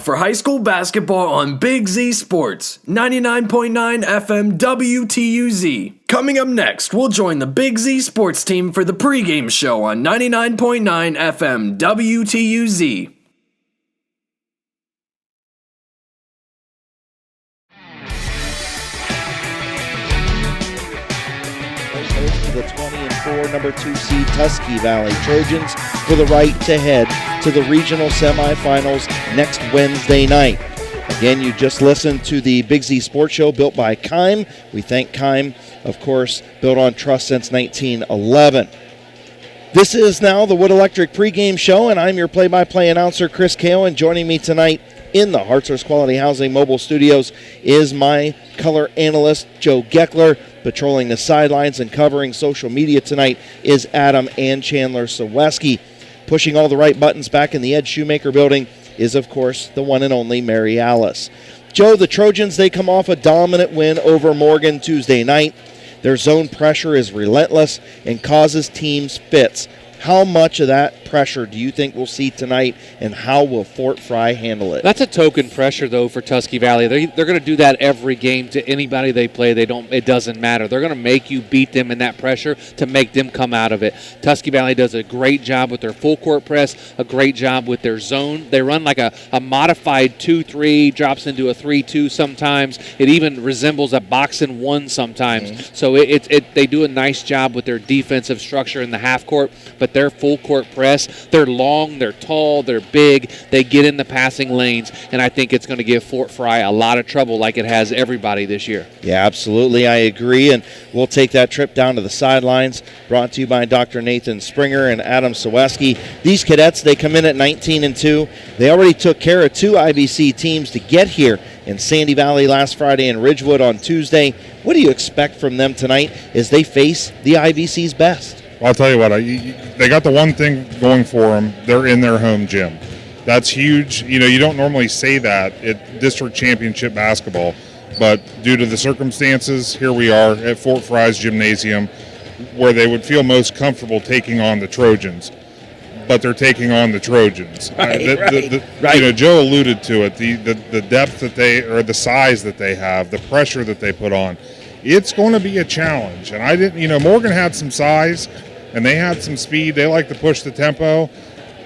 for high school basketball on Big Z Sports, 99.9 FM WTUZ. Coming up next, we'll join the Big Z Sports team for the Pregame Show on 99.9 FM WTUZ. The 20-4 number 2 seed Tusky Valley Trojans for the right to head to the regional semifinals next Wednesday night. Again, you just listened to the Big Z Sports Show built by Keim. We thank Keim, of course, built on trust since 1911. This is now the Wood Electric pregame show, and I'm your play-by-play announcer, Chris Kale, and joining me tonight in the Hartshorst Quality Housing mobile studios is my color analyst, Joe Geckler. Patrolling the sidelines and covering social media tonight is Adam and Chandler Saweski. Pushing all the right buttons back in the Ed Shoemaker building is, of course, the one and only Mary Alice. Joe, the Trojans, they come off a dominant win over Morgan Tuesday night. Their zone pressure is relentless and causes teams fits. How much of that pressure do you think we'll see tonight, and how will Fort Frye handle it? That's a token pressure, though, for Tusky Valley. They're going to do that every game to anybody they play. It doesn't matter. They're going to make you beat them in that pressure to make them come out of it. Tusky Valley does a great job with their full court press, a great job with their zone. They run like a modified 2-3, drops into a 3-2 sometimes. It even resembles a boxing 1 sometimes. Mm-hmm. So they do a nice job with their defensive structure in the half court, but their full court press, they're long, they're tall, they're big, they get in the passing lanes, and I think it's going to give Fort Frye a lot of trouble like it has everybody this year. Yeah, absolutely, I agree, and we'll take that trip down to the sidelines, brought to you by Dr. Nathan Springer and Adam Saweski. These cadets, they come in at 19-2. They already took care of 2 IBC teams to get here in Sandy Valley last Friday and Ridgewood on Tuesday. What do you expect from them tonight as they face the IBC's best? Well, I'll tell you what, they got the one thing going for them. They're in their home gym. That's huge. You don't normally say that at district championship basketball, but due to the circumstances, here we are at Fort Frye's gymnasium where they would feel most comfortable taking on the Trojans. But they're taking on the Trojans. Right. Joe alluded to it, the depth that or the size that they have, the pressure that they put on. It's going to be a challenge. And Morgan had some size and they had some speed. They like to push the tempo.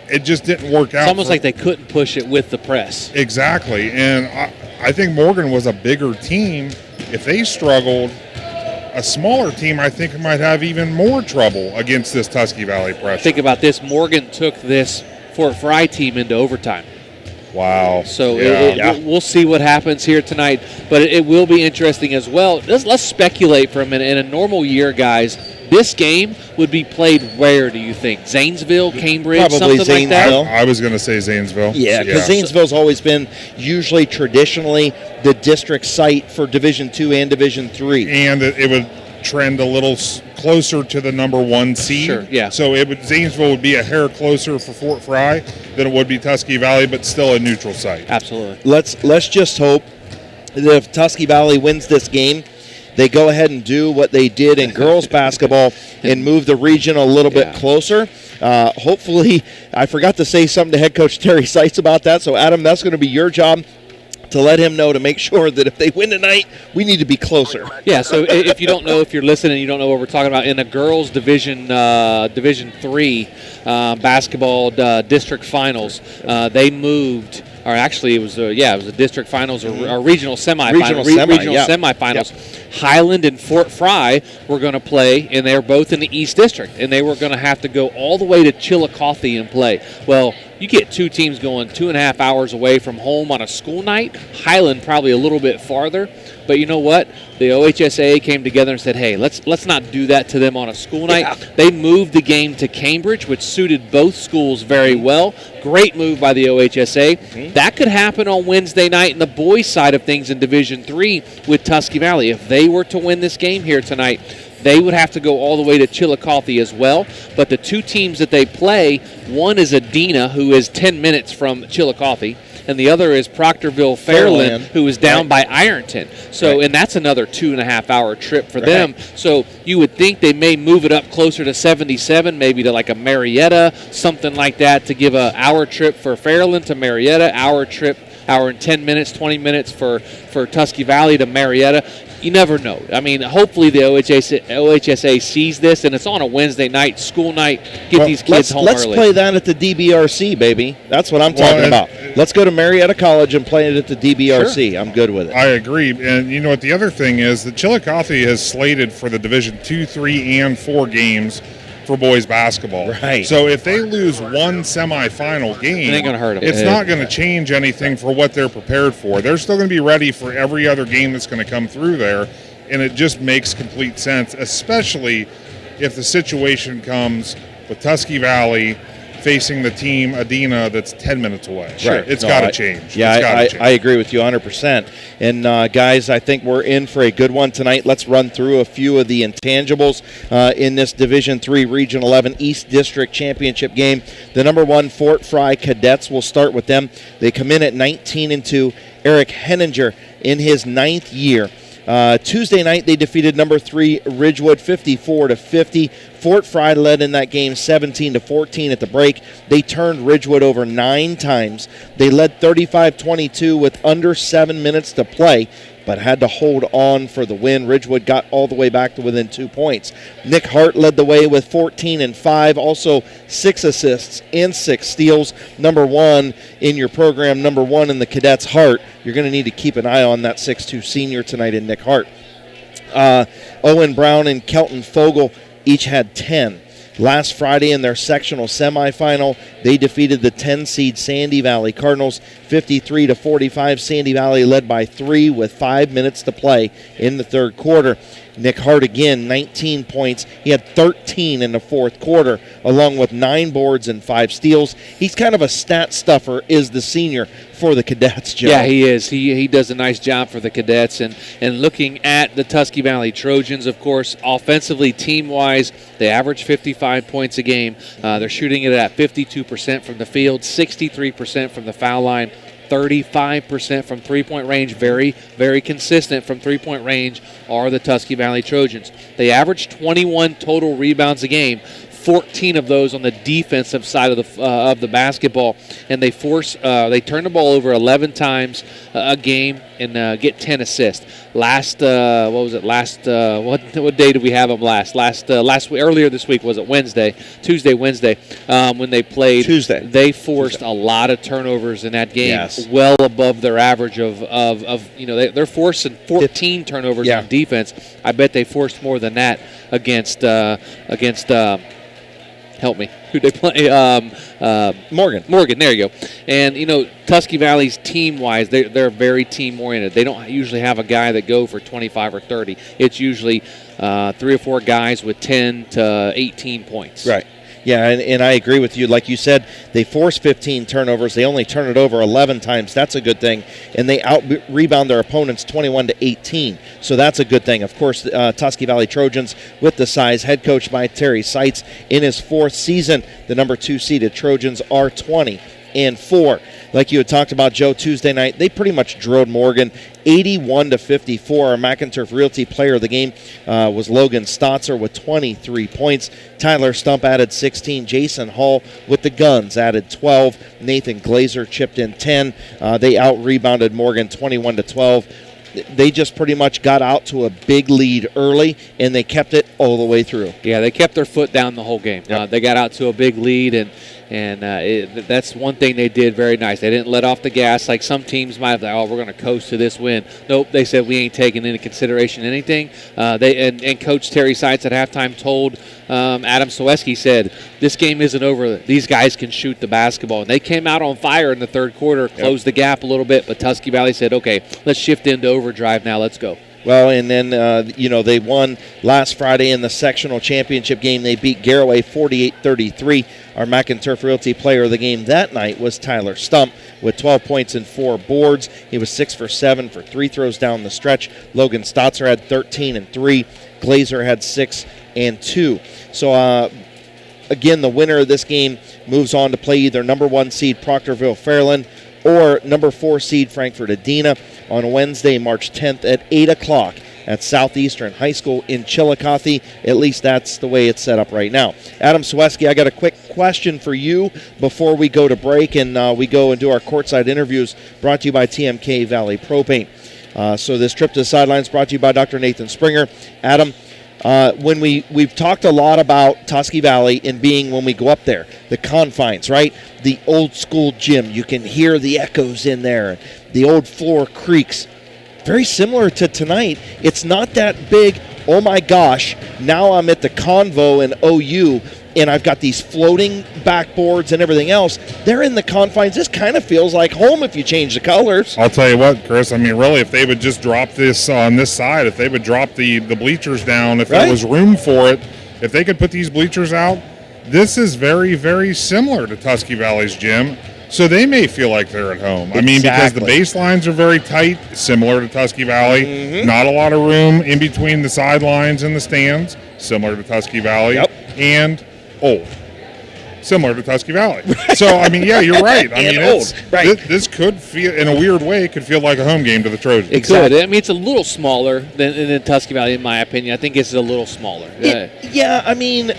It just didn't work out. It's almost like they couldn't push it with the press. Exactly. And I think Morgan was a bigger team. If they struggled, a smaller team, I think, might have even more trouble against this Tusky Valley pressure. Think about this. Morgan took this Fort Frye team into overtime. Wow. So we'll see what happens here tonight, but it will be interesting as well. Let's speculate for a minute. In a normal year, guys, this game would be played where, do you think? Zanesville, Cambridge, probably something Zanesville. like that? I was going to say Zanesville. Yeah, because Zanesville's always been usually traditionally the district site for Division II and Division III. And it would trend a little closer to the number 1 seed. Sure, yeah. So Zanesville would be a hair closer for Fort Frye than it would be Tusky Valley, but still a neutral site. Absolutely. Let's just hope that if Tusky Valley wins this game, they go ahead and do what they did in girls basketball and move the region a little bit closer. Hopefully, I forgot to say something to head coach Terry Seitz about that. So, Adam, that's going to be your job, to let him know, to make sure that if they win tonight, we need to be closer. Yeah, so if you don't know, if you're listening and you don't know what we're talking about, in the girls Division 3 basketball district finals, they moved, or actually it was a district finals or regional semifinals. Regional semifinals. Yep. Highland and Fort Frye were going to play, and they're both in the East District, and they were going to have to go all the way to Chillicothe and play. Well, you get 2 teams going 2.5 hours away from home on a school night. Highland probably a little bit farther, but you know what? The OHSAA came together and said, hey, let's not do that to them on a school night. Yeah. They moved the game to Cambridge, which suited both schools very well. Great move by the OHSAA. Mm-hmm. That could happen on Wednesday night in the boys' side of things in Division 3 with Tusky Valley. If they were to win this game here tonight, they would have to go all the way to Chillicothe as well. But the 2 teams that they play, one is Adena, who is 10 minutes from Chillicothe, and the other is Proctorville-Fairland, who is down by Ironton. So, and that's another 2.5-hour trip for them. So you would think they may move it up closer to 77, maybe to like a Marietta, something like that, to give an hour trip for Fairland to Marietta, hour trip hour and 10 minutes, 20 minutes for Tusky Valley to Marietta. You never know. I mean, hopefully the OHSA sees this, and it's on a Wednesday night, school night. Get these kids home let's early. Let's play that at the DBRC, baby. That's what I'm talking about. Let's go to Marietta College and play it at the DBRC. Sure. I'm good with it. I agree. And you know what? The other thing is that Chillicothe has slated for the Division 2, 3, and 4 games for boys basketball. Right. So if they lose one semifinal game, it ain't gonna hurt them. It's not going to change anything for what they're prepared for. They're still going to be ready for every other game that's going to come through there, and it just makes complete sense, especially if the situation comes with Tusky Valley facing the team Adina that's 10 minutes away. Sure. It's got to change. Yeah, I agree with you 100%. And, guys, I think we're in for a good one tonight. Let's run through a few of the intangibles in this Division III Region 11 East District Championship game. The number 1 Fort Frye Cadets, will start with them. They come in at 19-2. Eric Henninger in his 9th year. Tuesday night, they defeated number 3 Ridgewood 54-50. Fort Frye led in that game 17-14 at the break. They turned Ridgewood over 9 times. They led 35-22 with under 7 minutes to play, but had to hold on for the win. Ridgewood got all the way back to within 2 points. Nick Hart led the way with 14 and 5, also 6 assists and 6 steals. Number 1 in your program, number 1 in the Cadets' Hart. You're going to need to keep an eye on that 6'2 senior tonight in Nick Hart. Owen Brown and Kelton Fogle each had 10. Last Friday in their sectional semifinal, they defeated the 10-seed Sandy Valley Cardinals 53-45. Sandy Valley led by 3 with 5 minutes to play in the third quarter. Nick Hart again, 19 points. He had 13 in the fourth quarter, along with 9 boards and 5 steals. He's kind of a stat stuffer, is the senior for the Cadets, Joe. Yeah, he is. He does a nice job for the Cadets. And looking at the Tusky Valley Trojans, of course, offensively, team-wise, they average 55 points a game. They're shooting it at 52% from the field, 63% from the foul line, 35% from three-point range. Very, very consistent from three-point range are the Tusky Valley Trojans. They average 21 total rebounds a game, 14 of those on the defensive side of the basketball, and they turn the ball over 11 times a game and get 10 assists. What day did we have them last? Earlier this week, was it Wednesday? Wednesday, when they played. Tuesday. They forced a lot of turnovers in that game, yes, well above their average of they're forcing 14 turnovers on defense. I bet they forced more than that against help me. Who'd they play? Morgan. There you go. And, Tusky Valley's team-wise, they're very team-oriented. They don't usually have a guy that go for 25 or 30. It's usually 3 or 4 guys with 10 to 18 points. Right. Yeah, and I agree with you. Like you said, they force 15 turnovers. They only turn it over 11 times. That's a good thing. And they out-rebound their opponents 21-18. So that's a good thing. Of course, Tusky Valley Trojans with the size, head coached by Terry Seitz in his 4th season. The number 2 seeded Trojans are 20-4. Like you had talked about, Joe, Tuesday night, they pretty much drilled Morgan 81-54. Our McInturf Realty player of the game was Logan Stotzer with 23 points. Tyler Stump added 16. Jason Hall with the guns added 12. Nathan Glazer chipped in 10. They out-rebounded Morgan 21-12. They just pretty much got out to a big lead early, and they kept it all the way through. Yeah, they kept their foot down the whole game. Yep. They got out to a big lead, and that's one thing they did very nice. They didn't let off the gas like some teams might have. We're going to coast to this win. Nope, they said we ain't taking into consideration anything. And Coach Terry Seitz at halftime told Adam Soweski, said, this game isn't over. These guys can shoot the basketball. And they came out on fire in the third quarter, closed the gap a little bit, but Tusky Valley said, okay, let's shift into overdrive now. Let's go. Well, and then, they won last Friday in the sectional championship game. They beat Garraway 48-33. Our McInturf Realty player of the game that night was Tyler Stump with 12 points and 4 boards. He was 6 for 7 for 3 throws down the stretch. Logan Stotzer had 13 and 3. Glazer had 6 and 2. So, again, the winner of this game moves on to play either number 1 seed Proctorville Fairland or number 4 seed Frankfort Adina on Wednesday, March 10th at 8 o'clock at Southeastern High School in Chillicothe. At least that's the way it's set up right now. Adam Sweski, I got a quick question for you before we go to break and we go and do our courtside interviews, brought to you by TMK Valley Propane. So this trip to the sidelines brought to you by Dr. Nathan Springer. Adam, when we've talked a lot about Tusky Valley and being, when we go up there, the confines, right? The old school gym, you can hear the echoes in there. The old floor creaks. Very similar to tonight. It's not that big, oh my gosh, now I'm at the Convo in OU and I've got these floating backboards and everything else. They're in the confines. This kind of feels like home if you change the colors. I'll tell you what, Chris, I mean, really, if they would just drop this on this side, if they would drop the bleachers down, if there was room for it, if they could put these bleachers out, this is very, very similar to Tusky Valley's gym. So they may feel like they're at home. I mean, because the baselines are very tight, similar to Tusky Valley. Mm-hmm. Not a lot of room in between the sidelines and the stands, similar to Tusky Valley. Yep. And old, similar to Tusky Valley. So, I mean, yeah, you're right. I mean, this could feel, in a weird way, it could feel like a home game to the Trojans. Exactly. I mean, it's a little smaller than Tusky Valley, in my opinion. I think it's a little smaller. Yeah, I mean,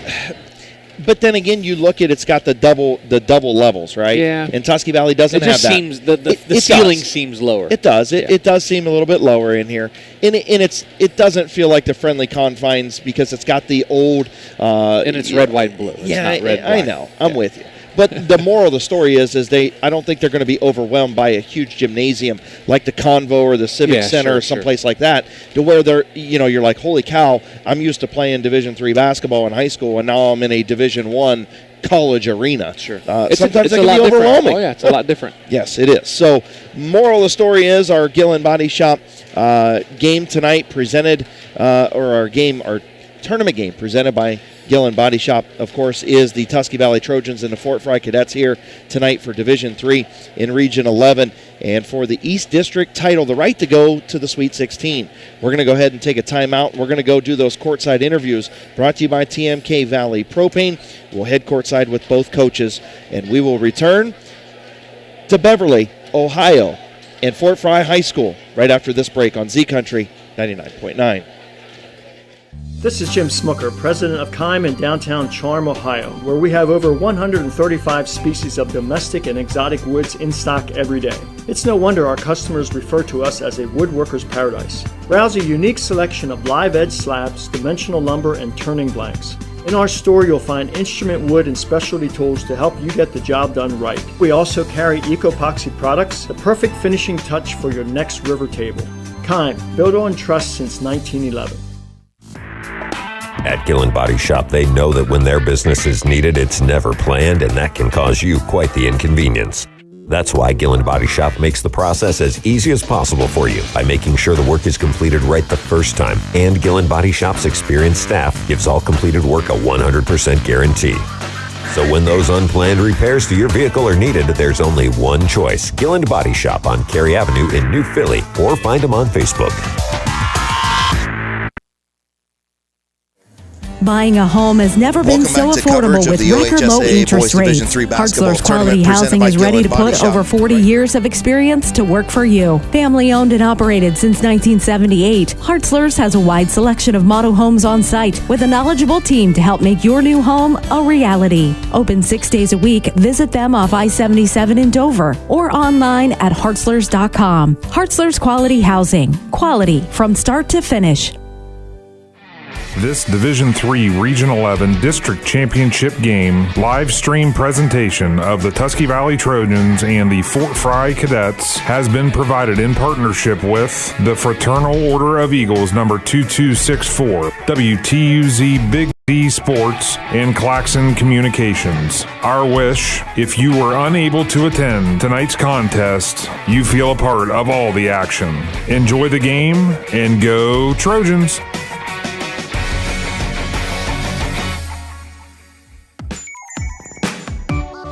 but then again, you look at it's got the double levels, right? Yeah. And Tusky Valley doesn't have that. Seems the ceiling seems lower. It does. It does seem a little bit lower in here, and it doesn't feel like the friendly confines because it's got the old. And it's red, white, blue. It's not red, I know. I'm with you. But the moral of the story is I don't think they're going to be overwhelmed by a huge gymnasium like the Convo or the Civic Center or someplace like that, to where you're like, holy cow, I'm used to playing Division III basketball in high school, and now I'm in a Division I college arena. Sure. Sometimes it can be overwhelming. Oh, yeah, it's a lot different. Yes, it is. So, moral of the story is our Gillen Body Shop game tonight presented, our tournament game presented by Gillen Body Shop, of course, is the Tusky Valley Trojans and the Fort Frye Cadets here tonight for Division III in Region 11 and for the East District title, the right to go to the Sweet 16. We're going to go ahead and take a timeout. We're going to go do those courtside interviews brought to you by TMK Valley Propane. We'll head courtside with both coaches, and we will return to Beverly, Ohio, and Fort Frye High School right after this break on Z Country 99.9. This is Jim Smucker, president of Kime in downtown Charm, Ohio, where we have over 135 species of domestic and exotic woods in stock every day. It's no wonder our customers refer to us as a woodworker's paradise. Browse a unique selection of live edge slabs, dimensional lumber, and turning blanks. In our store, you'll find instrument wood and specialty tools to help you get the job done right. We also carry eco-epoxy products, the perfect finishing touch for your next river table. Kime, built on trust since 1911. At Gillen Body Shop, they know that when their business is needed, it's never planned, and that can cause you quite the inconvenience. That's why Gillen Body Shop makes the process as easy as possible for you by making sure the work is completed right the first time. And Gillen Body Shop's experienced staff gives all completed work a 100% guarantee. So when those unplanned repairs to your vehicle are needed, there's only one choice. Gillen Body Shop on Cary Avenue in New Philly, or find them on Facebook. Buying a home has never been so affordable with record low interest rates. Hartzler's Quality Housing is ready to put over 40 years of experience to work for you. Family owned and operated since 1978, Hartzler's has a wide selection of model homes on site with a knowledgeable team to help make your new home a reality. Open 6 days a week. Visit them off I-77 in Dover or online at hartzlers.com. Hartzler's Quality Housing. Quality from start to finish. This Division III Region 11 District Championship game live stream presentation of the Tusky Valley Trojans and the Fort Frye Cadets has been provided in partnership with the Fraternal Order of Eagles number 2264, WTUZ Big Z Sports, and Claxon Communications. Our wish, if you were unable to attend tonight's contest, you feel a part of all the action. Enjoy the game and go Trojans!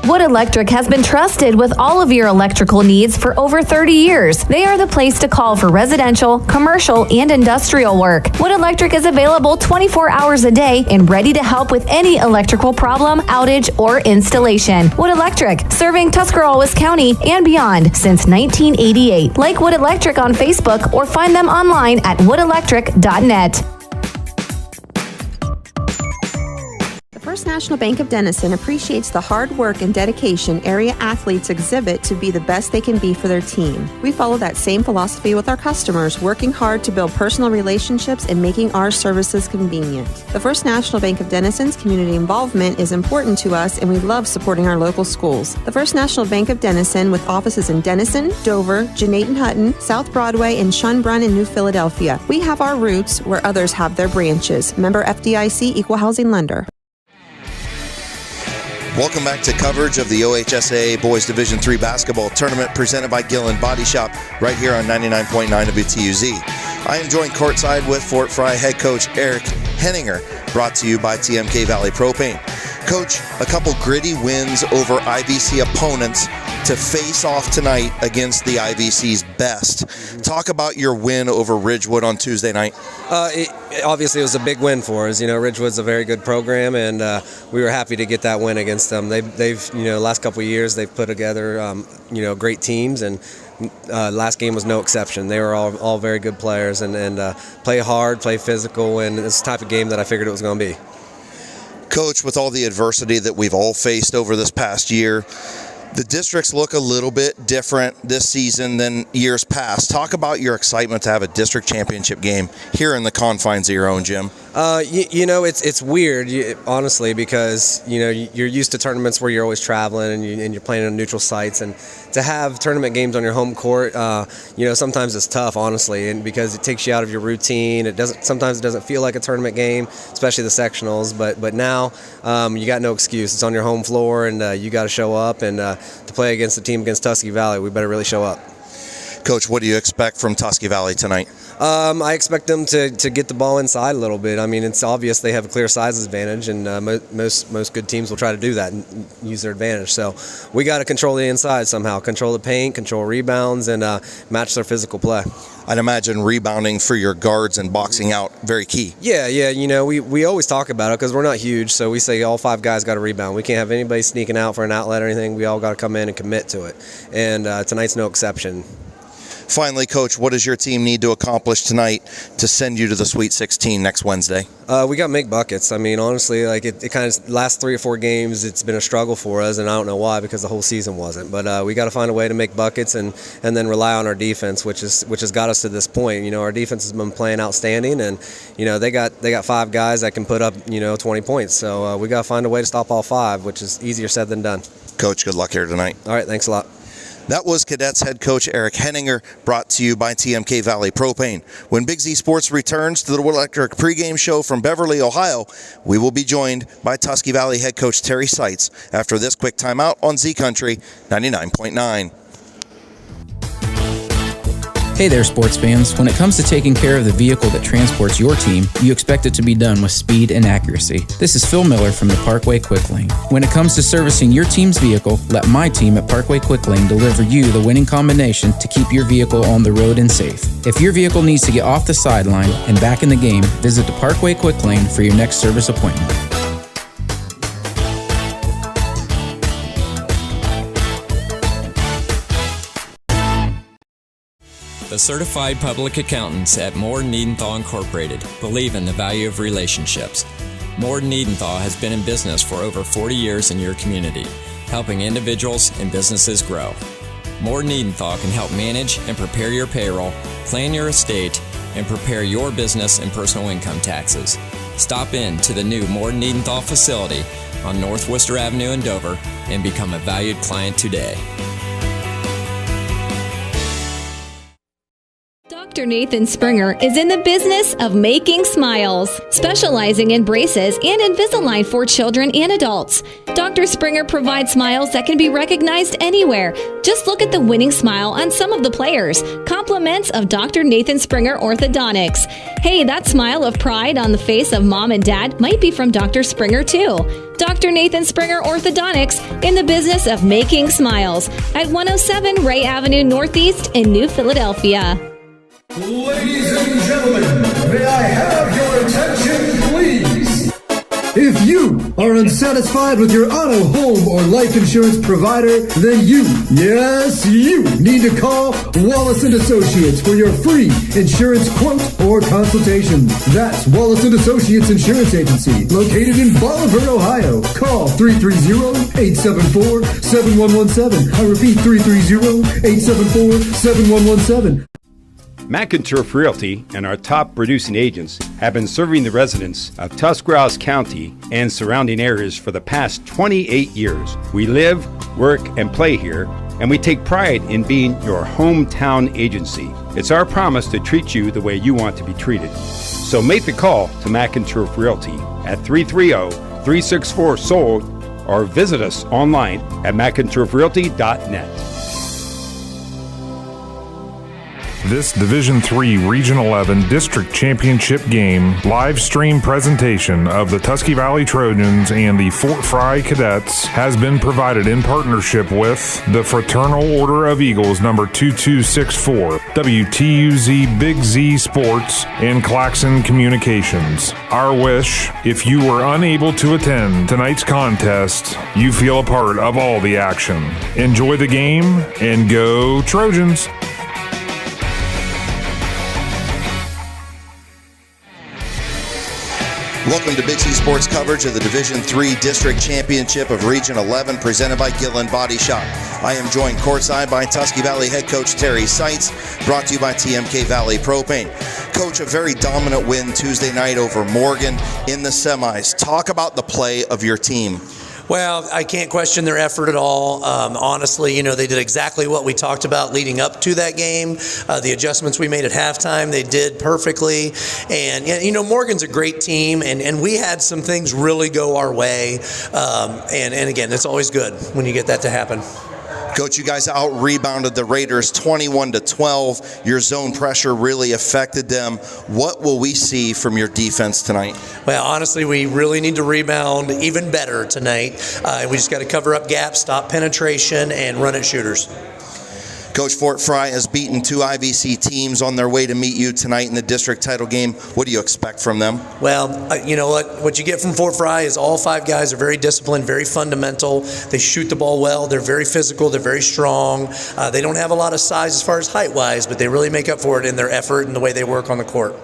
Wood Electric has been trusted with all of your electrical needs for over 30 years. They are the place to call for residential, commercial, and industrial work. Wood Electric is available 24 hours a day and ready to help with any electrical problem, outage, or installation. Wood Electric, serving Tuscarawas County and beyond since 1988. Like Wood Electric on Facebook or find them online at woodelectric.net. The First National Bank of Denison appreciates the hard work and dedication area athletes exhibit to be the best they can be for their team. We follow that same philosophy with our customers, working hard to build personal relationships and making our services convenient. The First National Bank of Denison's community involvement is important to us, and we love supporting our local schools. The First National Bank of Denison, with offices in Denison, Dover, Jeanette and Hutton, South Broadway, and Schönbrunn in New Philadelphia. We have our roots where others have their branches. Member FDIC, Equal Housing Lender. Welcome back to coverage of the OHSAA Boys Division III Basketball Tournament presented by Gillen Body Shop right here on 99.9 WTUZ. I am joined courtside with Fort Frye head coach Eric Henninger, brought to you by TMK Valley Propane. Coach, a couple gritty wins over IVC opponents to face off tonight against the IVC's best. Talk about your win over Ridgewood on Tuesday night. Obviously, it was a big win for us. You know, Ridgewood's a very good program, and we were happy to get that win against them. They've last couple of years, they've put together, great teams, and last game was no exception. They were all very good players, and play hard, play physical, and it's the type of game that I figured it was going to be. Coach, with all the adversity that we've all faced over this past year, the districts look a little bit different this season than years past. Talk about your excitement to have a district championship game here in the confines of your own gym. It's weird, honestly, because you're used to tournaments where you're always traveling and you're playing on neutral sites, and to have tournament games on your home court, sometimes it's tough, honestly, and because it takes you out of your routine. Sometimes it doesn't feel like a tournament game, especially the sectionals. But now you got no excuse. It's on your home floor, and you got to show up. And to play against the team against Tusky Valley, we better really show up. Coach, what do you expect from Tusky Valley tonight? I expect them to get the ball inside a little bit. I mean, it's obvious they have a clear size advantage, and most good teams will try to do that and use their advantage. So we got to control the inside somehow, control the paint, control rebounds, and match their physical play. I'd imagine rebounding for your guards and boxing out, very key. Yeah. We always talk about it because we're not huge, so we say all 5 guys got to rebound. We can't have anybody sneaking out for an outlet or anything. We all got to come in and commit to it, and tonight's no exception. Finally, Coach, what does your team need to accomplish tonight to send you to the Sweet 16 next Wednesday? We got to make buckets. I mean, honestly, it kind of last 3 or 4 games, it's been a struggle for us, and I don't know why, because the whole season wasn't. But we got to find a way to make buckets and then rely on our defense, which has got us to this point. Our defense has been playing outstanding, and they got 5 guys that can put up 20 points. So we got to find a way to stop all 5, which is easier said than done. Coach, good luck here tonight. All right, thanks a lot. That was Cadets head coach Eric Henninger, brought to you by TMK Valley Propane. When Big Z Sports returns to the Wood Electric pregame show from Beverly, Ohio, we will be joined by Tusky Valley head coach Terry Seitz after this quick timeout on Z Country 99.9. Hey there, sports fans. When it comes to taking care of the vehicle that transports your team, you expect it to be done with speed and accuracy. This is Phil Miller from the Parkway Quick Lane. When it comes to servicing your team's vehicle, let my team at Parkway Quick Lane deliver you the winning combination to keep your vehicle on the road and safe. If your vehicle needs to get off the sideline and back in the game, visit the Parkway Quick Lane for your next service appointment. The certified public accountants at Moore Niedenthal Incorporated believe in the value of relationships. Moore Niedenthal has been in business for over 40 years in your community, helping individuals and businesses grow. Moore Niedenthal can help manage and prepare your payroll, plan your estate, and prepare your business and personal income taxes. Stop in to the new Moore Niedenthal facility on North Worcester Avenue in Dover and become a valued client today. Dr. Nathan Springer is in the business of making smiles, specializing in braces and Invisalign for children and adults. Dr. Springer provides smiles that can be recognized anywhere. Just look at the winning smile on some of the players. Compliments of Dr. Nathan Springer Orthodontics. Hey, that smile of pride on the face of mom and dad might be from Dr. Springer too. Dr. Nathan Springer Orthodontics, in the business of making smiles, at 107 Ray Avenue Northeast in New Philadelphia. Ladies and gentlemen, may I have your attention, please? If you are unsatisfied with your auto, home, or life insurance provider, then you, yes, you, need to call Wallace & Associates for your free insurance quote or consultation. That's Wallace & Associates Insurance Agency, located in Bolivar, Ohio. Call 330-874-7117. I repeat, 330-874-7117. McInturf Realty and our top producing agents have been serving the residents of Tuscarawas County and surrounding areas for the past 28 years. We live, work, and play here, and we take pride in being your hometown agency. It's our promise to treat you the way you want to be treated. So make the call to McInturf Realty at 330-364-SOLD or visit us online at McInturfRealty.net. This Division III Region 11 District Championship game live stream presentation of the Tusky Valley Trojans and the Fort Frye Cadets has been provided in partnership with the Fraternal Order of Eagles number 2264, WTUZ Big Z Sports, and Claxon Communications. Our wish, if you were unable to attend tonight's contest, you feel a part of all the action. Enjoy the game and go Trojans! Welcome to Big Z Sports coverage of the Division III District Championship of Region 11, presented by Gillen Body Shop. I am joined courtside by Tusky Valley head coach Terry Seitz, brought to you by TMK Valley Propane. Coach, a very dominant win Tuesday night over Morgan in the semis. Talk about the play of your team. Well, I can't question their effort at all. Honestly, they did exactly what we talked about leading up to that game. The adjustments we made at halftime, they did perfectly. And, Morgan's a great team, and we had some things really go our way. And again, it's always good when you get that to happen. Coach, you guys out-rebounded the Raiders 21-12. Your zone pressure really affected them. What will we see from your defense tonight? Well, honestly, we really need to rebound even better tonight. We just got to cover up gaps, stop penetration, and run at shooters. Coach, Fort Frye has beaten two IVC teams on their way to meet you tonight in the district title game. What do you expect from them? Well, you know what you get from Fort Frye is all five guys are very disciplined, very fundamental. They shoot the ball well. They're very physical. They're very strong. They don't have a lot of size as far as height-wise, but they really make up for it in their effort and the way they work on the court.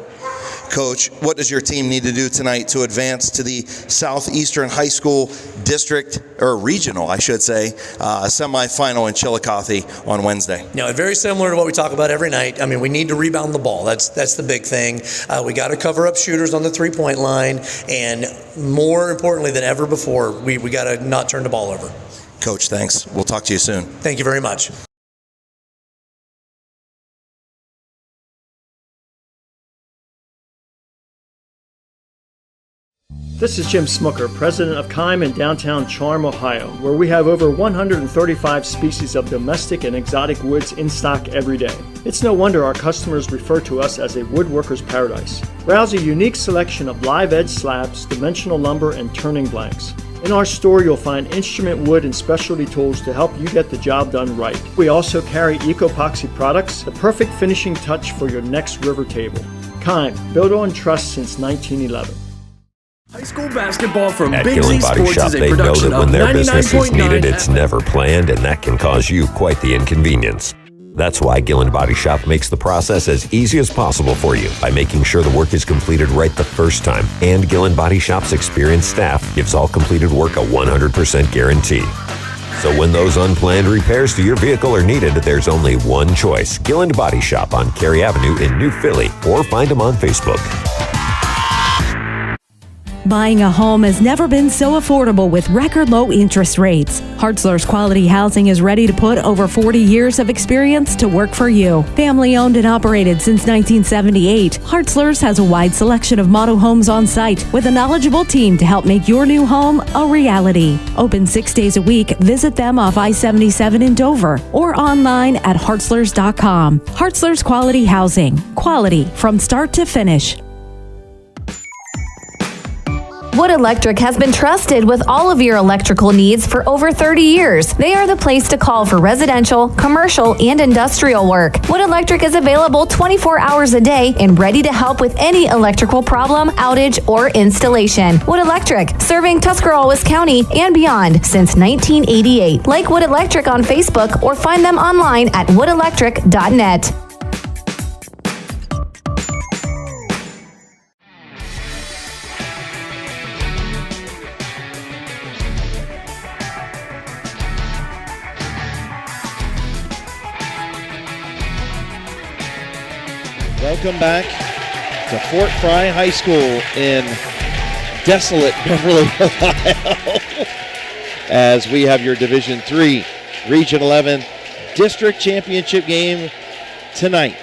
Coach, what does your team need to do tonight to advance to the Southeastern High School District, or Regional, I should say, semifinal in Chillicothe on Wednesday? Very similar to what we talk about every night. I mean, we need to rebound the ball. That's the big thing. We got to cover up shooters on the three-point line, and more importantly than ever before, we got to not turn the ball over. Coach, thanks. We'll talk to you soon. Thank you very much. This is Jim Smucker, president of Kime in downtown Charm, Ohio, where we have over 135 species of domestic and exotic woods in stock every day. It's no wonder our customers refer to us as a woodworker's paradise. Browse a unique selection of live edge slabs, dimensional lumber, and turning blanks. In our store, you'll find instrument wood and specialty tools to help you get the job done right. We also carry eco-epoxy products, the perfect finishing touch for your next river table. Kime, built on trust since 1911. High school basketball from At Big Gillen Z Body Sports Shop, is a they know production that of when their business is 99.9 needed, it's FM. never planned, and that can cause you quite the inconvenience. That's why Gillen Body Shop makes the process as easy as possible for you by making sure the work is completed right the first time. And Gillen Body Shop's experienced staff gives all completed work a 100% guarantee. So when those unplanned repairs to your vehicle are needed, there's only one choice: Gillen Body Shop on Cary Avenue in New Philly, or find them on Facebook. Buying a home has never been so affordable with record low interest rates. Hartzler's Quality Housing is ready to put over 40 years of experience to work for you. Family owned and operated since 1978, Hartzler's has a wide selection of model homes on site with a knowledgeable team to help make your new home a reality. Open 6 days a week. Visit them off I-77 in Dover or online at hartzlers.com. Hartzler's Quality Housing. Quality from start to finish. Wood Electric has been trusted with all of your electrical needs for over 30 years. They are the place to call for residential, commercial, and industrial work. Wood Electric is available 24 hours a day and ready to help with any electrical problem, outage, or installation. Wood Electric, serving Tuscarawas County and beyond since 1988. Like Wood Electric on Facebook or find them online at woodelectric.net. Welcome back to Fort Frye High School in desolate Beverly, Ohio, as we have your Division III Region 11 District Championship game tonight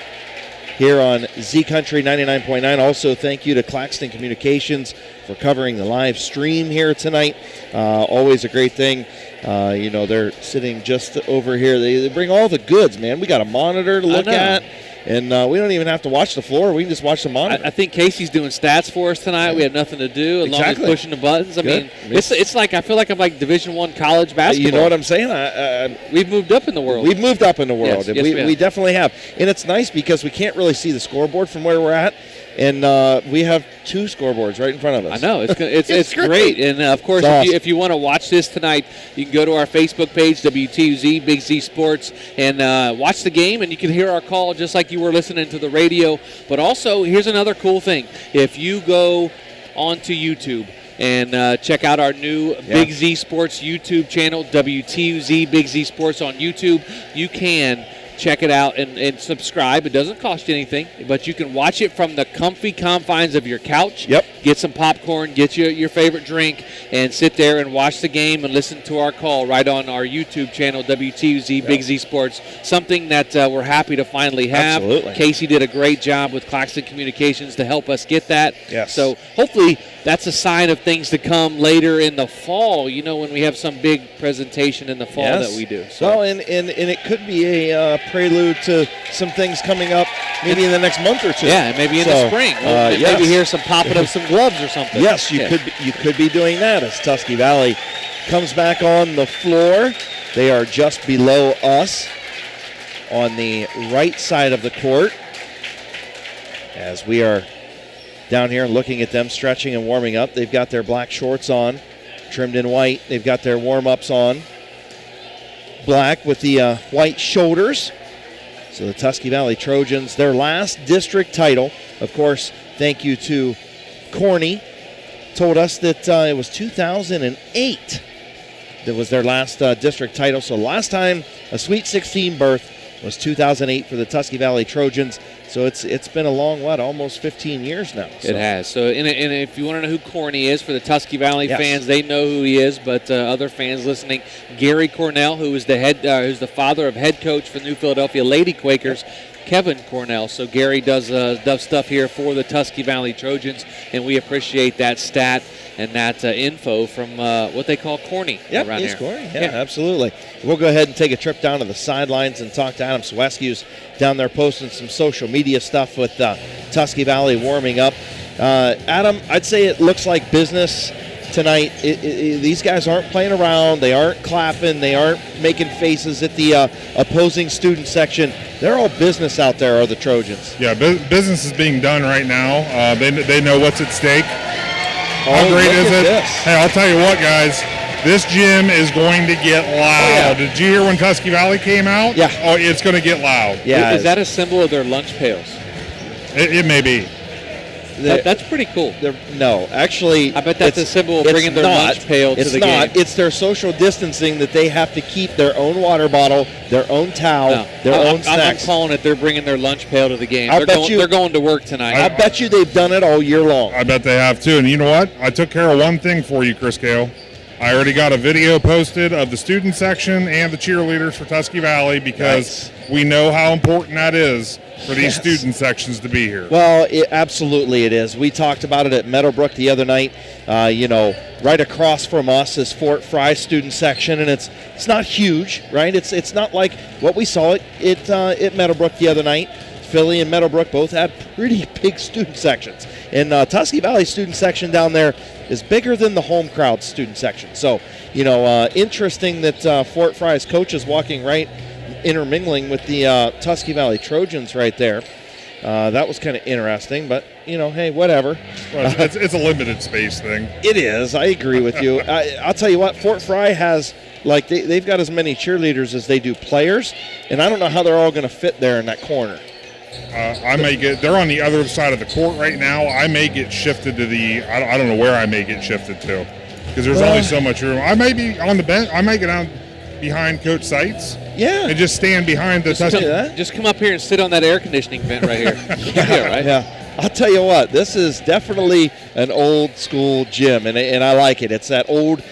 here on Z Country 99.9. Also, thank you to Claxton Communications for covering the live stream here tonight. Always a great thing. They're sitting just over here. They bring all the goods, man. We got a monitor to look at. And we don't even have to watch the floor. We can just watch the monitor. I think Casey's doing stats for us tonight. We have nothing to do along with pushing the buttons. I mean, it's like I feel like I'm like Division I college basketball. You know what I'm saying? We've moved up in the world. We've moved up in the world. Yes, we definitely have. And it's nice because we can't really see the scoreboard from where we're at. And we have two scoreboards right in front of us. I know. It's great. And, of course, awesome. if you want to watch this tonight, you can go to our Facebook page, WTUZ, Big Z Sports, and watch the game. And you can hear our call just like you were listening to the radio. But also, here's another cool thing. If you go onto YouTube and check out our new Big Z Sports YouTube channel, WTUZ, Big Z Sports on YouTube, you can check it out and subscribe. It doesn't cost you anything, but you can watch it from the comfy confines of your couch. Yep. Get some popcorn, get your favorite drink, and sit there and watch the game and listen to our call right on our YouTube channel, WTUZ, Big Z Sports. Something that we're happy to finally have. Absolutely. Casey did a great job with Claxton Communications to help us get that. Yes. So hopefully that's a sign of things to come later in the fall, when we have some big presentation in the fall that we do. So. Well, and it could be a prelude to some things coming up maybe in the next month or two. Yeah, maybe in the spring. Maybe hear some popping of some gloves or something. Yes, you could be doing that as Tusky Valley comes back on the floor. They are just below us on the right side of the court as we are down here looking at them stretching and warming up. They've got their black shorts on, trimmed in white. They've got their warm-ups on, black with the white shoulders. So the Tusky Valley Trojans, their last district title. Of course, thank you to Corny. Told us that it was 2008 that was their last district title. So last time a Sweet 16 berth was 2008 for the Tusky Valley Trojans. So it's been a long, almost 15 years now. So. It has. So, and if you want to know who Corny is, for the Tusky Valley fans, they know who he is. But other fans listening, Gary Cornell, who is who's the father of head coach for the New Philadelphia Lady Quakers, Kevin Cornell. So Gary does stuff here for the Tusky Valley Trojans, and we appreciate that stat and that info from what they call Corny around he's here. Corny. Yeah, absolutely. We'll go ahead and take a trip down to the sidelines and talk to Adam Swesky's down there posting some social media stuff with Tusky Valley warming up. Adam, I'd say it looks like business tonight. These guys aren't playing around. They aren't clapping. They aren't making faces at the opposing student section. They're all business out there, are the Trojans. Yeah, business is being done right now. They know what's at stake. How great is it? This. Hey, I'll tell you what, guys. This gym is going to get loud. Did you hear when Tusky Valley came out? Yeah. Oh, it's going to get loud. Yeah. Is that a symbol of their lunch pails? It may be. That's pretty cool. No, actually, I bet that's a symbol of bringing their lunch pail to the game. It's their social distancing that they have to keep their own water bottle, their own towel, their own snacks. I'm calling it they're bringing their lunch pail to the game. They're going to work tonight. I bet you they've done it all year long. I bet they have too. And you know what? I took care of one thing for you, Chris Kale. I already got a video posted of the student section and the cheerleaders for Tusky Valley because we know how important that is for these student sections to be here. Well, absolutely it is. We talked about it at Meadowbrook the other night. Right across from us is Fort Frye student section, and it's not huge, right? It's not like what we saw at Meadowbrook the other night. Philly and Meadowbrook both had pretty big student sections. And Tusky Valley student section down there is bigger than the home crowd student section. So, interesting that Fort Frye's coach is walking right, intermingling with the Tusky Valley Trojans right there. That was kind of interesting, but, hey, whatever. Well, it's a limited space thing. It is. I agree with you. I'll tell you what, Fort Frye has, they've got as many cheerleaders as they do players, and I don't know how they're all going to fit there in that corner. They're on the other side of the court right now. I may get shifted to I don't know where I may get shifted to because there's only so much room. I may be on the bench. I may get down behind Coach Seitz. Yeah. And just stand behind the Tusky. Just come up here and sit on that air conditioning vent right here. Right? Yeah. I'll tell you what, this is definitely an old school gym, and I like it. It's that old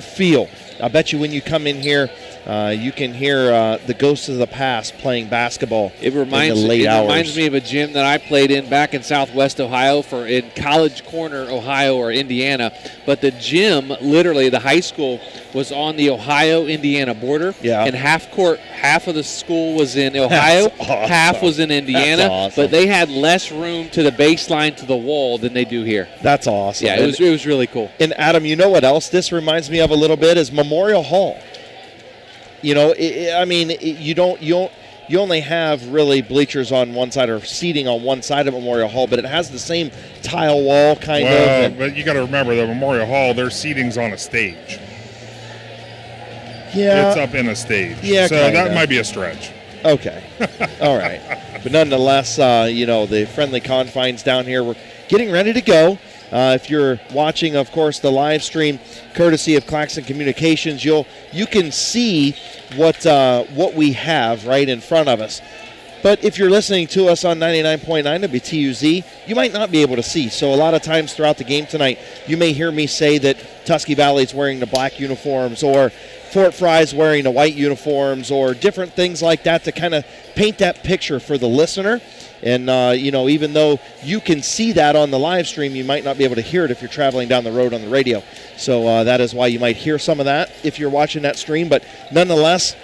feel. I bet you when you come in here, you can hear the ghosts of the past playing basketball in the late hours. It reminds me of a gym that I played in back in Southwest Ohio in College Corner, Ohio or Indiana. But the gym, literally, the high school, was on the Ohio-Indiana border. Yeah. And half of the school was in Ohio, half was in Indiana. That's awesome. But they had less room to the baseline to the wall than they do here. That's awesome. Yeah, it was really cool. And Adam, you know what else this reminds me of a little bit is Memorial Hall. You only have really bleachers on one side or seating on one side of Memorial Hall, but it has the same tile wall kind of. But you got to remember the Memorial Hall, their seating's on a stage. Yeah. It's up in a stage. Yeah, so kinda. that might be a stretch. Okay. All right. But nonetheless, the friendly confines down here, we're getting ready to go. If you're watching, of course, the live stream, courtesy of Claxon Communications, you can see what we have right in front of us. But if you're listening to us on 99.9 WTUZ, you might not be able to see. So a lot of times throughout the game tonight, you may hear me say that Tusky Valley's wearing the black uniforms or Fort Frye's wearing the white uniforms or different things like that to kind of paint that picture for the listener. And, even though you can see that on the live stream, you might not be able to hear it if you're traveling down the road on the radio. So that is why you might hear some of that if you're watching that stream. But nonetheless,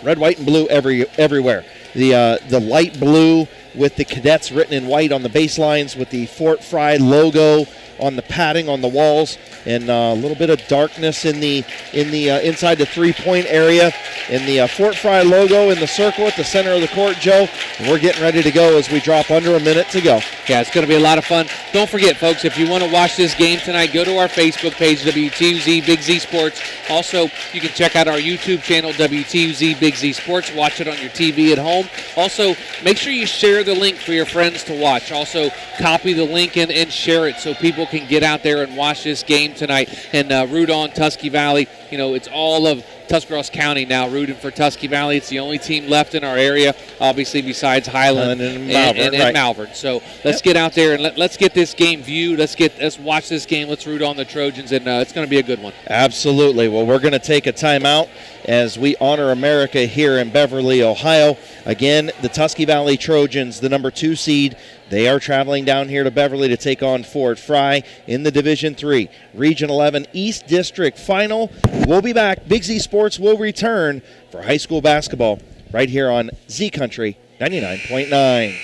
red, white, and blue everywhere. The light blue with the cadets written in white on the baselines with the Fort Frye logo on the padding on the walls, and a little bit of darkness in the inside the three-point area, and the Fort Frye logo in the circle at the center of the court, Joe. And we're getting ready to go as we drop under a minute to go. Yeah, it's going to be a lot of fun. Don't forget, folks, if you want to watch this game tonight, go to our Facebook page, WTUZ Big Z Sports. Also, you can check out our YouTube channel, WTUZ Big Z Sports. Watch it on your TV at home. Also, make sure you share the link for your friends to watch. Also, copy the link and share it so people can get out there and watch this game tonight and root on Tusky Valley. It's all of Tuscarawas County now rooting for Tusky Valley. It's the only team left in our area, obviously, besides Highland and Malvern. So let's get out there and let's get this game viewed. Let's watch this game. Let's root on the Trojans, and it's going to be a good one. Absolutely. Well, we're going to take a timeout as we honor America here in Beverly, Ohio. Again, the Tusky Valley Trojans, the number 2 seed. They are traveling down here to Beverly to take on Fort Frye in the Division III Region 11 East District Final. We'll be back. Big Z Sports will return for high school basketball right here on Z Country 99.9.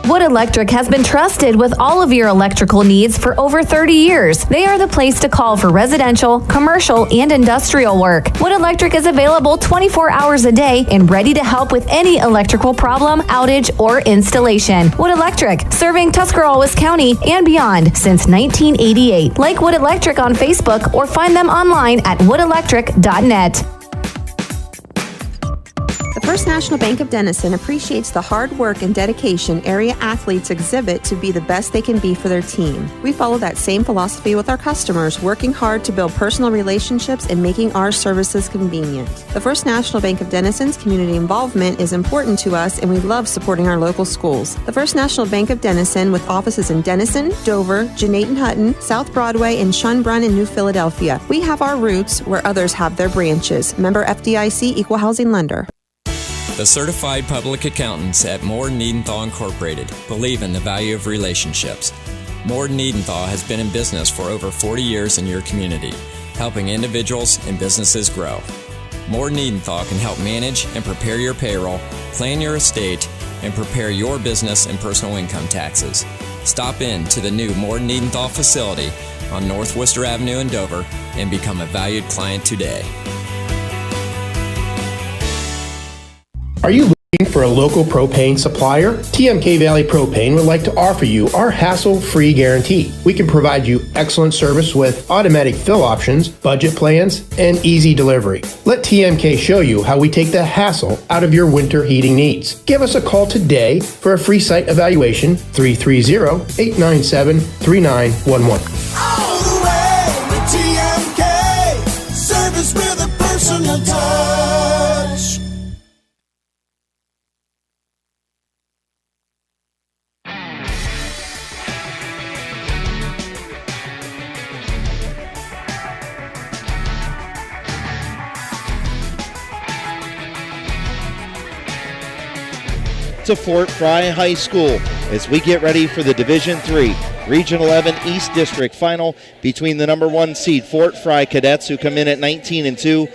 Wood Electric has been trusted with all of your electrical needs for over 30 years. They are the place to call for residential, commercial, and industrial work. Wood Electric is available 24 hours a day and ready to help with any electrical problem, outage, or installation. Wood Electric, serving Tuscarawas County and beyond since 1988. Like Wood Electric on Facebook or find them online at woodelectric.net. The First National Bank of Denison appreciates the hard work and dedication area athletes exhibit to be the best they can be for their team. We follow that same philosophy with our customers, working hard to build personal relationships and making our services convenient. The First National Bank of Denison's community involvement is important to us, and we love supporting our local schools. The First National Bank of Denison, with offices in Denison, Dover, Janate Hutton, South Broadway, and Schunbrunn in New Philadelphia. We have our roots where others have their branches. Member FDIC, Equal Housing Lender. The certified public accountants at Moore Niedenthal Incorporated believe in the value of relationships. Moore Niedenthal has been in business for over 40 years in your community, helping individuals and businesses grow. Moore Niedenthal can help manage and prepare your payroll, plan your estate, and prepare your business and personal income taxes. Stop in to the new Moore Niedenthal facility on North Worcester Avenue in Dover and become a valued client today. Are you looking for a local propane supplier? TMK Valley Propane would like to offer you our hassle-free guarantee. We can provide you excellent service with automatic fill options, budget plans, and easy delivery. Let TMK show you how we take the hassle out of your winter heating needs. Give us a call today for a free site evaluation, 330-897-3911. All the way with TMK, service with a personal touch. To Fort Frye High School as we get ready for the Division III Region 11 East District Final between the number 1 seed Fort Frye Cadets, who come in at 19-2,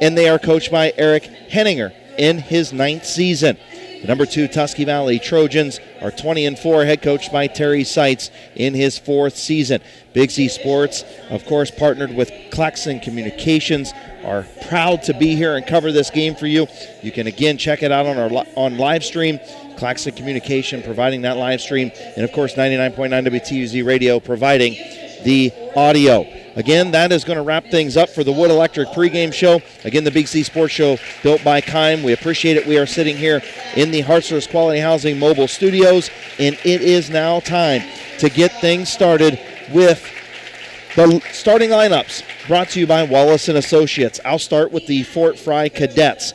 and they are coached by Eric Henninger in his 9th season. The number 2 Tusky Valley Trojans are 20-4, head coached by Terry Seitz in his 4th season. Big Z Sports, of course, partnered with Claxon Communications, are proud to be here and cover this game for you. You can again check it out on live stream. Claxon Communication providing that live stream, and of course 99.9 WTUZ Radio providing the audio. Again, that is going to wrap things up for the Wood Electric pregame show. Again, the Big Z Sports Show built by Kime. We appreciate it. We are sitting here in the Hartzler's Quality Housing mobile studios, and it is now time to get things started with the starting lineups brought to you by Wallace & Associates. I'll start with the Fort Frye Cadets.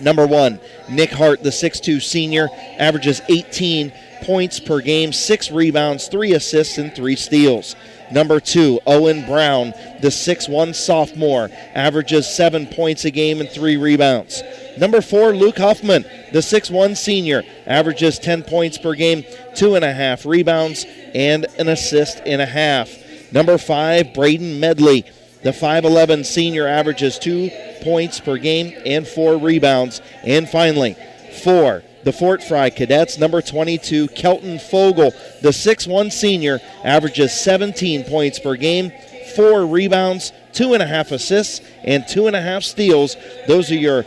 Number 1, Nick Hart, the 6'2 senior, averages 18 points per game, 6 rebounds, 3 assists, and 3 steals. Number 2, Owen Brown, the 6'1 sophomore, averages 7 points a game and 3 rebounds. Number 4, Luke Huffman, the 6'1 senior, averages 10 points per game, 2.5 rebounds, and an assist and a half. Number 5, Braden Medley, the 5'11 senior, averages 2 points per game and 4 rebounds. And finally, for the Fort Frye Cadets, number 22, Kelton Fogle, the 6'1 senior, averages 17 points per game, 4 rebounds, 2.5 assists, and 2.5 steals. Those are your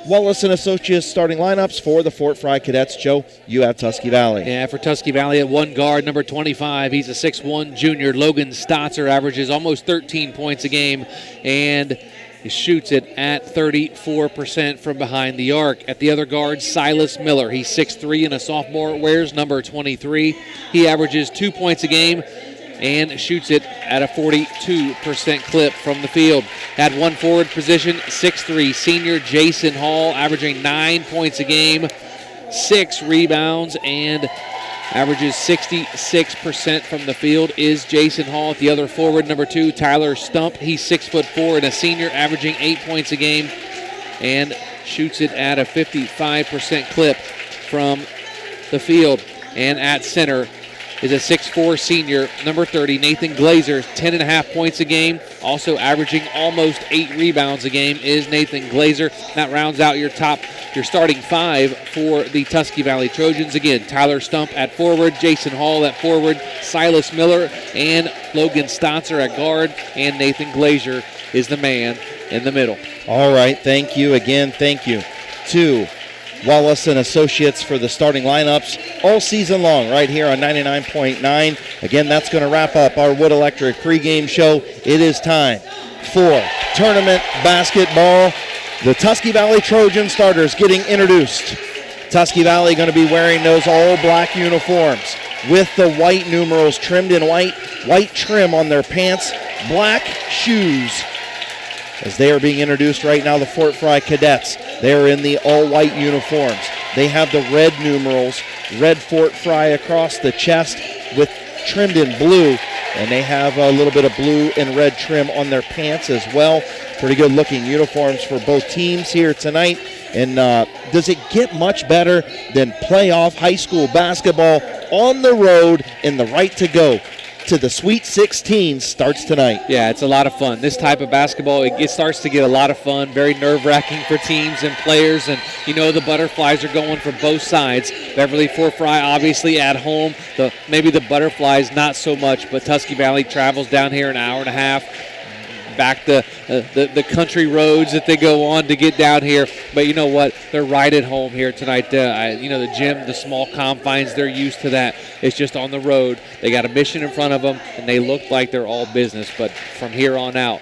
Wallace & Associates starting lineups for the Fort Frye Cadets. Joe, you have Tusky Valley. Yeah, for Tusky Valley at one guard, number 25, he's a 6'1 junior. Logan Stotzer averages almost 13 points a game, and he shoots it at 34% from behind the arc. At the other guard, Silas Miller. He's 6'3 and a sophomore, wears number 23. He averages 2 points a game and shoots it at a 42% clip from the field. At one forward position, 6'3 senior Jason Hall, averaging 9 points a game, 6 rebounds, and averages 66% from the field is Jason Hall. At the other forward, number 2, Tyler Stump. He's 6'4 and a senior, averaging 8 points a game and shoots it at a 55% clip from the field. And at center is a 6'4 senior, number 30, Nathan Glazer, 10.5 points a game, also averaging almost 8 rebounds a game is Nathan Glazer. That rounds out your starting 5 for the Tusky Valley Trojans. Again, Tyler Stump at forward, Jason Hall at forward, Silas Miller and Logan Stotzer at guard, and Nathan Glazer is the man in the middle. All right, thank you again. Thank you to Wallace & Associates for the starting lineups all season long right here on 99.9. Again, that's going to wrap up our Wood Electric pregame show. It is time for tournament basketball. the Tusky Valley Trojan starters getting introduced. Tusky Valley going to be wearing those all-black uniforms with the white numerals trimmed in white trim on their pants, black shoes. As they are being introduced right now, the Fort Frye Cadets, they are in the all-white uniforms. They have the red numerals, red Fort Frye across the chest with trimmed in blue, and they have a little bit of blue and red trim on their pants as well. Pretty good looking uniforms for both teams here tonight. And does it get much better than playoff high school basketball on the road, and the right to go to the Sweet 16 starts tonight? Yeah, it's a lot of fun. This type of basketball, it starts to get a lot of fun, very nerve-wracking for teams and players, and the Butterflies are going for both sides. Beverly Fort Frye obviously at home. Maybe the Butterflies not so much, but Tusky Valley travels down here an hour and a half, back the country roads that they go on to get down here. But you know what? They're right at home here tonight. The gym, the small confines, they're used to that. It's just on the road. They got a mission in front of them, and they look like they're all business. But from here on out,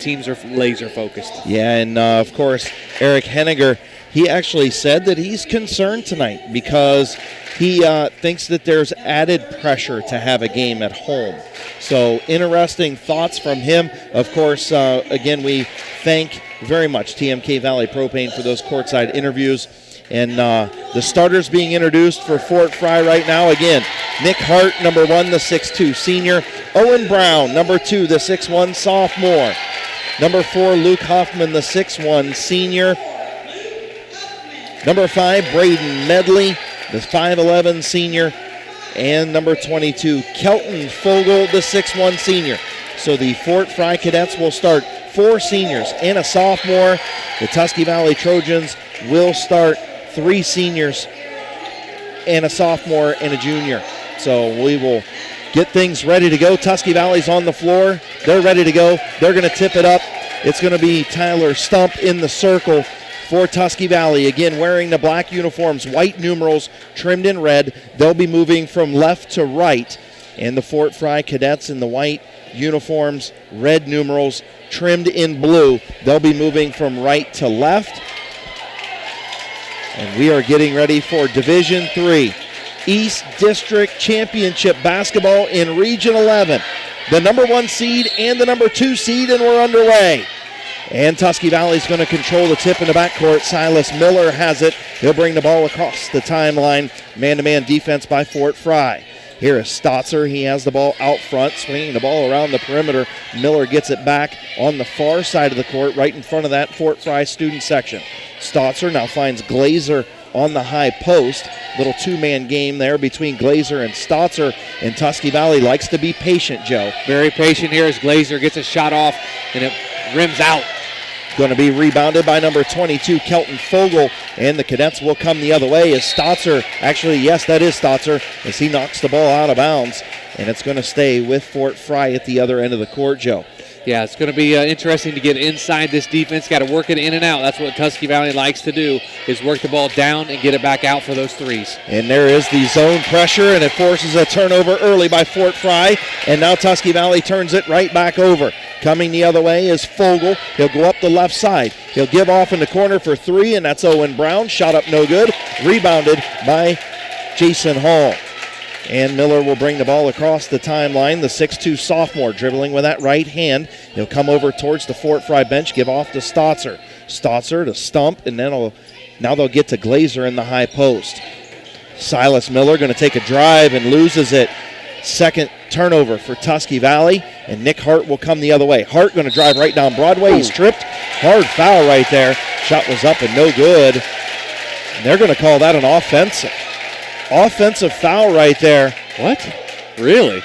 teams are laser focused. Yeah, and of course, Eric Henniger, he actually said that he's concerned tonight because he thinks that there's added pressure to have a game at home. So interesting thoughts from him. Of course, again, we thank very much TMK Valley Propane for those courtside interviews. And the starters being introduced for Fort Frye right now, again, Nick Hart, number 1, the 6'2 senior. Owen Brown, number 2, the 6'1 sophomore. Number 4, Luke Hoffman, the 6'1 senior. Number 5, Braden Medley, the 5'11 senior. And number 22, Kelton Fogle, the 6'1 senior. So the Fort Frye Cadets will start 4 seniors and a sophomore. The Tusky Valley Trojans will start 3 seniors and a sophomore and a junior. So we will get things ready to go. Tusky Valley's on the floor. They're ready to go. They're going to tip it up. It's going to be Tyler Stump in the circle for Tusky Valley. Again, wearing the black uniforms, white numerals trimmed in red. They'll be moving from left to right. And the Fort Frye Cadets in the white uniforms, red numerals trimmed in blue. They'll be moving from right to left. And we are getting ready for Division III East District Championship basketball in Region 11. The number 1 seed and the number 2 seed, and we're underway. And Tusky Valley's going to control the tip in the backcourt. Silas Miller has it. He'll bring the ball across the timeline. Man-to-man defense by Fort Frye. Here is Stotzer. He has the ball out front, swinging the ball around the perimeter. Miller gets it back on the far side of the court, right in front of that Fort Frye student section. Stotzer now finds Glazer on the high post. Little two-man game there between Glazer and Stotzer. And Tusky Valley likes to be patient, Joe. Very patient here as Glazer gets a shot off, and it rims out. Going to be rebounded by number 22, Kelton Fogle, and the Cadets will come the other way as Stotzer, actually, yes, that is Stotzer, as he knocks the ball out of bounds, and it's going to stay with Fort Frye at the other end of the court, Joe. Yeah, it's going to be interesting to get inside this defense. Got to work it in and out. That's what Tusky Valley likes to do, is work the ball down and get it back out for those threes. And there is the zone pressure, and it forces a turnover early by Fort Frye, and now Tusky Valley turns it right back over. Coming the other way is Fogle. He'll go up the left side. He'll give off in the corner for 3, and that's Owen Brown. Shot up no good. Rebounded by Jason Hall. And Miller will bring the ball across the timeline. The 6'2 sophomore dribbling with that right hand. He'll come over towards the Fort Frye bench, give off to Stotzer. Stotzer to Stump, and then now they'll get to Glazer in the high post. Silas Miller going to take a drive and loses it. Second turnover for Tusky Valley, and Nick Hart will come the other way. Hart going to drive right down Broadway. He's tripped. Hard foul right there. Shot was up and no good. And they're going to call that an offensive foul right there. What? Really?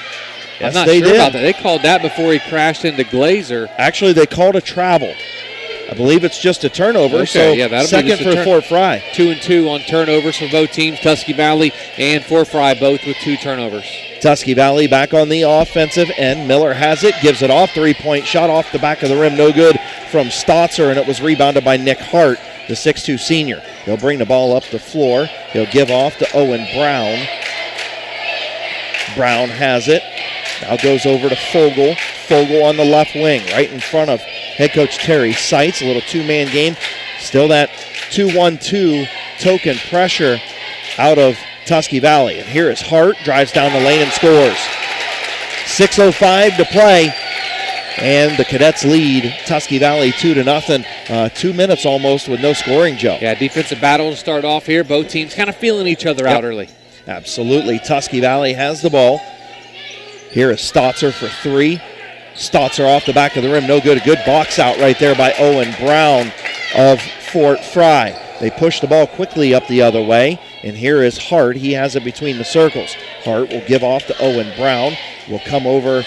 Yes, I'm not they sure did. about that. They called that before he crashed into Glazer. Actually, they called a travel. I believe it's just a turnover. Okay, so yeah, that'll second be for Fort Frye. 2-2 on turnovers for both teams. Tusky Valley and Fort Frye both with 2 turnovers. Tusky Valley back on the offensive end. Miller has it, gives it off. 3-point shot off the back of the rim. No good from Stotzer, and it was rebounded by Nick Hart, the 6'2 senior. He'll bring the ball up the floor. He'll give off to Owen Brown. Brown has it. Now goes over to Fogle. Fogle on the left wing, right in front of head coach Terry Seitz. A little two-man game. Still that 2-1-2 token pressure out of Tusky Valley. And here is Hart, drives down the lane and scores. 6:05 to play. And the Cadets lead Tusky Valley 2-0. 2 minutes almost with no scoring, Joe. Yeah, defensive battle to start off here. Both teams kind of feeling each other out early. Absolutely. Tusky Valley has the ball. Here is Stotzer for 3. Stotzer off the back of the rim. No good. A good box out right there by Owen Brown of Fort Frye. They push the ball quickly up the other way. And here is Hart. He has it between the circles. Hart will give off to Owen Brown. Will come over.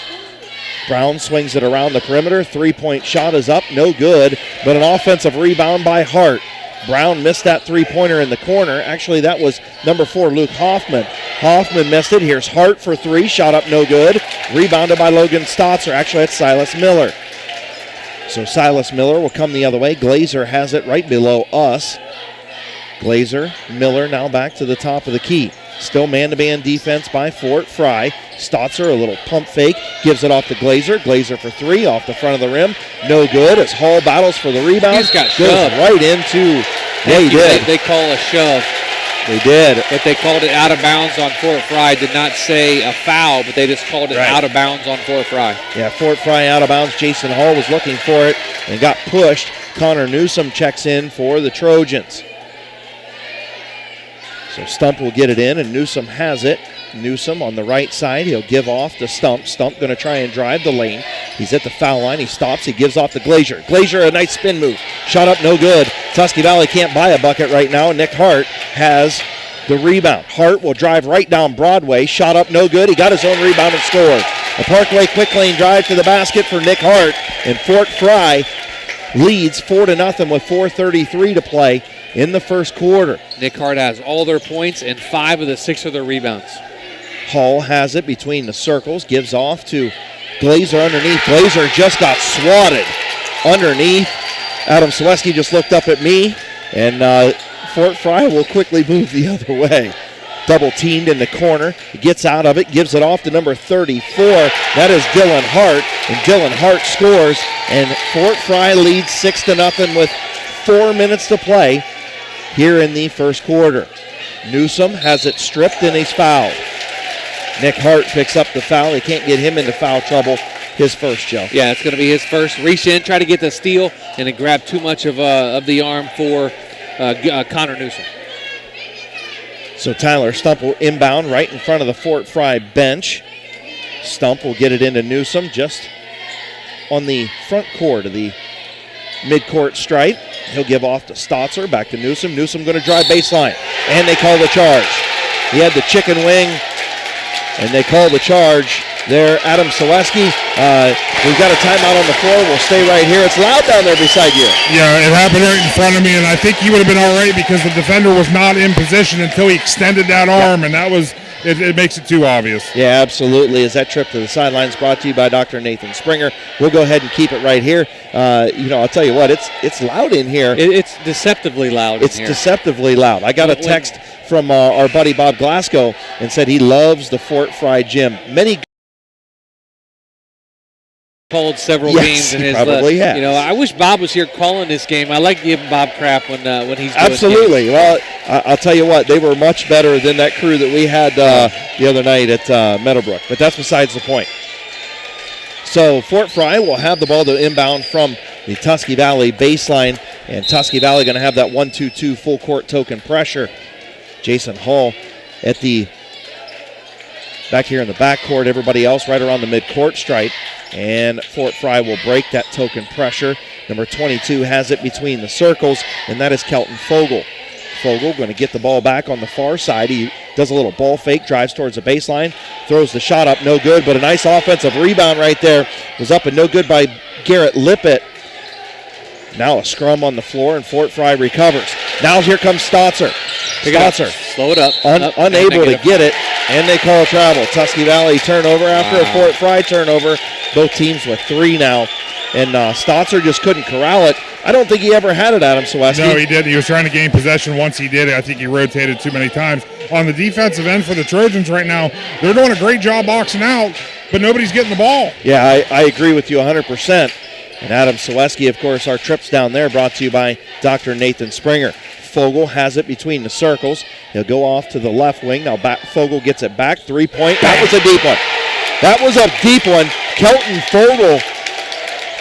Brown swings it around the perimeter. 3-point shot is up. No good. But an offensive rebound by Hart. Brown missed that three-pointer in the corner. Actually, that was number 4, Luke Hoffman. Hoffman missed it. Here's Hart for 3. Shot up, no good. Rebounded by Logan Stotzer. Actually, that's Silas Miller. So Silas Miller will come the other way. Glazer has it right below us. Glazer, Miller now back to the top of the key. Still man-to-man defense by Fort Frye. Stotzer, a little pump fake, gives it off to Glazer. Glazer for 3 off the front of the rim. No good as Hall battles for the rebound. He's got goes shoved. right into. Yeah, he did. They call a shove. They did. But they called it out of bounds on Fort Frye. Did not say a foul, but they just called it out of bounds on Fort Frye. Yeah, Fort Frye out of bounds. Jason Hall was looking for it and got pushed. Connor Newsom checks in for the Trojans. So Stump will get it in, and Newsom has it. Newsom on the right side. He'll give off to Stump. Stump going to try and drive the lane. He's at the foul line. He stops. He gives off to Glazer. Glazer, a nice spin move. Shot up, no good. Tusky Valley can't buy a bucket right now. Nick Hart has the rebound. Hart will drive right down Broadway. Shot up, no good. He got his own rebound and scored. A Parkway quick lane drive to the basket for Nick Hart. And Fort Frye leads 4-0 with 4:33 to play in the first quarter. Nick Hart has all their points and 5 of the 6 of their rebounds. Hall has it between the circles, gives off to Glazer underneath. Glazer just got swatted underneath. Adam Sweski just looked up at me, and Fort Frye will quickly move the other way. Double teamed in the corner. He gets out of it, gives it off to number 34. That is Dylan Hart, and Dylan Hart scores, and Fort Frye leads 6-0 with 4 minutes to play here in the first quarter. Newsom has it stripped, and he's fouled. Nick Hart picks up the foul. They can't get him into foul trouble. His first, Joe. Yeah, it's going to be his first. Reach in, try to get the steal, and it grabbed too much of the arm for Connor Newsom. So Tyler Stump will inbound right in front of the Fort Frye bench. Stump will get it into Newsom just on the front court of the midcourt stripe. He'll give off to Stotzer, back to Newsom. Newsom going to drive baseline, and they call the charge. He had the chicken wing, and they call the charge there. Adam Saleski, we've got a timeout on the floor. We'll stay right here. It's loud down there beside you. Yeah, it happened right in front of me, and I think he would have been all right because the defender was not in position until he extended that arm, and that was it makes it too obvious. Yeah, absolutely. As that trip to the sidelines brought to you by Dr. Nathan Springer. We'll go ahead and keep it right here. I'll tell you what, it's loud in here. It's deceptively loud It's in here. deceptively loud. I got a text from our buddy Bob Glasgow and said he loves the Fort Frye gym. Many called several Yes, games in he his probably has. I wish Bob was here calling this game. I like giving Bob crap when he's doing Absolutely. games. Well, I'll tell you what, they were much better than that crew that we had the other night at Meadowbrook. But that's besides the point. So Fort Frye will have the ball to inbound from the Tusky Valley baseline, and Tusky Valley going to have that 1-2-2 full court token pressure. Jason Hall at the back here in the backcourt. Everybody else right around the midcourt stripe. And Fort Frye will break that token pressure. Number 22 has it between the circles, and that is Kelton Fogle. Fogle going to get the ball back on the far side. He does a little ball fake, drives towards the baseline, throws the shot up, no good, but a nice offensive rebound right there. Was up and no good by Garrett Lippett. Now a scrum on the floor, and Fort Frye recovers. Now here comes Stotzer. Stotzer. Slow it up. Unable to get it, and they call travel. Tusky Valley turnover after a Fort Frye turnover. Both teams with 3 now, and Stotzer just couldn't corral it. I don't think he ever had it, Adam Saleski. No, he did. He was trying to gain possession. Once he did it, I think he rotated too many times. On the defensive end for the Trojans right now, they're doing a great job boxing out, but nobody's getting the ball. Yeah, I agree with you 100%. And Adam Seweski, of course, our trips down there brought to you by Dr. Nathan Springer. Fogle has it between the circles. He'll go off to the left wing. Now Fogle gets it back. 3-point. That was a deep one. That was a deep one. Kelton Fogle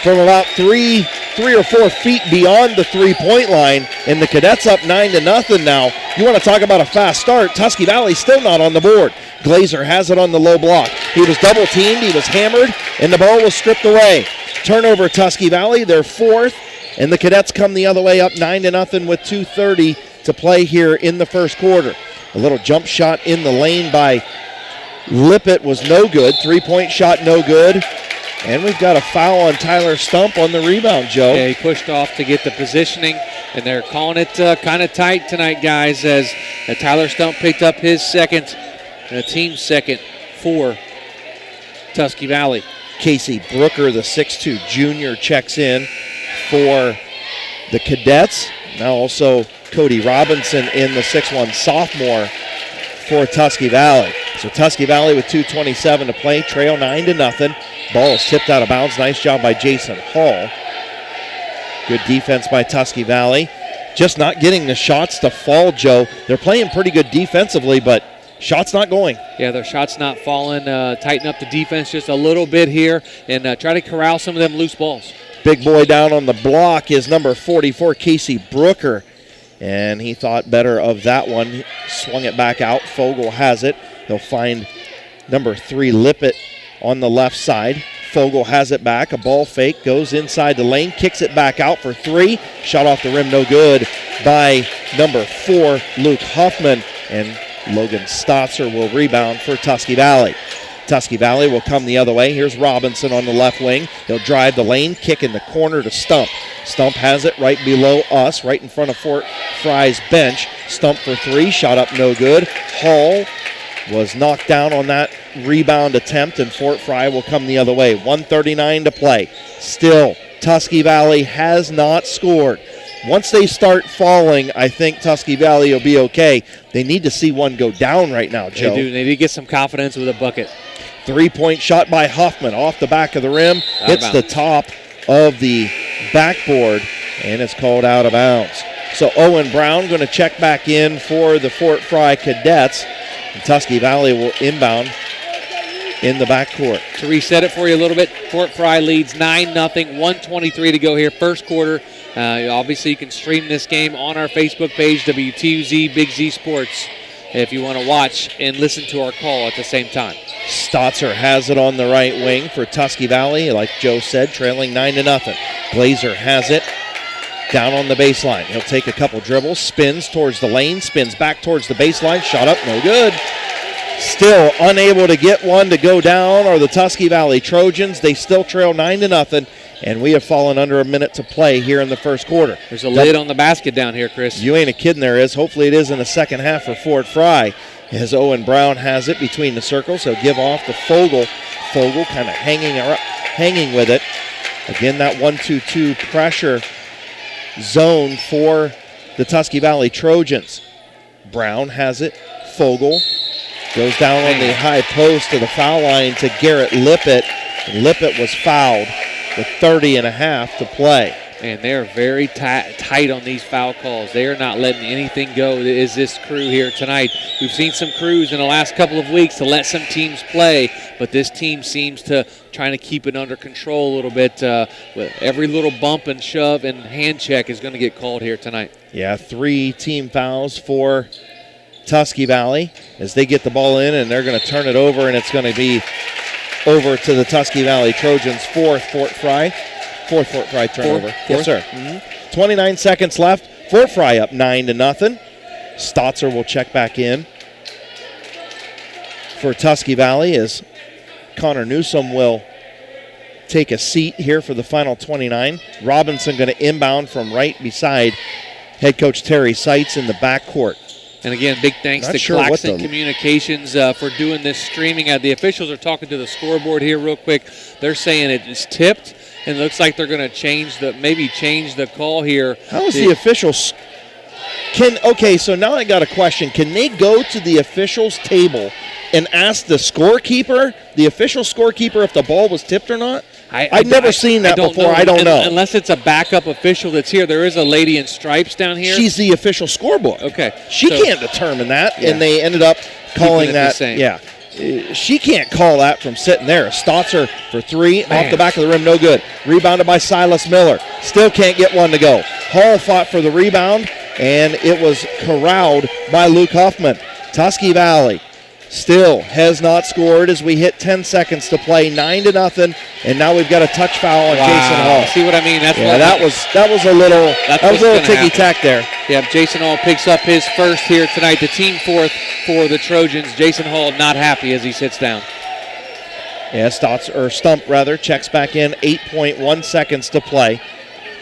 from about three or 4 feet beyond the 3-point line. And the Cadets up 9-0 now. You want to talk about a fast start. Tusky Valley still not on the board. Glazer has it on the low block. He was double teamed. He was hammered. And the ball was stripped away. Turnover Tusky Valley. They're 4th. And the Cadets come the other way up 9-0 with 2:30 to play here in the first quarter. A little jump shot in the lane by Lippett was no good. 3-point shot no good. And we've got a foul on Tyler Stump on the rebound, Joe. Yeah, he pushed off to get the positioning, and they're calling it kind of tight tonight, guys, as Tyler Stump picked up his second, and a team second for Tusky Valley. Casey Brooker, the 6'2 junior, checks in for the Cadets. Now also Cody Robinson in, the 6'1 sophomore for Tusky Valley. So Tusky Valley with 2:27 to play, trail 9-0. Ball is tipped out of bounds. Nice job by Jason Hall. Good defense by Tusky Valley. Just not getting the shots to fall, Joe. They're playing pretty good defensively, but shots not going. Yeah, their shots not falling. Tighten up the defense just a little bit here and try to corral some of them loose balls. Big boy down on the block is number 44, Casey Brooker. And he thought better of that one. Swung it back out. Fogle has it. He'll find number 3, Lippett, on the left side. Fogle has it back. A ball fake. Goes inside the lane. Kicks it back out for 3. Shot off the rim. No good by number 4, Luke Huffman. And Logan Stotzer will rebound for Tusky Valley. Tusky Valley will come the other way. Here's Robinson on the left wing. He'll drive the lane, kick in the corner to Stump. Stump has it right below us, right in front of Fort Frye's bench. Stump for 3, shot up no good. Hall was knocked down on that rebound attempt, and Fort Frye will come the other way. 1:39 to play. Still, Tusky Valley has not scored. Once they start falling, I think Tusky Valley will be okay. They need to see one go down right now, Joe. They do. They need to get some confidence with a bucket. 3-point shot by Huffman off the back of the rim. Hits the top of the backboard, and it's called out of bounds. So Owen Brown going to check back in for the Fort Frye Cadets. And Tusky Valley will inbound in the backcourt. To reset it for you a little bit, Fort Frye leads 9-0, 1:23 to go here, first quarter. Obviously, you can stream this game on our Facebook page, WTUZ Big Z Sports, if you want to watch and listen to our call at the same time. Stotzer has it on the right wing for Tusky Valley, like Joe said, trailing 9-0. Glazer has it down on the baseline. He'll take a couple dribbles, spins towards the lane, spins back towards the baseline, shot up, no good. Still unable to get one to go down are the Tusky Valley Trojans. They still trail 9-0, and we have fallen under a minute to play here in the first quarter. There's a lid on the basket down here, Chris. You ain't a kidding, there is. Hopefully it is in the second half for Fort Frye. As Owen Brown has it between the circles, he'll give off to Fogle. Fogle kind of hanging with it. Again, that 1-2-2 pressure zone for the Tusky Valley Trojans. Brown has it. Fogle goes down on the high post to the foul line to Garrett Lippett. And Lippett was fouled with 30.5 to play. And they're very tight on these foul calls. They are not letting anything go. Is this crew here tonight? We've seen some crews in the last couple of weeks to let some teams play, but this team seems to trying to keep it under control a little bit. Every little bump and shove and hand check is going to get called here tonight. Yeah, 3 team fouls for Tusky Valley as they get the ball in, and they're going to turn it over, and it's going to be over to the Tusky Valley Trojans. Fourth Fort Frye turnover. Yes, sir. 29 seconds left. Fort Frye up 9-0. Stotzer will check back in for Tusky Valley as Connor Newsom will take a seat here for the final 29. Robinson going to inbound from right beside head coach Terry Seitz in the backcourt. And again, big thanks to Claxton Communications for doing this streaming. The officials are talking to the scoreboard here real quick. They're saying it is tipped, and it looks like they're going to change the call here. How is the officials? So now I got a question. Can they go to the officials table and ask the official scorekeeper, if the ball was tipped or not? I've never seen that before. I don't know. Unless it's a backup official that's here. There is a lady in stripes down here. She's the official scorebook. Okay. She can't determine that, and they ended up calling that. Yeah. She can't call that from sitting there. Stotzer for three, off the back of the rim, no good. Rebounded by Silas Miller. Still can't get one to go. Hall fought for the rebound, and it was corralled by Luke Huffman. Tusky Valley still has not scored as we hit 10 seconds to play, 9-0, and now we've got a touch foul on Jason Hall. See what I mean? That's that was a little ticky-tack there. Yeah, Jason Hall picks up his first here tonight, the team fourth for the Trojans. Jason Hall not happy as he sits down. Yeah, Stump checks back in, 8.1 seconds to play.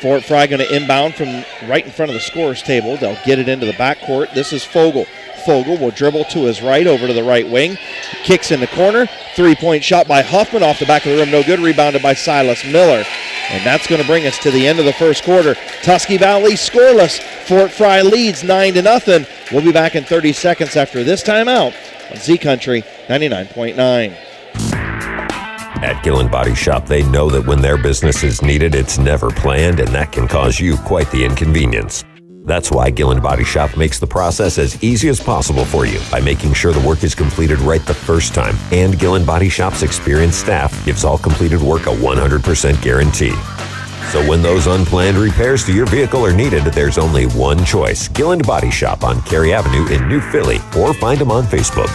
Fort Frye going to inbound from right in front of the scorer's table. They'll get it into the backcourt. This is Fogle. Fogle will dribble to his right over to the right wing. Kicks in the corner. Three-point shot by Huffman off the back of the rim. No good. Rebounded by Silas Miller. And that's going to bring us to the end of the first quarter. Tusky Valley scoreless. Fort Frye leads 9-0. We'll be back in 30 seconds after this timeout on Z Country 99.9. At Gillen Body Shop, they know that when their business is needed, it's never planned, and that can cause you quite the inconvenience. That's why Gillen Body Shop makes the process as easy as possible for you by making sure the work is completed right the first time. And Gillen Body Shop's experienced staff gives all completed work a 100% guarantee. So when those unplanned repairs to your vehicle are needed, there's only one choice. Gillen Body Shop on Cary Avenue in New Philly, or find them on Facebook.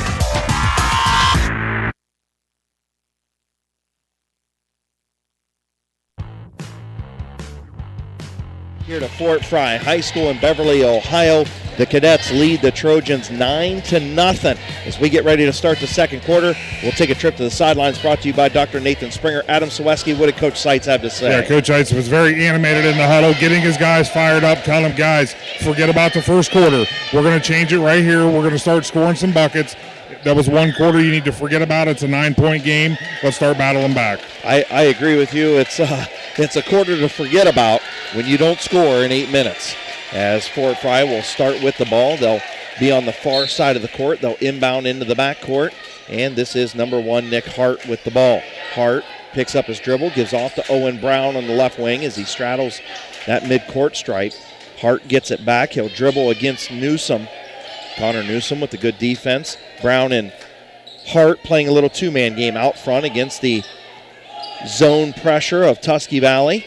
Here to Fort Frye High School in Beverly, Ohio. The Cadets lead the Trojans 9-0. As we get ready to start the second quarter, we'll take a trip to the sidelines, brought to you by Dr. Nathan Springer. Adam Sawecki, what did Coach Seitz have to say? Yeah, Coach Seitz was very animated in the huddle, getting his guys fired up, telling them, guys, forget about the first quarter. We're going to change it right here. We're going to start scoring some buckets. That was one quarter you need to forget about. It's a 9-point game. Let's start battling back. I agree with you. It's a quarter to forget about when you don't score in 8 minutes. As Fort Frye will start with the ball, they'll be on the far side of the court. They'll inbound into the backcourt, and this is number 1, Nick Hart, with the ball. Hart picks up his dribble, gives off to Owen Brown on the left wing as he straddles that midcourt stripe. Hart gets it back. He'll dribble against Newsom. Connor Newsom with the good defense. Brown and Hart playing a little two-man game out front against the zone pressure of Tusky Valley.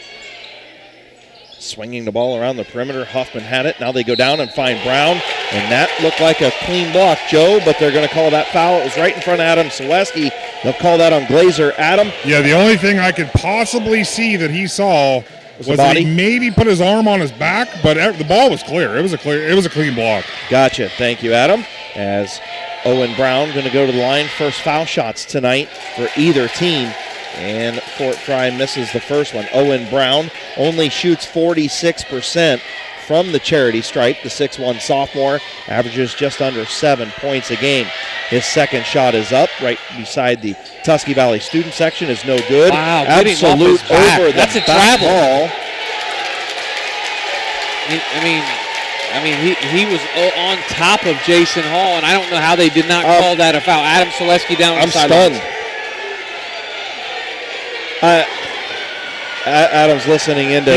Swinging the ball around the perimeter. Huffman had it. Now they go down and find Brown. And that looked like a clean block, Joe, but they're going to call that foul. It was right in front of Adam Sawecki. They'll call that on Glazer. Adam? Yeah, the only thing I could possibly see that he saw was that he maybe put his arm on his back, but the ball was clear. It was a clean block. Gotcha. Thank you, Adam. As Owen Brown going to go to the line. First foul shots tonight for either team. And Fort Frye misses the first one. Owen Brown only shoots 46% from the charity stripe. The 6'1 sophomore averages just under 7 points a game. His second shot is up right beside the Tusky Valley student section. Is no good. Wow, absolute over the That's a back travel. ball. I mean, he was on top of Jason Hall, and I don't know how they did not call that a foul. Adam Sawecki down on the sidelines. I'm stunned. Adam's listening into.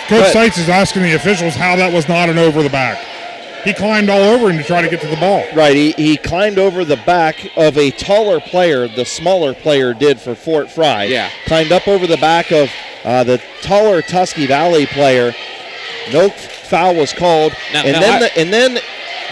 Coach Seitz is asking the officials how that was not an over the back. He climbed all over him to try to get to the ball. Right, he climbed over the back of a taller player. The smaller player did for Fort Frye. Yeah. Climbed up over the back of the taller Tusky Valley player. No foul was called. And then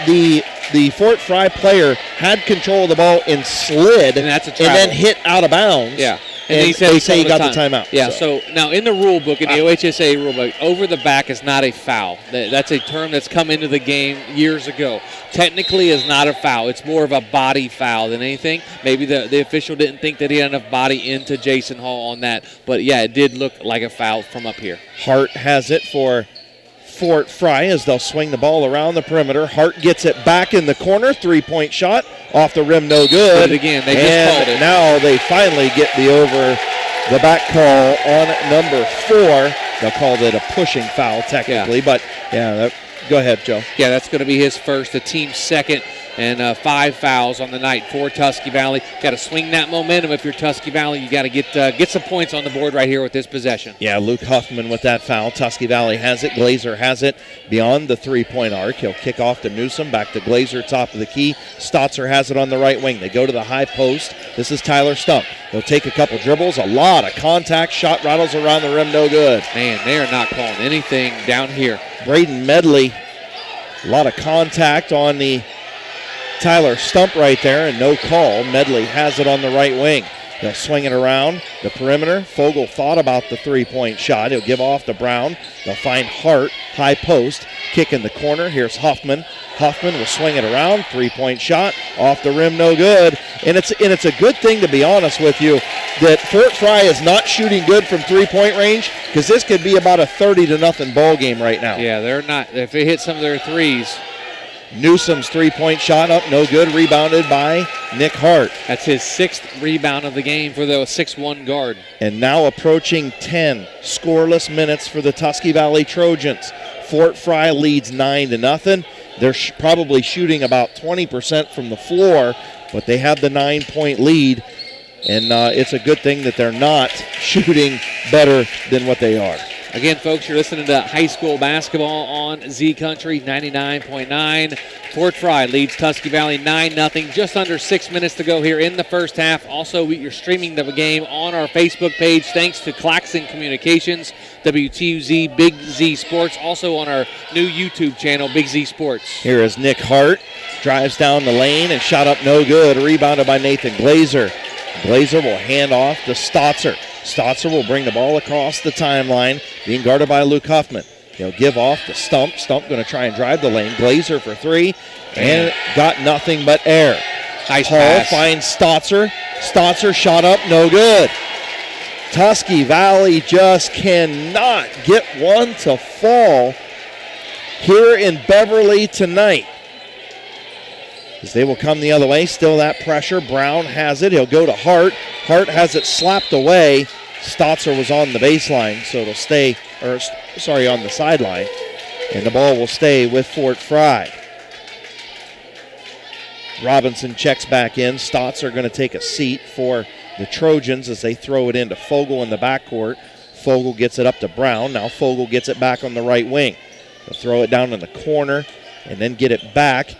the Fort Frye player had control of the ball and slid and then hit out of bounds. Yeah. And they say he got the timeout. Yeah, so now in the rule book, in the OHSA rule book, over the back is not a foul. That's a term that's come into the game years ago. Technically is not a foul. It's more of a body foul than anything. Maybe the official didn't think that he had enough body into Jason Hall on that. But, yeah, it did look like a foul from up here. Hart has it for Fort Frye as they'll swing the ball around the perimeter. Hart gets it back in the corner. 3-point shot off the rim, no good. But again, they just called it. Now they finally get the over the back call on number 4. They'll call it a pushing foul technically, but yeah, go ahead, Joe. Yeah, that's going to be his first, the team's second. and 5 fouls on the night for Tusky Valley. Got to swing that momentum if you're Tusky Valley. You got to get some points on the board right here with this possession. Yeah, Luke Huffman with that foul. Tusky Valley has it. Glazer has it beyond the three-point arc. He'll kick off to Newsom. Back to Glazer, top of the key. Stotzer has it on the right wing. They go to the high post. This is Tyler Stump. He'll take a couple dribbles. A lot of contact. Shot rattles around the rim. No good. Man, they are not calling anything down here. Braden Medley. A lot of contact on the Tyler Stump right there, and no call. Medley has it on the right wing. They'll swing it around the perimeter. Fogle thought about the three-point shot. He'll give off to Brown. They'll find Hart, high post, kick in the corner. Here's Huffman. Huffman will swing it around. Three-point shot off the rim, no good. And it's a good thing, to be honest with you, that Fort Frye is not shooting good from three-point range, because this could be about a 30-0 ball game right now. Yeah, they're not. If they hit some of their threes. Newsom's three-point shot up, no good, rebounded by Nick Hart. That's his 6th rebound of the game for the 6'1" guard. And now approaching 10 scoreless minutes for the Tusky Valley Trojans. Fort Frye leads 9-0. They're probably shooting about 20% from the floor, but they have the 9-point lead, and it's a good thing that they're not shooting better than what they are. Again, folks, you're listening to high school basketball on Z Country 99.9. Fort Frye leads Tusky Valley 9-0. Just under 6 minutes to go here in the first half. Also, you're streaming the game on our Facebook page thanks to Claxon Communications, WTUZ, Big Z Sports. Also on our new YouTube channel, Big Z Sports. Here is Nick Hart. Drives down the lane and shot up no good. Rebounded by Nathan Glazer. Glazer will hand off to Stotzer. Stotzer will bring the ball across the timeline, being guarded by Luke Huffman. He'll give off to Stump. Stump going to try and drive the lane. Glazer for three, and got nothing but air. Nice Hall pass. finds Stotzer. Stotzer shot up, no good. Tusky Valley just cannot get one to fall here in Beverly tonight. As they will come the other way, still that pressure. Brown has it. He'll go to Hart. Hart has it slapped away. Stotzer was on the baseline, so it'll stay, on the sideline. And the ball will stay with Fort Frye. Robinson checks back in. Stotzer going to take a seat for the Trojans as they throw it into Fogle in the backcourt. Fogle gets it up to Brown. Now Fogle gets it back on the right wing. They'll throw it down in the corner and then get it back.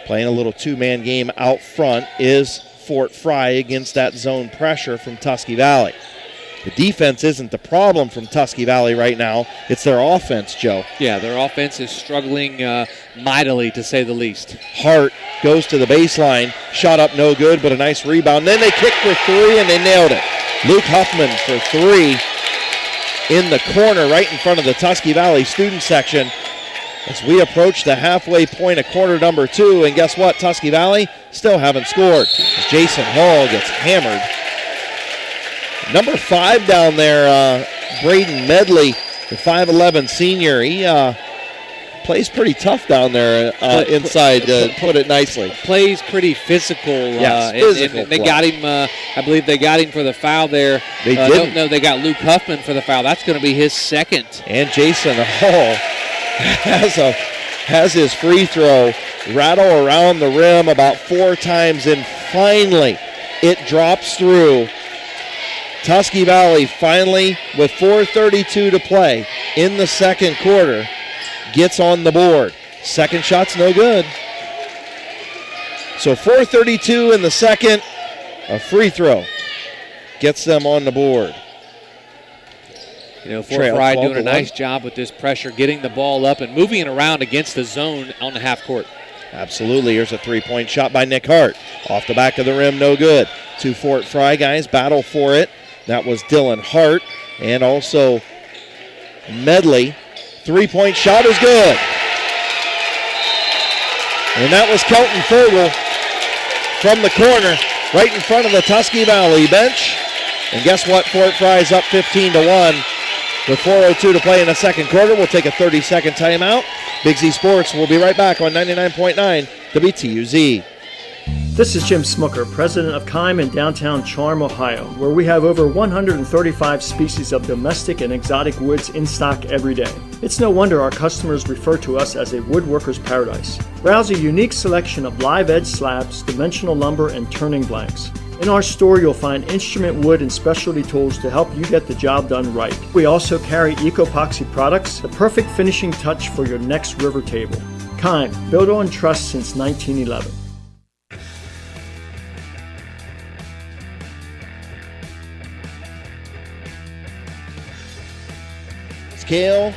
Playing a little two-man game out front is Fort Frye against that zone pressure from Tusky Valley. The defense isn't the problem from Tusky Valley right now. It's their offense, Joe. Yeah, their offense is struggling mightily, to say the least. Hart goes to the baseline. Shot up no good, but a nice rebound. Then they kick for three, and they nailed it. Luke Huffman for three in the corner right in front of the Tusky Valley student section. As we approach the halfway point of quarter number 2, and guess what? Tusky Valley still haven't scored. Jason Hall gets hammered. Number 5 down there, Braden Medley, the 5'11 senior. He plays pretty tough down there inside, put it nicely. Plays pretty physical. Yes, physical and they play. got him, I believe they got him for the foul there. They didn't. No, they got Luke Huffman for the foul. That's going to be his second. And Jason Hall has his free throw rattle around the rim about 4 times, and finally it drops through. Tusky Valley finally, with 4:32 to play in the second quarter, gets on the board. Second shot's no good. So 4:32 in the second, a free throw gets them on the board. Fort Frye doing a nice job with this pressure, getting the ball up and moving it around against the zone on the half court. Absolutely. Here's a three-point shot by Nick Hart. Off the back of the rim, no good. 2 Fort Frye guys battle for it. That was Dylan Hart and also Medley. Three-point shot is good. And that was Kelton Fogle from the corner right in front of the Tusky Valley bench. And guess what? Fort Frye's up 15-1 with 4:02 to play in the second quarter. We'll take a 30-second timeout. Big Z Sports will be right back on 99.9 WTUZ. This is Jim Smooker, president of Kime in downtown Charm, Ohio, where we have over 135 species of domestic and exotic woods in stock every day. It's no wonder our customers refer to us as a woodworker's paradise. Browse a unique selection of live edge slabs, dimensional lumber, and turning blanks. In our store, you'll find instrument wood and specialty tools to help you get the job done right. We also carry eco-epoxy products, the perfect finishing touch for your next river table. Keim, built on trust since 1911. Scale,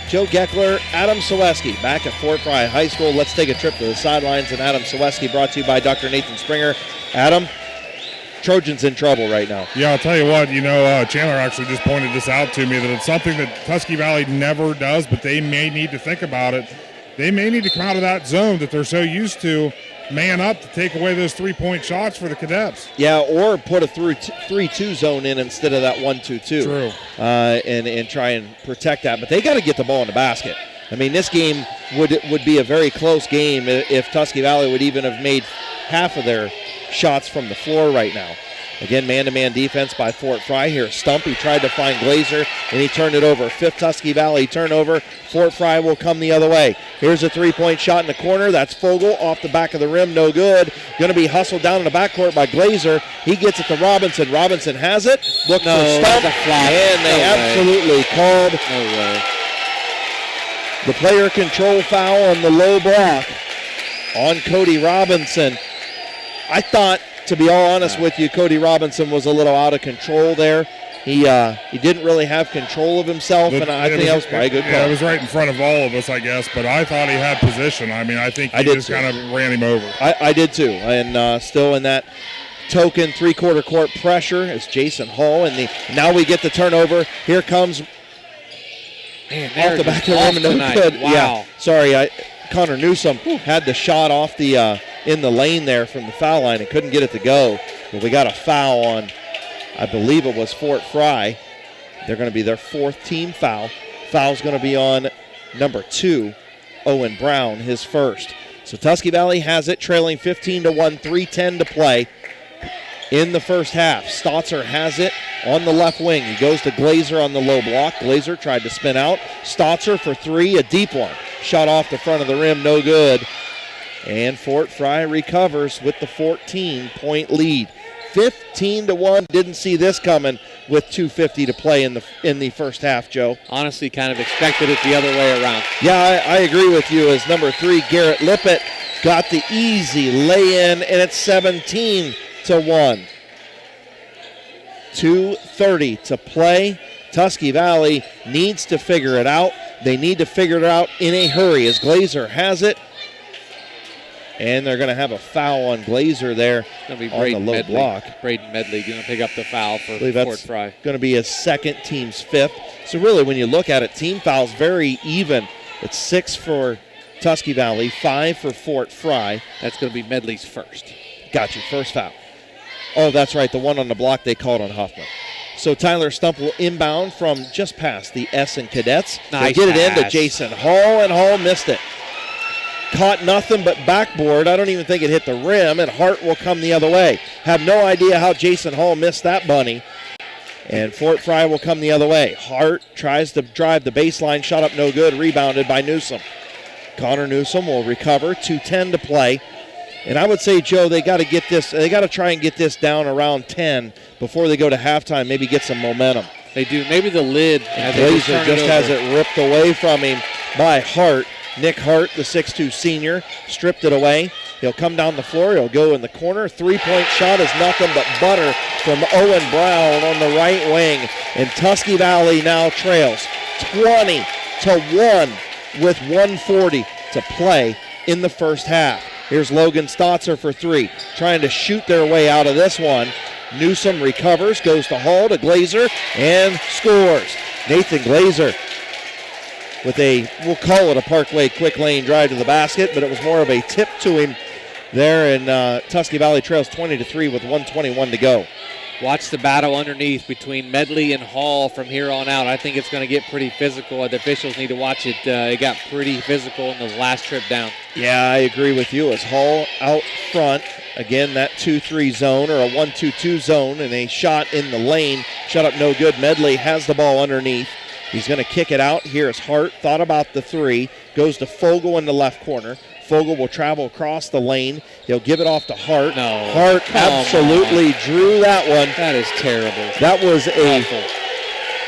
Joe Geckler, Adam Seweski back at Fort Frye High School. Let's take a trip to the sidelines, and Adam Seweski brought to you by Dr. Nathan Springer. Adam, Trojans in trouble right now. Yeah, I'll tell you what, Chandler actually just pointed this out to me, that it's something that Tusky Valley never does, but they may need to think about it. They may need to come out of that zone that they're so used to, man up to take away those three-point shots for the Cadets. Yeah, or put a 3-2 zone in instead of that 1-2-2. True. And try and protect that. But they got to get the ball in the basket. I mean, this game would be a very close game if Tusky Valley would even have made half of their shots from the floor right now. Again, man-to-man defense by Fort Frye here. Stumpy tried to find Glazer, and he turned it over. Fifth Tusky Valley turnover. Fort Frye will come the other way. Here's a three-point shot in the corner. That's Fogle off the back of the rim. No good. Going to be hustled down in the backcourt by Glazer. He gets it to Robinson. Robinson has it. Look for Stump. And they absolutely called the player control foul on the low block on Cody Robinson. I thought, to be all honest with you, Cody Robinson was a little out of control there. He didn't really have control of himself, and I think that was probably a good call. Yeah, it was right in front of all of us, I guess, but I thought he had position. I mean, I think he just kind of ran him over. I did too, and still in that token three-quarter court pressure is Jason Hall, and now we get the turnover. Here comes off the back of the rim, no good. Wow. Yeah, sorry, Connor Newsom had the shot off the in the lane there from the foul line and couldn't get it to go. But we got a foul on, I believe it was Fort Frye. They're going to be their fourth team foul. Foul's going to be on number 2, Owen Brown, his first. So Tusky Valley has it, trailing 15-1, 3:10 to play in the first half. Stotzer has it on the left wing. He goes to Glazer on the low block. Glazer tried to spin out. Stotzer for three, a deep one. Shot off the front of the rim, no good. And Fort Frye recovers with the 14-point lead. 15-1. Didn't see this coming with 2:50 to play in the first half, Joe. Honestly, kind of expected it the other way around. Yeah, I agree with you. As number 3, Garrett Lippett got the easy lay-in, and it's 17-1. 2:30 to play. Tusky Valley needs to figure it out. They need to figure it out in a hurry as Glazer has it. And they're going to have a foul on Glazer there on the low block. Braden Medley going to pick up the foul for Fort Frye. Going to be his second, team's fifth. So really, when you look at it, team fouls very even. It's 6 for Tusky Valley, 5 for Fort Frye. That's going to be Medley's first. Got you, first foul. Oh, that's right, the one on the block they called on Huffman. So Tyler Stump will inbound from just past the Essen Cadets. Nice They'll get it pass. into Jason Hall, and Hall missed it. Caught nothing but backboard. I don't even think it hit the rim, and Hart will come the other way. Have no idea how Jason Hall missed that bunny. And Fort Frye will come the other way. Hart tries to drive the baseline, shot up no good, rebounded by Newsom. Connor Newsom will recover, 2:10 to play. And I would say, Joe, they got to try and get this down around 10 before they go to halftime, maybe get some momentum. They do. Maybe the lid. Glazer just has it ripped away from him by Hart. Nick Hart, the 6'2 senior, stripped it away. He'll come down the floor. He'll go in the corner. Three-point shot is nothing but butter from Owen Brown on the right wing. And Tusky Valley now trails 20-1 with 1:40 to play in the first half. Here's Logan Stotzer for three, trying to shoot their way out of this one. Newsom recovers, goes to Hall, to Glazer, and scores. Nathan Glazer with we'll call it a Parkway quick lane drive to the basket, but it was more of a tip to him there, and Tusky Valley trails 20-3 with 1:21 to go. Watch the battle underneath between Medley and Hall from here on out. I think it's going to get pretty physical. The officials need to watch it. It got pretty physical in the last trip down. Yeah, I agree with you. As Hall out front, again, that 2-3 zone or a 1-2-2 zone, and a shot in the lane. Shot up no good. Medley has the ball underneath. He's going to kick it out. Here's Hart. Thought about the three. Goes to Fogle in the left corner. Fogle will travel across the lane. He'll give it off to Hart. No. Hart absolutely drew that one. That is terrible. That was awful.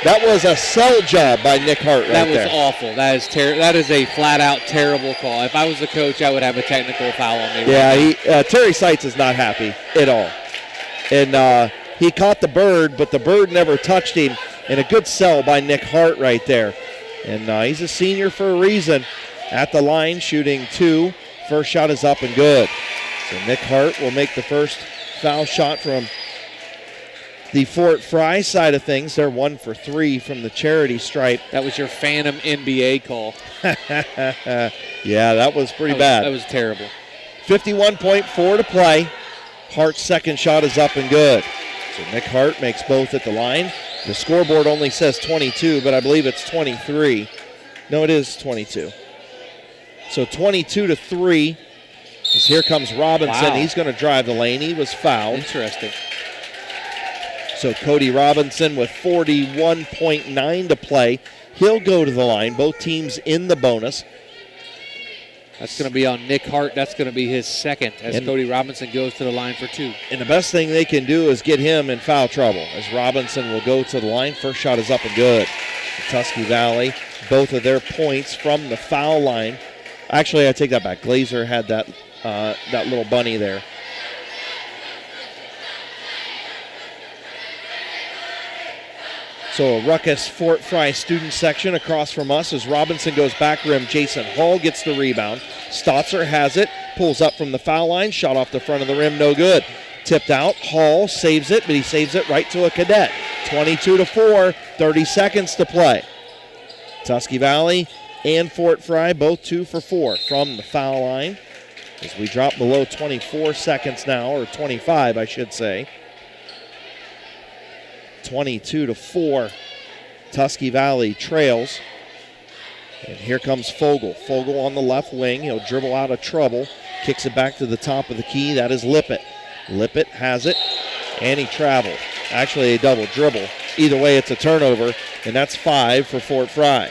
That was a sell job by Nick Hart right there. That was awful. That is a flat-out terrible call. If I was the coach, I would have a technical foul on me. Yeah, Terry Seitz is not happy at all. And he caught the bird, but the bird never touched him. And a good sell by Nick Hart right there. And he's a senior for a reason. At the line, shooting 2. First shot is up and good. So Nick Hart will make the first foul shot from the Fort Frye side of things. They're 1 for 3 from the charity stripe. That was your phantom NBA call. Yeah, that was pretty bad. That was terrible. 51.4 to play. Hart's second shot is up and good. So Nick Hart makes both at the line. The scoreboard only says 22, but I believe it's 23. No, it is 22. So 22-3. As here comes Robinson. Wow. He's going to drive the lane. He was fouled. Interesting. So Cody Robinson with 41.9 to play. He'll go to the line. Both teams in the bonus. That's going to be on Nick Hart. That's going to be his second as Cody Robinson goes to the line for 2. And the best thing they can do is get him in foul trouble as Robinson will go to the line. First shot is up and good. The Tusky Valley, both of their points from the foul line. Actually, I take that back. Glazer had that little bunny there. So a ruckus Fort Frye student section across from us as Robinson goes back rim. Jason Hall gets the rebound. Stotzer has it, pulls up from the foul line, shot off the front of the rim, no good. Tipped out, Hall saves it, but he saves it right to a cadet. 22-4, 30 seconds to play. Tusky Valley and Fort Frye both 2 for 4 from the foul line. As we drop below 24 seconds now, or 25 I should say. 22-4, Tusky Valley trails. And here comes Fogle. Fogle on the left wing. He'll dribble out of trouble. Kicks it back to the top of the key. That is Lippett. Lippett has it, and he traveled. Actually, a double dribble. Either way, it's a turnover, and that's 5 for Fort Frye.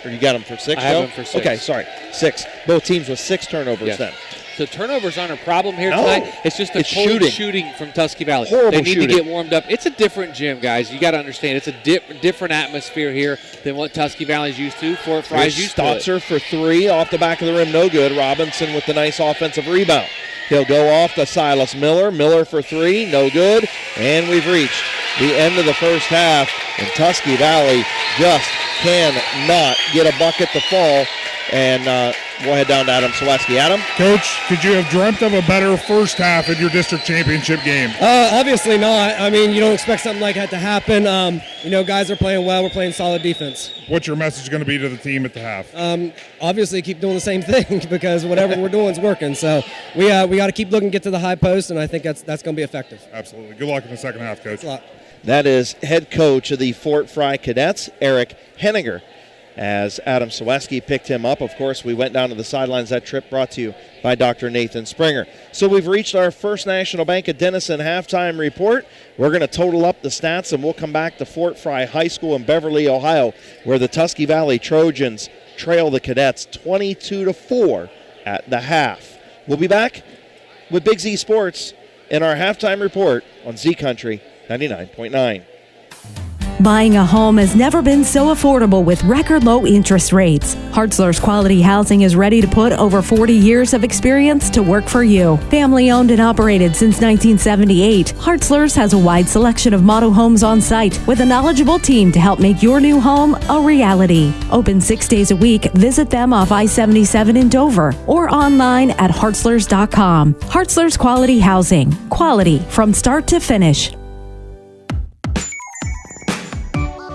Or you got him for 6? I have him for 6. Okay, sorry, 6. Both teams with 6 turnovers then. So turnovers aren't a problem here tonight. It's just the cold shooting from Tusky Valley. Horrible they need shooting. to get warmed up. It's a different gym, guys. You got to understand. It's a different atmosphere here than what Tusky Valley's used to. Fort Frye's used to it. Stotzer for 3 off the back of the rim, no good. Robinson with the nice offensive rebound. He'll go off to Silas Miller. Miller for 3, no good. And we've reached the end of the first half, and Tusky Valley just cannot get a bucket to fall. And we'll head down to Adam Sawecki. Adam? Coach, could you have dreamt of a better first half in your district championship game? Obviously not. I mean, you don't expect something like that to happen. Guys are playing well. We're playing solid defense. What's your message going to be to the team at the half? Obviously, keep doing the same thing because whatever we're doing is working. So we got to keep looking, get to the high post, and I think that's going to be effective. Absolutely. Good luck in the second half, Coach. Thanks a lot. That is head coach of the Fort Frye Cadets, Eric Henniger. As Adam Sawecki picked him up, of course, we went down to the sidelines. That trip brought to you by Dr. Nathan Springer. So we've reached our First National Bank of Denison halftime report. We're going to total up the stats, and we'll come back to Fort Frye High School in Beverly, Ohio, where the Tusky Valley Trojans trail the Cadets 22-4 at the half. We'll be back with Big Z Sports in our halftime report on Z Country 99.9. Buying a home has never been so affordable with record low interest rates. Hartzler's Quality Housing is ready to put over 40 years of experience to work for you. Family owned and operated since 1978, Hartzler's has a wide selection of model homes on site with a knowledgeable team to help make your new home a reality. Open 6 days a week. Visit them off I-77 in Dover or online at hartzlers.com. Hartzler's Quality Housing. Quality from start to finish.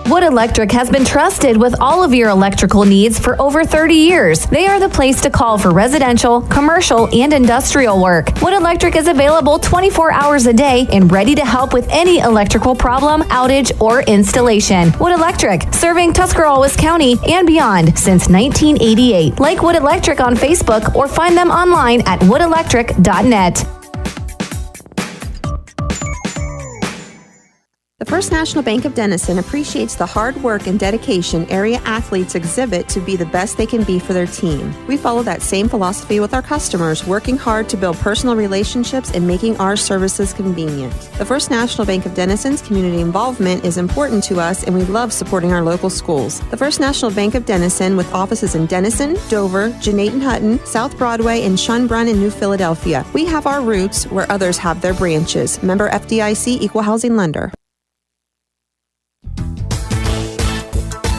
Wood Electric has been trusted with all of your electrical needs for over 30 years. They are the place to call for residential, commercial, and industrial work. Wood Electric is available 24 hours a day and ready to help with any electrical problem, outage, or installation. Wood Electric, serving Tuscarawas County and beyond since 1988. Like Wood Electric on Facebook or find them online at woodelectric.net. The First National Bank of Denison appreciates the hard work and dedication area athletes exhibit to be the best they can be for their team. We follow that same philosophy with our customers, working hard to build personal relationships and making our services convenient. The First National Bank of Denison's community involvement is important to us, and we love supporting our local schools. The First National Bank of Denison, with offices in Denison, Dover, Jeanette Hutton, South Broadway, and Schönbrunn in New Philadelphia. We have our roots where others have their branches. Member FDIC, Equal Housing Lender.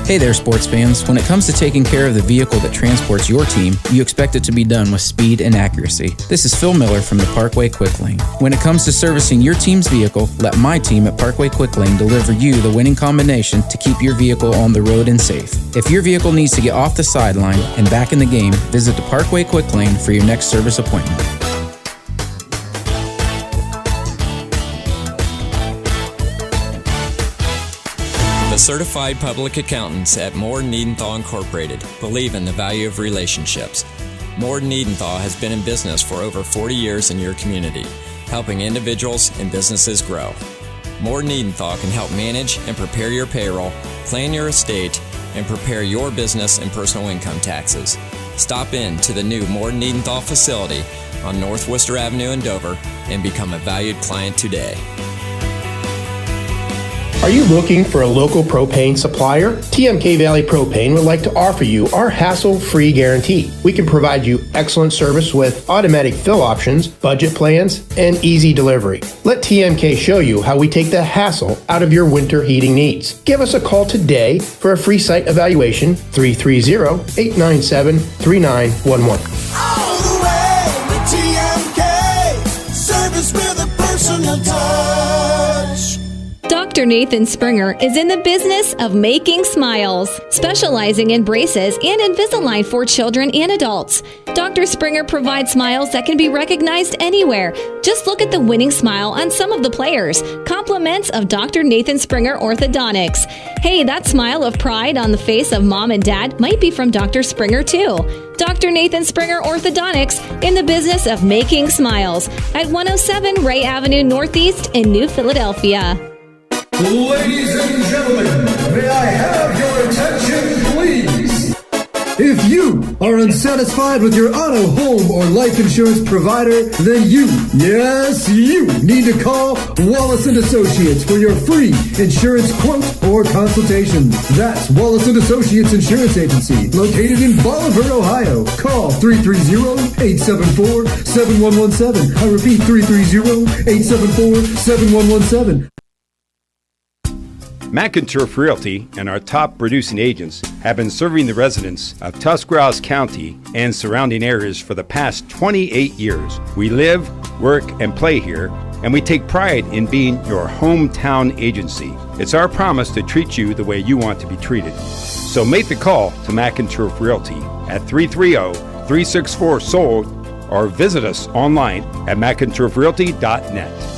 Hey there, sports fans. When it comes to taking care of the vehicle that transports your team, you expect it to be done with speed and accuracy. This is Phil Miller from the Parkway Quick Lane. When it comes to servicing your team's vehicle, let my team at Parkway Quick Lane deliver you the winning combination to keep your vehicle on the road and safe. If your vehicle needs to get off the sideline and back in the game, visit the Parkway Quick Lane for your next service appointment. The certified public accountants at Moore Niedenthal Incorporated believe in the value of relationships. Moore Niedenthal has been in business for over 40 years in your community, helping individuals and businesses grow. Moore Niedenthal can help manage and prepare your payroll, plan your estate, and prepare your business and personal income taxes. Stop in to the new Moore Niedenthal facility on North Worcester Avenue in Dover and become a valued client today. Are you looking for a local propane supplier? TMK Valley Propane would like to offer you our hassle-free guarantee. We can provide you excellent service with automatic fill options, budget plans, and easy delivery. Let TMK show you how we take the hassle out of your winter heating needs. Give us a call today for a free site evaluation, 330-897-3911. All the way with TMK, service with a personal touch. Dr. Nathan Springer is in the business of making smiles, specializing in braces and Invisalign for children and adults. Dr. Springer provides smiles that can be recognized anywhere. Just look at the winning smile on some of the players. Compliments of Dr. Nathan Springer Orthodontics. Hey, that smile of pride on the face of mom and dad might be from Dr. Springer too. Dr. Nathan Springer Orthodontics in the business of making smiles at 107 Ray Avenue Northeast in New Philadelphia. Ladies and gentlemen, may I have your attention, please? If you are unsatisfied with your auto, home, or life insurance provider, then you, yes, you, need to call Wallace & Associates for your free insurance quote or consultation. That's Wallace & Associates Insurance Agency, located in Bolivar, Ohio. Call 330-874-7117. I repeat, 330-874-7117. McInturf Realty and our top producing agents have been serving the residents of Tuscarawas County and surrounding areas for the past 28 years. We live, work, and play here, and we take pride in being your hometown agency. It's our promise to treat you the way you want to be treated. So make the call to McInturf Realty at 330-364-SOLD or visit us online at McInturfRealty.net.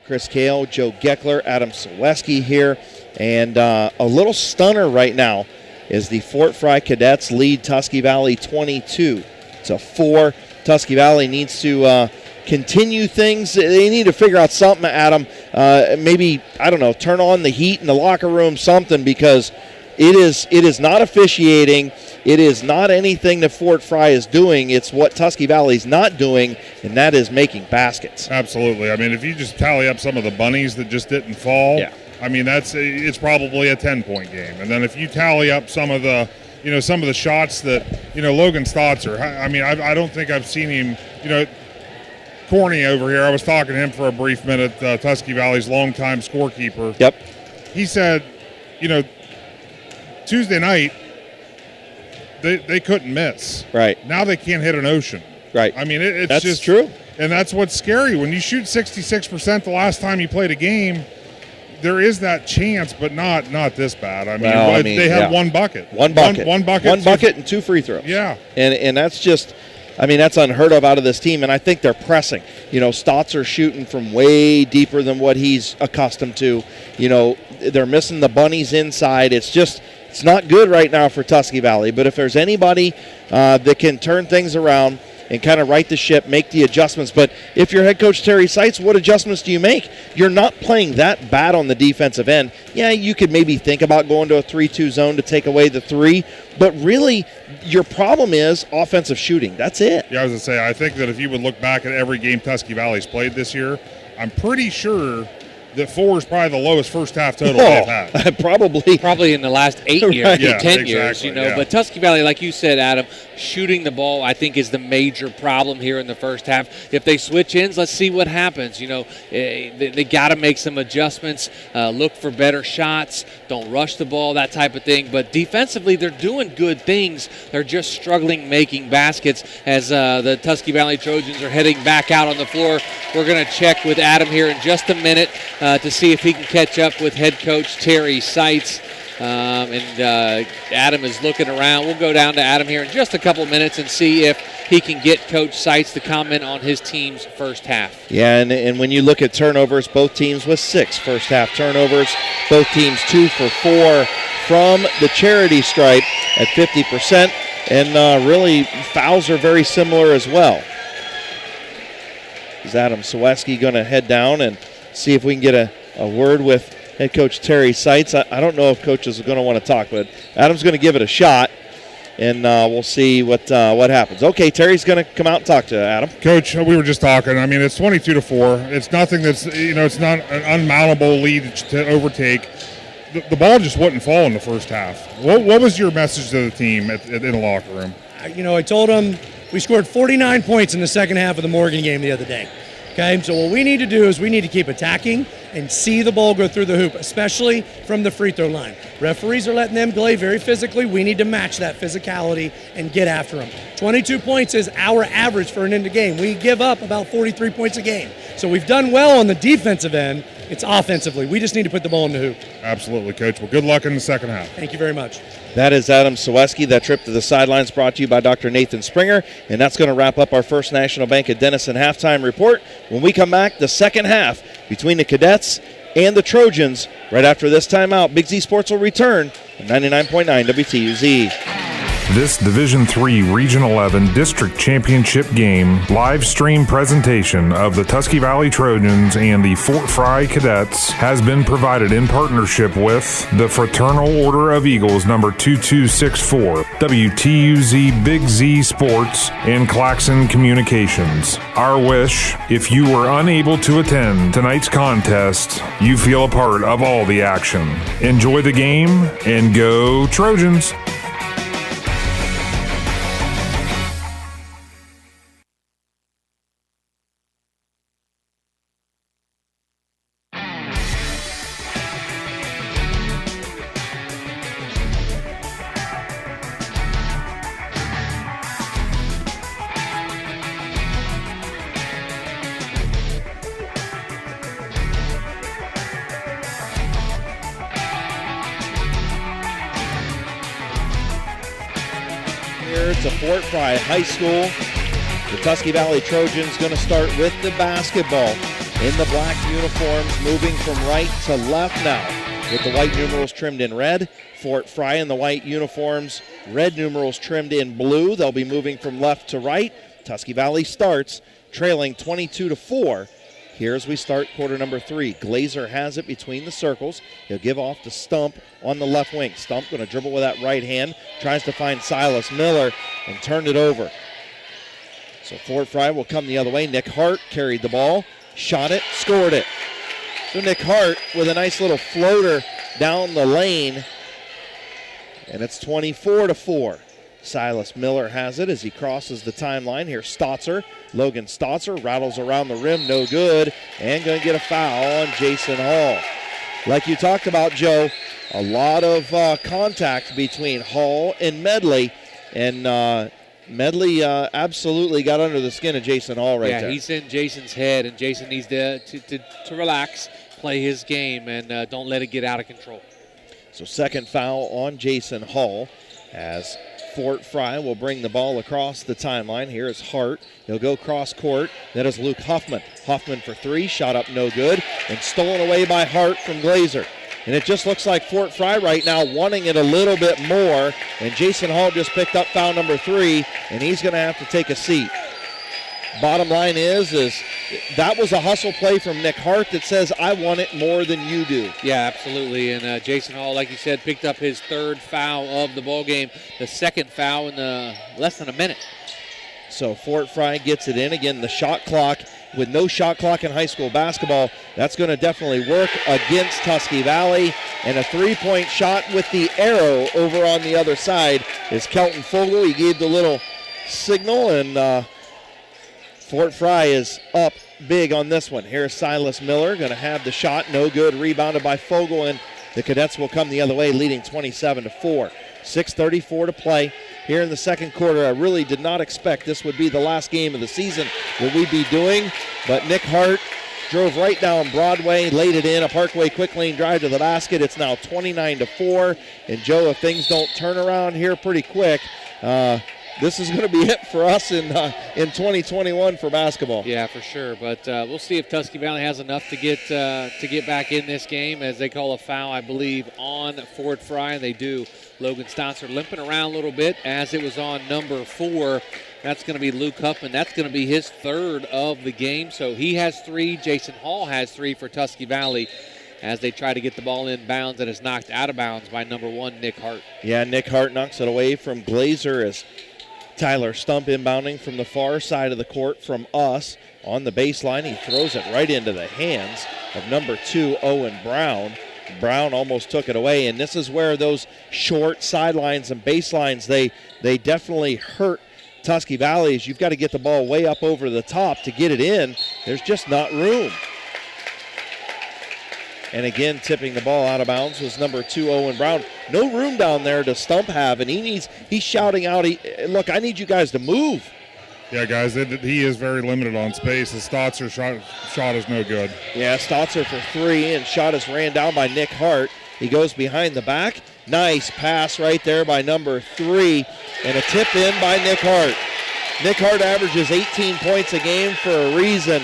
Chris Kale, Joe Geckler, Adam Selesky here, and a little stunner right now is the Fort Frye Cadets lead Tusky Valley 22-4. Tusky Valley needs to continue things. They need to figure out something, Adam. Maybe, I don't know, turn on the heat in the locker room, something, because it is not officiating. It is not anything that Fort Frye is doing. It's what Tusky Valley's not doing, and that is making baskets. Absolutely. I mean, if you just tally up some of the bunnies that just didn't fall, I mean, it's probably a 10-point game. And then if you tally up some of the shots that, Logan Stotzer, I mean, I don't think I've seen him, Corny over here. I was talking to him for a brief minute, Tusky Valley's longtime scorekeeper. Yep. He said, Tuesday night, they couldn't miss. Right. Now they can't hit an ocean. Right. I mean, it's that's just true. And that's what's scary. When you shoot 66% the last time you played a game, there is that chance, but not this bad. I mean, they had one bucket. One bucket and 2 free throws. Yeah. And that's just, I mean, that's unheard of out of this team, and I think they're pressing. Stotzer shooting from way deeper than what he's accustomed to. They're missing the bunnies inside. It's not good right now for Tusky Valley, but if there's anybody that can turn things around, and kind of right the ship, make the adjustments. But if you're head coach Terry Seitz, what adjustments do you make? You're not playing that bad on the defensive end. Yeah, you could maybe think about going to a 3-2 zone to take away the 3, but really your problem is offensive shooting. That's it. Yeah, I was going to say, I think that if you would look back at every game Tusky Valley's played this year, I'm pretty sure that 4 is probably the lowest first half total they've had. Probably in the last 8 years, Right. Yeah, 10 exactly, years, yeah. But Tusky Valley, like you said, Adam, shooting the ball, I think, is the major problem here in the first half. If they switch ends, let's see what happens. They got to make some adjustments, look for better shots, don't rush the ball, that type of thing. But defensively, they're doing good things. They're just struggling making baskets as the Tusky Valley Trojans are heading back out on the floor. We're going to check with Adam here in just a minute to see if he can catch up with head coach Terry Seitz. Adam is looking around. We'll go down to Adam here in just a couple minutes and see if he can get Coach Seitz to comment on his team's first half. Yeah, and when you look at turnovers, both teams with 6 first half turnovers. Both teams 2 for 4 from the charity stripe at 50%. And really, fouls are very similar as well. Is Adam Sawecki going to head down and see if we can get a word with head coach Terry Seitz? I don't know if coaches are going to want to talk, but Adam's going to give it a shot, and we'll see what happens. Okay, Terry's going to come out and talk to Adam. Coach, we were just talking. I mean, it's 22-4. It's nothing that's, it's not an unmountable lead to overtake. The ball just wouldn't fall in the first half. What was your message to the team in the locker room? I told them we scored 49 points in the second half of the Morgan game the other day. Okay, so what we need to do is we need to keep attacking and see the ball go through the hoop, especially from the free throw line. Referees are letting them play very physically. We need to match that physicality and get after them. 22 points is our average for an end of game. We give up about 43 points a game. So we've done well on the defensive end. It's offensively. We just need to put the ball in the hoop. Absolutely, Coach. Well, good luck in the second half. Thank you very much. That is Adam Sawecki. That trip to the sidelines brought to you by Dr. Nathan Springer. And that's going to wrap up our First National Bank of Denison halftime report. When we come back, the second half between the Cadets and the Trojans. Right after this timeout, Big Z Sports will return on 99.9 WTUZ. This Division III Region 11 District Championship game live stream presentation of the Tusky Valley Trojans and the Fort Frye Cadets has been provided in partnership with the Fraternal Order of Eagles number 2264, WTUZ Big Z Sports, and Claxon Communications. Our wish, if you were unable to attend tonight's contest, you feel a part of all the action. Enjoy the game and go Trojans! To Fort Frye High School. The Tusky Valley Trojans going to start with the basketball in the black uniforms, moving from right to left now with the white numerals trimmed in red. Fort Frye in the white uniforms, red numerals trimmed in blue. They'll be moving from left to right. Tusky Valley starts trailing 22-4. Here as we start quarter number 3. Glazer has it between the circles. He'll give off to Stump on the left wing. Stump going to dribble with that right hand. Tries to find Silas Miller and turn it over. So Fort Frye will come the other way. Nick Hart carried the ball, shot it, scored it. So Nick Hart with a nice little floater down the lane. And it's 24-4. Silas Miller has it as he crosses the timeline. Here's Stotzer. Logan Stotzer rattles around the rim, no good, and going to get a foul on Jason Hall. Like you talked about, Joe, a lot of contact between Hall and Medley, and Medley absolutely got under the skin of Jason Hall right there. Yeah, he's in Jason's head, and Jason needs to relax, play his game, and don't let it get out of control. So second foul on Jason Hall as Fort Frye will bring the ball across the timeline. Here is Hart. He'll go cross court. That is Luke Huffman. Huffman for 3, shot up no good, and stolen away by Hart from Glazer. And it just looks like Fort Frye right now wanting it a little bit more, and Jason Hall just picked up foul number 3, and he's going to have to take a seat. bottom line is that was a hustle play from Nick Hart that says, I want it more than you do. Yeah, absolutely. And Jason Hall, like you said, picked up his third foul of the ball game, the second foul in less than a minute. So Fort Frye gets it in. Again, the shot clock, with no shot clock in high school basketball, that's going to definitely work against Tusky Valley. And a three-point shot with the arrow over on the other side is Kelton Fogle. He gave the little signal, and Fort Frye is up big on this one. Here's Silas Miller, going to have the shot. No good. Rebounded by Fogle, and the Cadets will come the other way, leading 27-4. 6:34 to play here in the second quarter. I really did not expect this would be the last game of the season that we'd be doing, but Nick Hart drove right down Broadway, laid it in, a Parkway quick lane drive to the basket. It's now 29-4, and Joe, if things don't turn around here pretty quick, this is going to be it for us in 2021 for basketball. Yeah, for sure. But we'll see if Tusky Valley has enough to get back in this game, as they call a foul, I believe, on Fort Frye. They do. Logan Stotzer limping around a little bit, as it was on number 4. That's going to be Luke Huffman. That's going to be his third of the game. So he has 3. Jason Hall has 3 for Tusky Valley, as they try to get the ball in bounds, and is knocked out of bounds by number 1, Nick Hart. Yeah, Nick Hart knocks it away from Glazer as Tyler Stump inbounding from the far side of the court from us on the baseline. He throws it right into the hands of number 2, Owen Brown. Brown almost took it away, and this is where those short sidelines and baselines, they definitely hurt Tusky Valley. You've got to get the ball way up over the top to get it in. There's just not room. And again, tipping the ball out of bounds was number 2, Owen Brown. No room down there to Stump have, and he's shouting out, look, I need you guys to move. Yeah, guys, he is very limited on space. The Stotzer shot is no good. Yeah, Stotzer for 3, and shot is ran down by Nick Hart. He goes behind the back. Nice pass right there by number 3, and a tip in by Nick Hart. Nick Hart averages 18 points a game for a reason,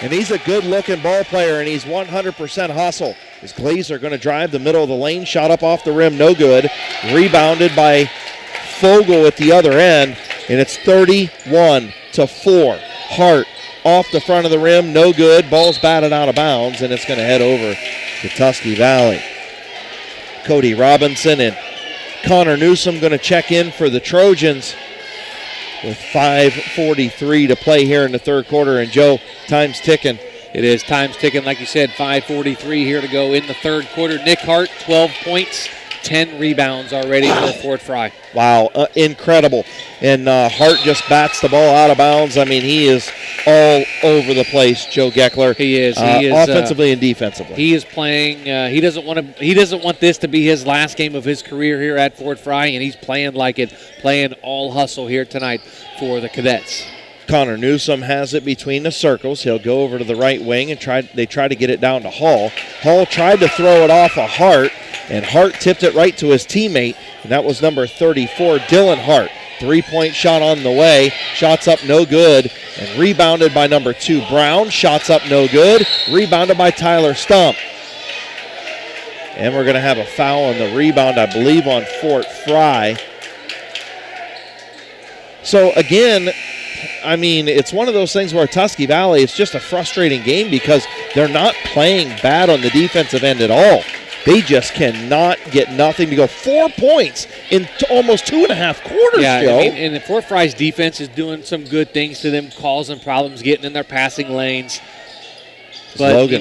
and he's a good-looking ball player, and he's 100% hustle. As Glazer going to drive the middle of the lane, shot up off the rim, no good. Rebounded by Fogle at the other end, and it's 31-4. Hart off the front of the rim, no good. Ball's batted out of bounds, and it's going to head over to Tusky Valley. Cody Robinson and Connor Newsom going to check in for the Trojans with 5:43 to play here in the third quarter. And Joe, time's ticking. It is. Time's ticking. Like you said, 5:43 here to go in the third quarter. Nick Hart, 12 points, 10 rebounds already for Fort Frye. Wow, incredible. And Hart just bats the ball out of bounds. I mean, he is all over the place, Joe Geckler. He is. Offensively and defensively. He is playing. He doesn't want this to be his last game of his career here at Fort Frye, and he's playing like it, playing all hustle here tonight for the Cadets. Connor Newsom has it between the circles. He'll go over to the right wing and they try to get it down to Hall. Hall tried to throw it off of Hart, and Hart tipped it right to his teammate, and that was number 34, Dylan Hart. 3-point shot on the way. Shots up no good, and rebounded by number 2, Brown. Shots up no good. Rebounded by Tyler Stump. And we're going to have a foul on the rebound, I believe, on Fort Frye. So, again, I mean, it's one of those things where Tusky Valley, it's just a frustrating game because they're not playing bad on the defensive end at all. They just cannot get nothing to go. 4 points in almost 2.5 quarters, yeah, Joe. I mean, and the Fort Frye's defense is doing some good things to them, causing problems, getting in their passing lanes. But, Logan.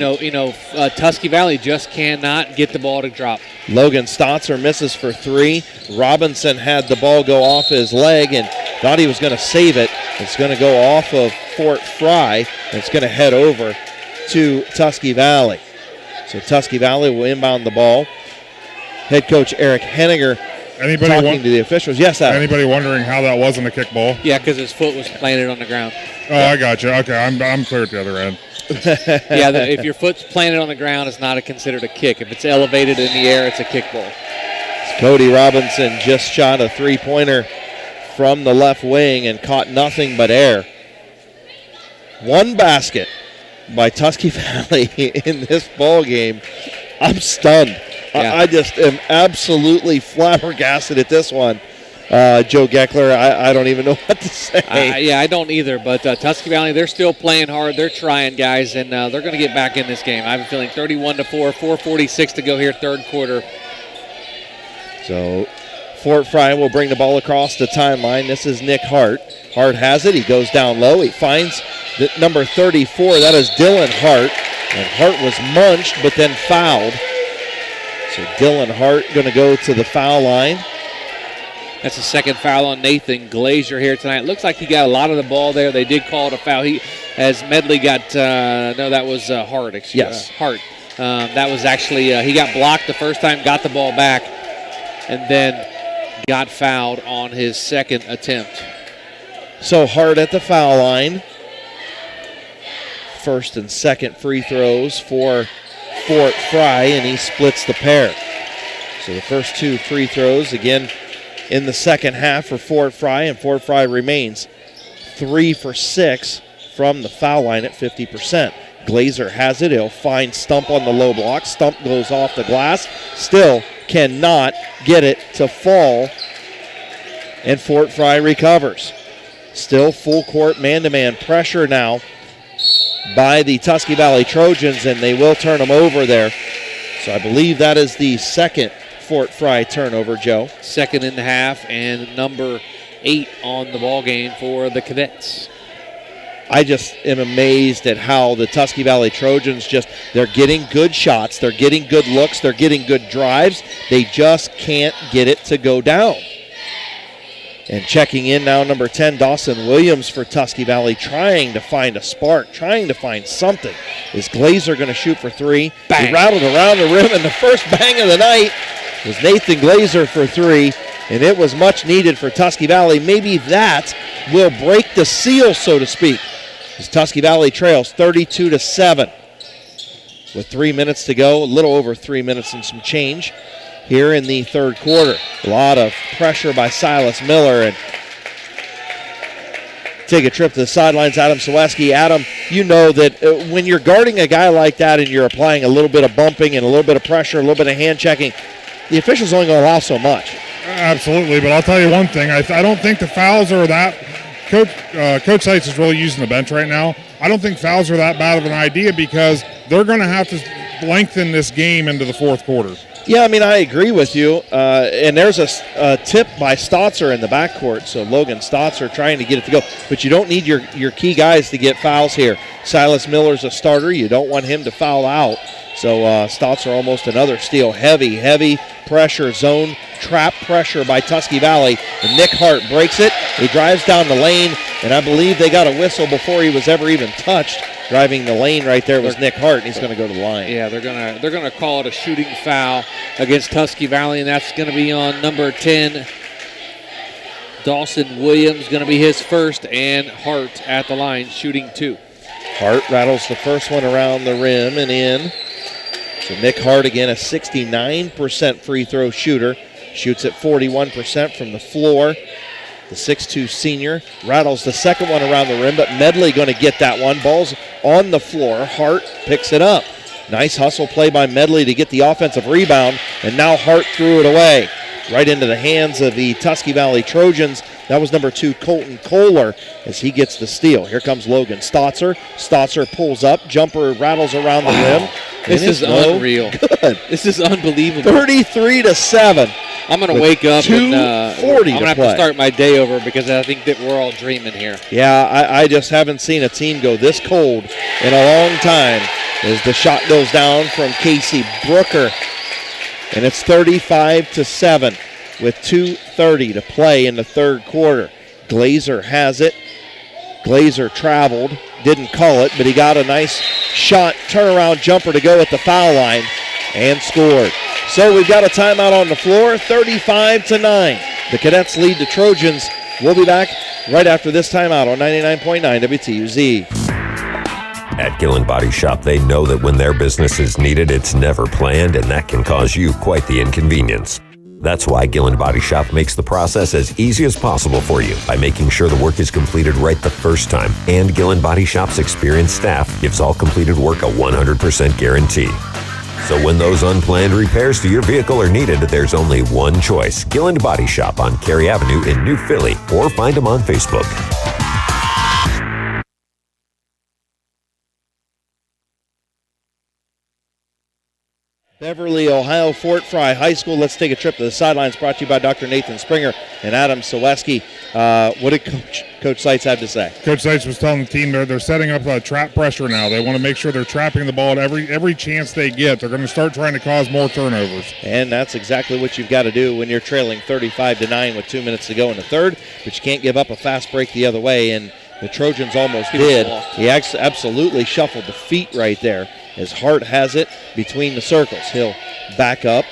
Tusky Valley just cannot get the ball to drop. Logan Stotzer misses for 3. Robinson had the ball go off his leg and thought he was going to save it. It's going to go off of Fort Frye, and it's going to head over to Tusky Valley. So Tusky Valley will inbound the ball. Head coach Eric Henniger talking to the officials. Yes, Adam. Anybody wondering how that wasn't a kickball? Yeah, because his foot was planted on the ground. Oh, I got you. Okay, I'm clear at the other end. Yeah, if your foot's planted on the ground, it's not considered a kick. If it's elevated in the air, it's a kickball. Cody Robinson just shot a 3-pointer from the left wing and caught nothing but air. One basket by Tusky Valley in this ball game. I'm stunned. Yeah. I just am absolutely flabbergasted at this one. Joe Geckler, I don't even know what to say. I don't either, but Tusky Valley, they're still playing hard. They're trying, guys, and they're going to get back in this game. I have a feeling 31-4, 4:46 to go here, third quarter. So Fort Frye will bring the ball across the timeline. This is Nick Hart. Hart has it. He goes down low. He finds the number 34. That is Dylan Hart. And Hart was munched but then fouled. So Dylan Hart going to go to the foul line. That's the second foul on Nathan Glazier here tonight. Looks like he got a lot of the ball there. They did call it a foul. As Medley got, that was Hart. Hart. That was actually, he got blocked the first time, got the ball back, and then got fouled on his second attempt. So Hart at the foul line. First and second free throws for Fort Frye, and he splits the pair. So the first two free throws, again, in the second half for Fort Frye, and Fort Frye remains 3 for 6 from the foul line at 50%. Glazer has it. He'll find Stump on the low block. Stump goes off the glass. Still cannot get it to fall, and Fort Frye recovers. Still full court man-to-man pressure now by the Tusky Valley Trojans, and they will turn them over there. So I believe that is the second Fort Frye turnover, Joe. Second in the half, and number 8 on the ball game for the Cadets. I just am amazed at how the Tusky Valley Trojans they're getting good shots, they're getting good looks, they're getting good drives. They just can't get it to go down. And checking in now, number 10, Dawson Williams for Tusky Valley, trying to find a spark, trying to find something. Is Glazer going to shoot for 3? Bang. He rattled around the rim, and the first bang of the night was Nathan Glazer for 3, and it was much needed for Tusky Valley. Maybe that will break the seal, so to speak, as Tusky Valley trails 32-7. With 3 minutes to go, a little over 3 minutes and some change here in the third quarter. A lot of pressure by Silas Miller, and take a trip to the sidelines, Adam Saweski. Adam, you know that when you're guarding a guy like that and you're applying a little bit of bumping and a little bit of pressure, a little bit of hand checking, the official's only going to allow so much. Absolutely, but I'll tell you one thing. I don't think the fouls are that. Coach Seitz is really using the bench right now. I don't think fouls are that bad of an idea because they're going to have to lengthen this game into the fourth quarter. Yeah, I mean, I agree with you. And there's a tip by Stotzer in the backcourt, so Logan Stotzer trying to get it to go. But you don't need your key guys to get fouls here. Silas Miller's a starter. You don't want him to foul out. So Stotzer almost another steal. Heavy pressure zone, trap pressure by Tusky Valley. And Nick Hart breaks it. He drives down the lane, and I believe they got a whistle before he was ever even touched. Driving the lane right there was Nick Hart, and he's going to go to the line. Yeah, they're gonna call it a shooting foul against Tusky Valley, and that's going to be on number 10, Dawson Williams, going to be his first, and Hart at the line shooting 2. Hart rattles the first one around the rim and in. So Nick Hart, again, a 69% free throw shooter. Shoots at 41% from the floor. The 6'2 senior rattles the second one around the rim, but Medley going to get that one. Ball's on the floor. Hart picks it up. Nice hustle play by Medley to get the offensive rebound, and now Hart threw it away right into the hands of the Tusky Valley Trojans. That was number 2, Colton Kohler, as he gets the steal. Here comes Logan Stotzer. Stotzer pulls up. Jumper rattles around the rim. This is unreal. Good. This is unbelievable. 33-7. I'm going to wake up and I'm going to have to start my day over because I think that we're all dreaming here. Yeah, I just haven't seen a team go this cold in a long time as the shot goes down from Casey Brooker. And it's 35-7 with 2:30 to play in the third quarter. Glazer has it. Glazer traveled, didn't call it, but he got a nice shot, turnaround jumper to go at the foul line and scored. So we've got a timeout on the floor, 35-9. The Cadets lead the Trojans. We'll be back right after this timeout on 99.9 WTUZ. At Gillen Body Shop, they know that when their business is needed, it's never planned, and that can cause you quite the inconvenience. That's why Gillen Body Shop makes the process as easy as possible for you by making sure the work is completed right the first time. And Gillen Body Shop's experienced staff gives all completed work a 100% guarantee. So when those unplanned repairs to your vehicle are needed, there's only one choice. Gilland Body Shop on Cary Avenue in New Philly, or find them on Facebook. Beverly, Ohio, Fort Frye High School. Let's take a trip to the sidelines, brought to you by Dr. Nathan Springer and Adam Soweski. What did Coach Seitz have to say? Coach Seitz was telling the team they're setting up trap pressure now. They want to make sure they're trapping the ball at every chance they get. They're going to start trying to cause more turnovers. And that's exactly what you've got to do when you're trailing 35-9 with 2 minutes to go in the third, but you can't give up a fast break the other way, and the Trojans almost did. He absolutely shuffled the feet right there. As Hart has it between the circles. He'll back up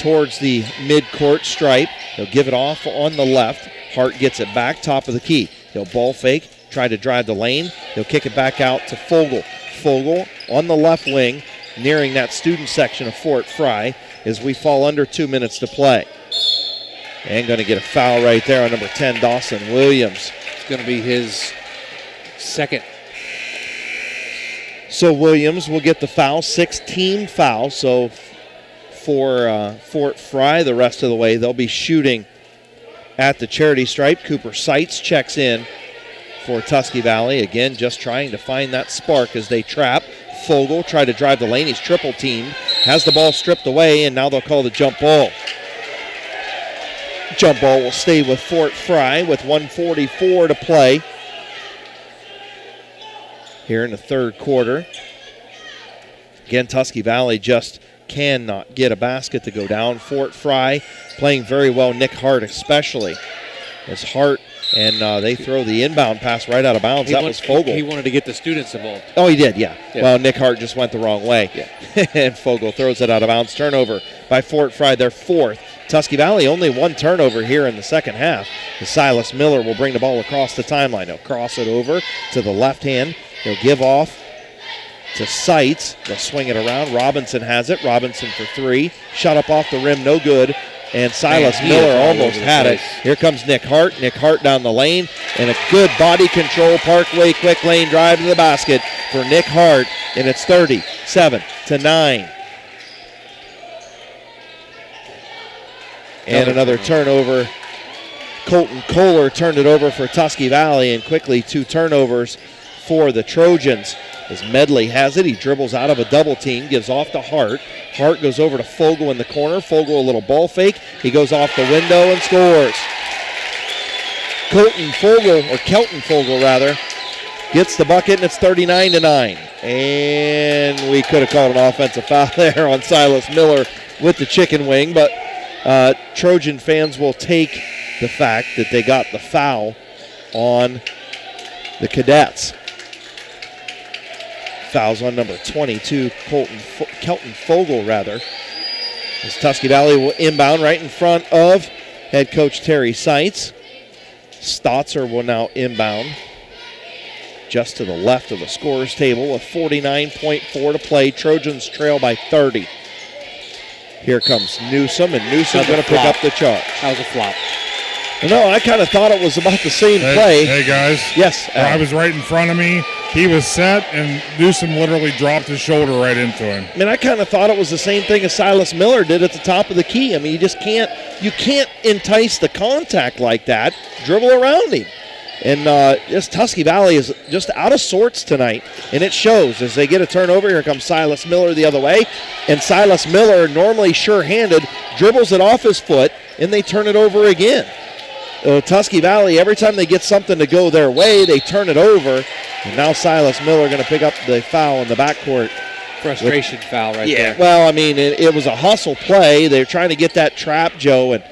towards the midcourt stripe. He'll give it off on the left. Hart gets it back, top of the key. He'll ball fake, try to drive the lane. He'll kick it back out to Fogle. Fogle on the left wing, nearing that student section of Fort Frye as we fall under 2 minutes to play. And going to get a foul right there on number 10, Dawson Williams. It's going to be his second. So Williams will get the foul, 6-team foul. So for Fort Frye the rest of the way, they'll be shooting at the charity stripe. Cooper Seitz checks in for Tusky Valley. Again, just trying to find that spark as they trap. Fogle tried to drive the lane. He's triple teamed. Has the ball stripped away, and now they'll call the jump ball. Jump ball will stay with Fort Frye with 1:44 to play here in the third quarter. Again, Tusky Valley just cannot get a basket to go down. Fort Frye playing very well, Nick Hart especially. As Hart and they throw the inbound pass right out of bounds. That was Fogle. He wanted to get the students involved. Oh, he did, yeah. Well, Nick Hart just went the wrong way. Yeah. And Fogle throws it out of bounds. Turnover by Fort Frye, their fourth. Tusky Valley only one turnover here in the second half. As Silas Miller will bring the ball across the timeline. He'll cross it over to the left hand. He'll give off to Seitz. They'll swing it around. Robinson has it. Robinson for three. Shot up off the rim, no good. And Silas Miller almost had it. Here comes Nick Hart. Nick Hart down the lane. And a good body control Parkway quick lane drive to the basket for Nick Hart. And it's 37-9. And another turnover. Colton Kohler turned it over for Tusky Valley, and quickly two turnovers for the Trojans. As Medley has it, he dribbles out of a double team, gives off to Hart. Hart goes over to Fogle in the corner. Fogle a little ball fake. He goes off the window and scores. Kelton Fogle rather, gets the bucket, and it's 39-9. And we could have called an offensive foul there on Silas Miller with the chicken wing, but Trojan fans will take the fact that they got the foul on the Cadets. Fouls on number 22, Kelton Fogle, as Tusky Valley will inbound right in front of head coach Terry Seitz. Stotzer will now inbound just to the left of the scorer's table with 49.4 to play. Trojans trail by 30. Here comes Newsom, and Newsom's going to pick up the charge. That was a flop. No, I kind of thought it was about the same play. Hey, guys. Yes. I was right in front of me. He was set, and Newsom literally dropped his shoulder right into him. I mean, I kind of thought it was the same thing as Silas Miller did at the top of the key. I mean, you just can't entice the contact like that. Dribble around him. And this Tusky Valley is just out of sorts tonight, and it shows as they get a turnover. Here comes Silas Miller the other way, and Silas Miller, normally sure-handed, dribbles it off his foot, and they turn it over again. Tusky Valley, every time they get something to go their way, they turn it over, and now Silas Miller going to pick up the foul in the backcourt. Frustration foul right there. Yeah, well, I mean, it was a hustle play. They're trying to get that trap, Joe, and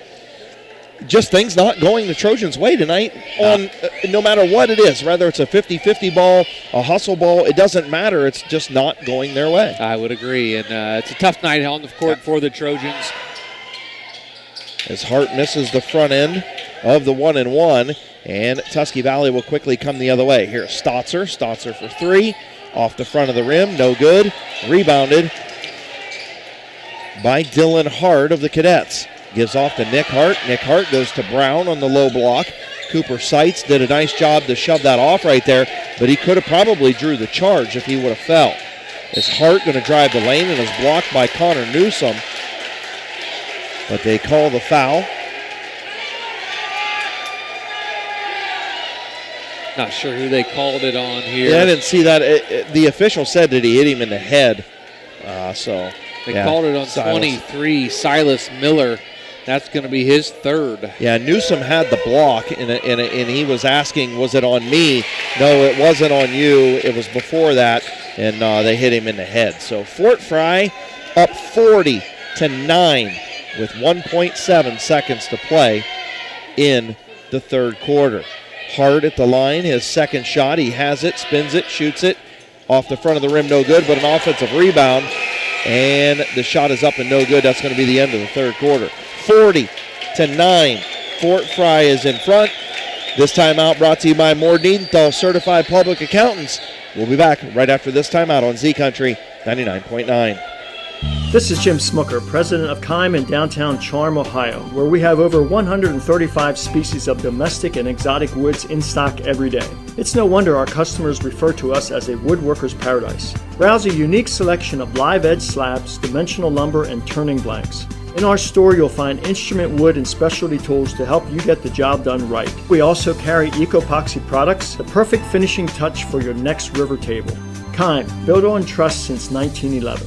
just things not going the Trojans' way tonight on no matter what it is, whether it's a 50-50 ball, a hustle ball, it doesn't matter. It's just not going their way. I would agree, and it's a tough night on the court for the Trojans. As Hart misses the front end of the 1-and-1, and Tusky Valley will quickly come the other way. Here's Stotzer for three, off the front of the rim, no good. Rebounded by Dylan Hart of the Cadets. Gives off to Nick Hart. Nick Hart goes to Brown on the low block. Cooper Seitz did a nice job to shove that off right there, but he could have probably drew the charge if he would have fell. Is Hart going to drive the lane and is blocked by Connor Newsom. But they call the foul. Not sure who they called it on here. Yeah, I didn't see that. The official said that he hit him in the head. They called it on 23, Silas Miller. That's going to be his third. Yeah, Newsom had the block, and he was asking, was it on me? No, it wasn't on you. It was before that, and they hit him in the head. So Fort Frye up 40-9 with 1.7 seconds to play in the third quarter. Hart at the line, his second shot. He has it, spins it, shoots it. Off the front of the rim, no good, but an offensive rebound. And the shot is up and no good. That's going to be the end of the third quarter. 40-9. Fort Frye is in front. This timeout brought to you by Moore Niedenthal Certified Public Accountants. We'll be back right after this timeout on Z Country 99.9. This is Jim Smucker, president of Kime in downtown Charm, Ohio, where we have over 135 species of domestic and exotic woods in stock every day. It's no wonder our customers refer to us as a woodworker's paradise. Browse a unique selection of live edge slabs, dimensional lumber, and turning blanks. In our store, you'll find instrument wood and specialty tools to help you get the job done right. We also carry eco-epoxy products, the perfect finishing touch for your next river table. Kime, built on trust since 1911.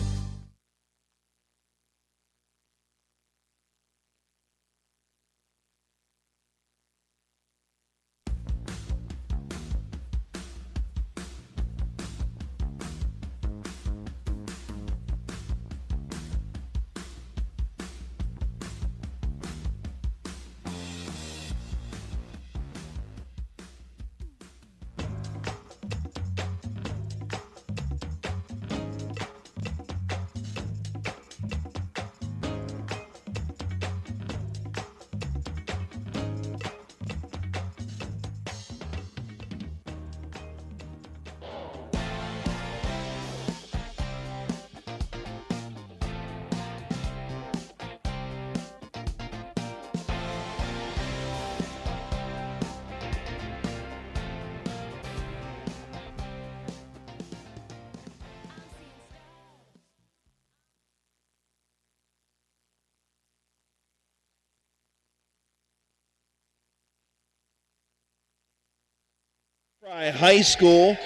Frye High School,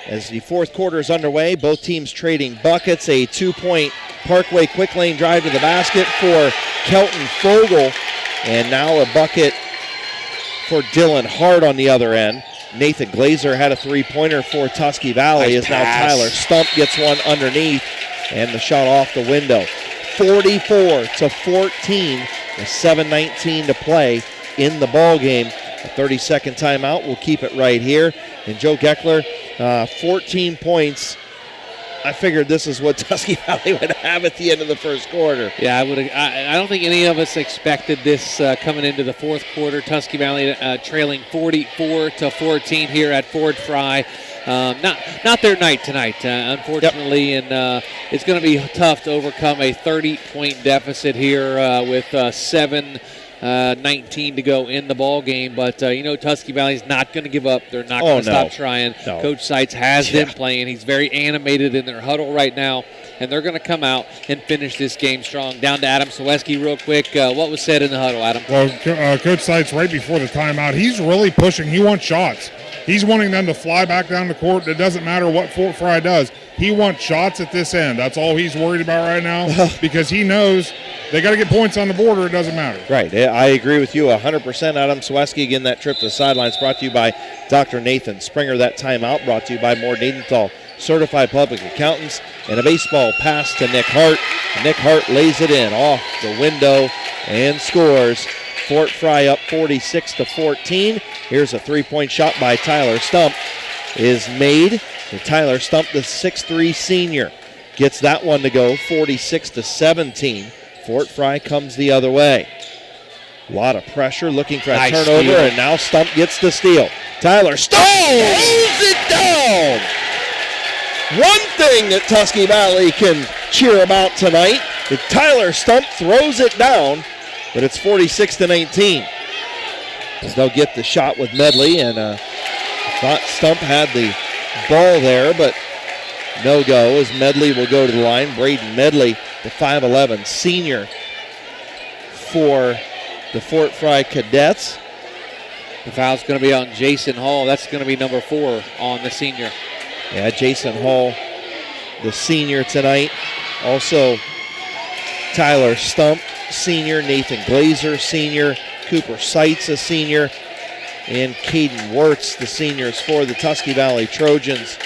as the fourth quarter is underway, both teams trading buckets. A 2-point Parkway quick lane drive to the basket for Kelton Fogle, and now a bucket for Dylan Hart on the other end. Nathan Glazer had a three-pointer for Tusky Valley. As now Tyler Stump gets one underneath, and the shot off the window. 44-14 with 7:19 to play in the ball game. A 30-second timeout. We'll keep it right here. And Joe Geckler, 14 points. I figured this is what Tusky Valley would have at the end of the first quarter. Yeah, I don't think any of us expected this coming into the fourth quarter. Tusky Valley trailing 44-14 here at Fort Frye. Not their night tonight, unfortunately, and it's going to be tough to overcome a 30-point deficit here with 7:19 to go in the ball game, but Tusky Valley's not going to give up. They're not going to stop trying. No. Coach Seitz has them playing. He's very animated in their huddle right now, and they're going to come out and finish this game strong. Down to Adam Saweski real quick. What was said in the huddle, Adam? Well, Coach Seitz, right before the timeout, he's really pushing. He wants shots. He's wanting them to fly back down the court. It doesn't matter what Fort Frye does. He wants shots at this end. That's all he's worried about right now because he knows they got to get points on the board or it doesn't matter. Right. I agree with you 100%. Adam Saweski, again, that trip to the sidelines brought to you by Dr. Nathan Springer. That timeout brought to you by Moore Niedenthal Certified Public Accountants. And a baseball pass to Nick Hart. Nick Hart lays it in off the window and scores. Fort Frye up 46-14. Here's a three-point shot by Tyler Stump. Is made. And Tyler Stump, the 6'3 senior, gets that one to go 46-17. Fort Frye comes the other way. A lot of pressure, looking for a turnover, steal. And now Stump gets the steal. Tyler Stump holds it down. One thing that Tusky Valley can cheer about tonight is Tyler Stump throws it down, but it's 46-19. As they'll get the shot with Medley, and thought Stump had the ball there, but No go as Medley will go to the line. Braden Medley, the 5'11 senior for the Fort Frye Cadets. The foul's going to be on Jason Hall. That's going to be number 4 on the senior. Yeah, Jason Hall, the senior tonight. Also, Tyler Stump, senior. Nathan Glazer, senior. Cooper Seitz, a senior. And Caden Wirtz, the seniors for the Tusky Valley Trojans.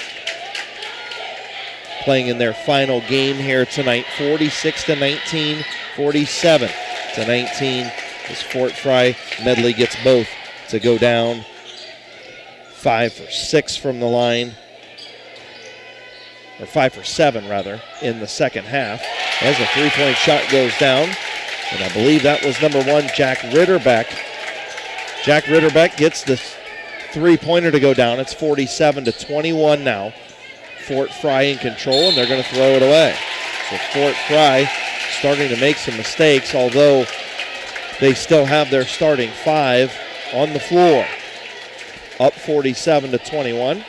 Playing in their final game here tonight, 46-19, 47-19. As Fort Frye, Medley gets both to go down. 5 for 6 from the line. Or 5 for 7, rather, in the second half. As a three-point shot goes down. And I believe that was number 1, Jack Ritterbeck. Jack Ritterbeck gets the three-pointer to go down. It's 47-21 now. Fort Frye in control, and they're going to throw it away. So Fort Frye starting to make some mistakes, although they still have their starting 5 on the floor. Up 47-21.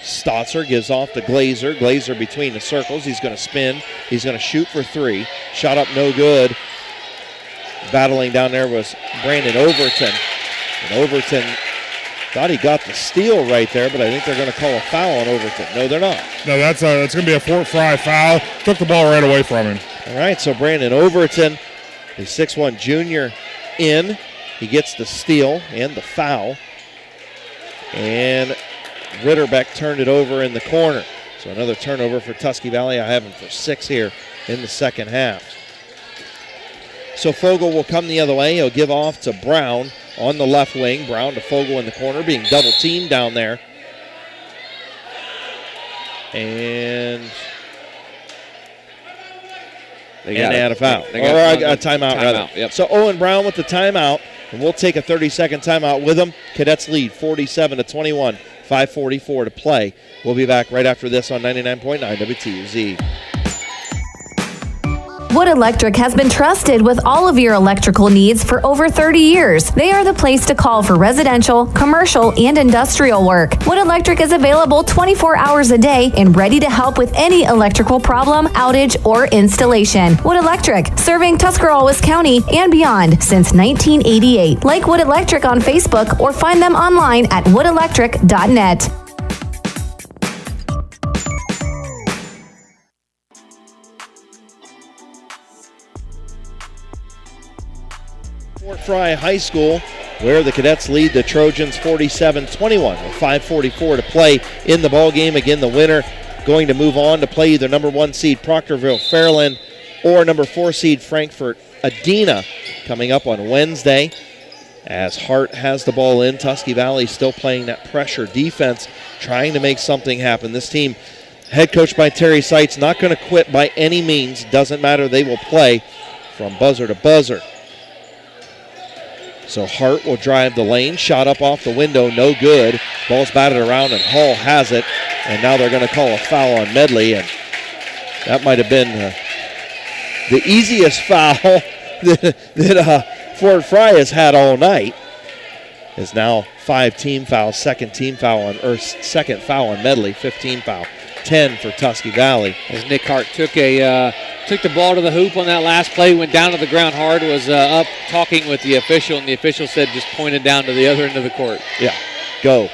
Stotzer gives off to Glazer. Glazer between the circles. He's going to spin. He's going to shoot for 3. Shot up no good. Battling down there was Brandon Overton. And Overton thought he got the steal right there, but I think they're going to call a foul on Overton. No, they're not. No, that's going to be a Fort Frye foul. Took the ball right away from him. All right, so Brandon Overton, the 6'1 junior, in. He gets the steal and the foul. And Ritterbeck turned it over in the corner. So another turnover for Tusky Valley. I have him for 6 here in the second half. So Fogle will come the other way. He'll give off to Brown on the left wing. Brown to Fogle in the corner, being double teamed down there. And they had a foul. Or a timeout, rather. Yep. So Owen Brown with the timeout, and we'll take a 30-second timeout with him. Cadets lead 47-21, 5:44 to play. We'll be back right after this on 99.9 WTUZ. Wood Electric has been trusted with all of your electrical needs for over 30 years. They are the place to call for residential, commercial, and industrial work. Wood Electric is available 24 hours a day and ready to help with any electrical problem, outage, or installation. Wood Electric, serving Tuscarawas County and beyond since 1988. Like Wood Electric on Facebook or find them online at woodelectric.net. Fort Frye High School, where the Cadets lead the Trojans 47-21 with 5:44 to play in the ball game. Again, the winner going to move on to play either number 1 seed Proctorville Fairland or number 4 seed Frankfort Adena coming up on Wednesday. As Hart has the ball in, Tusky Valley still playing that pressure defense, trying to make something happen. This team, head coached by Terry Seitz, not going to quit by any means. Doesn't matter, they will play from buzzer to buzzer. So Hart will drive the lane. Shot up off the window, no good. Ball's batted around, and Hall has it. And now they're going to call a foul on Medley. And that might have been the easiest foul that Fort Frye has had all night. Is now 5 team fouls, second foul on Medley, 15 foul. 10 for Tusky Valley. As Nick Hart took the ball to the hoop on that last play, went down to the ground hard, was up talking with the official, and the official said just pointed down to the other end of the court. Yeah, go.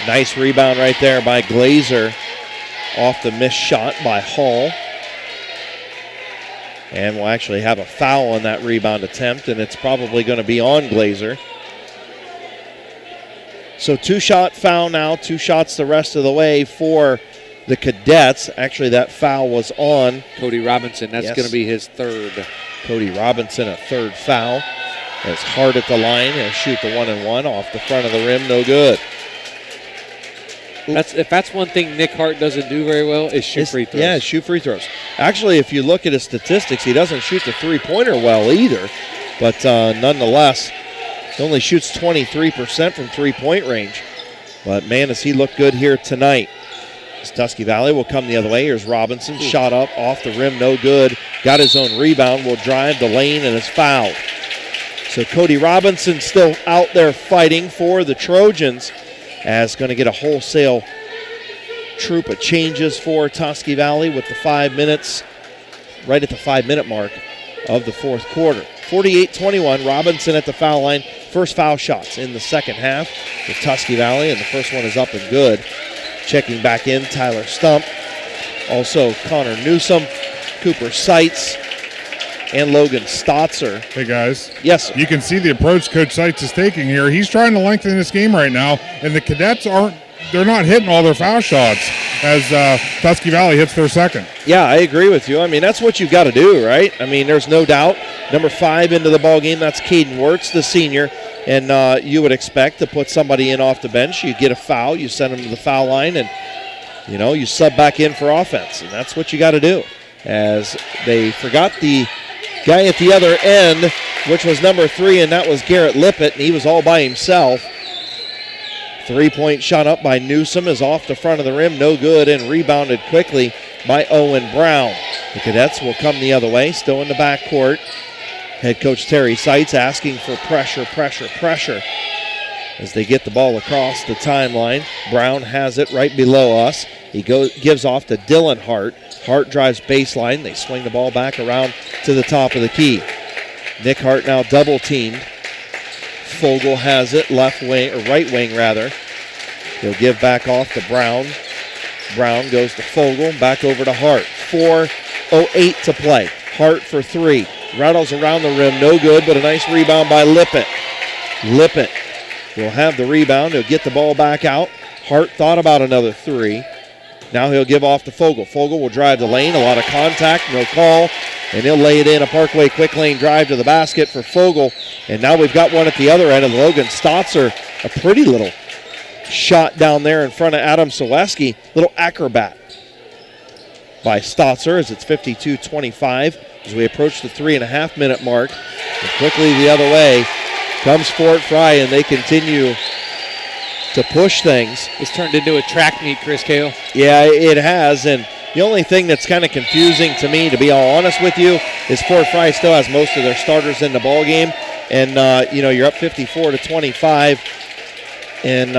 Nice rebound right there by Glazer off the missed shot by Hall. And we'll actually have a foul on that rebound attempt, and it's probably going to be on Glazer. So 2-shot foul now, 2 shots the rest of the way for the Cadets. Actually, that foul was on Cody Robinson. That's going to be his 3rd. Cody Robinson, a 3rd foul. As Hart at the line, he'll shoot the 1-and-1 off the front of the rim, no good. If that's one thing Nick Hart doesn't do very well, is shoot free throws. Yeah, shoot free throws. Actually, if you look at his statistics, he doesn't shoot the three-pointer well either. But nonetheless, he only shoots 23% from three-point range. But, man, does he look good here tonight. As Tusky Valley will come the other way. Here's Robinson. Shot up, off the rim, no good. Got his own rebound, will drive the lane, and is fouled. So Cody Robinson still out there fighting for the Trojans, as going to get a wholesale troop of changes for Tusky Valley with the 5 minutes, right at the 5-minute mark of the fourth quarter. 48-21, Robinson at the foul line. First foul shots in the second half with Tusky Valley, and the first one is up and good. Checking back in, Tyler Stump. Also Connor Newsom, Cooper Seitz, and Logan Stotzer. Hey, guys. Yes, sir. You can see the approach Coach Seitz is taking here. He's trying to lengthen this game right now, and the Cadets they're not hitting all their foul shots as Tusky Valley hits their second. Yeah, I agree with you. I mean, that's what you've got to do, right? I mean, there's no doubt. Number 5 into the ball game, that's Caden Wirtz, the senior. And you would expect to put somebody in off the bench. You get a foul, you send them to the foul line, and, you sub back in for offense. And that's what you got to do. As they forgot the guy at the other end, which was number 3, and that was Garrett Lippett, and he was all by himself. 3-point shot up by Newsom is off the front of the rim, no good, and rebounded quickly by Owen Brown. The Cadets will come the other way, still in the backcourt. Head coach Terry Seitz asking for pressure as they get the ball across the timeline. Brown has it right below us. He gives off to Dylan Hart. Hart drives baseline. They swing the ball back around to the top of the key. Nick Hart now double teamed. Fogle has it, right wing. He'll give back off to Brown. Brown goes to Fogle, back over to Hart. 4:08 to play. Hart for 3. Rattles around the rim, no good, but a nice rebound by Lippett. Lippett will have the rebound. He'll get the ball back out. Hart thought about another 3. Now he'll give off to Fogle. Fogle will drive the lane, a lot of contact, no call, and he'll lay it in. A Parkway quick lane drive to the basket for Fogle. And now we've got one at the other end of Logan Stotzer. A pretty little shot down there in front of Adam Selewski. Little acrobat by Stotzer as it's 52-25 as we approach the 3.5-minute mark. And quickly the other way comes Fort Frye, and they continue to push things. It's turned into a track meet, Chris Cale. Yeah, it has, and the only thing that's kind of confusing to me, to be all honest with you, is Fort Frye still has most of their starters in the ball game, and you're up 54-25, and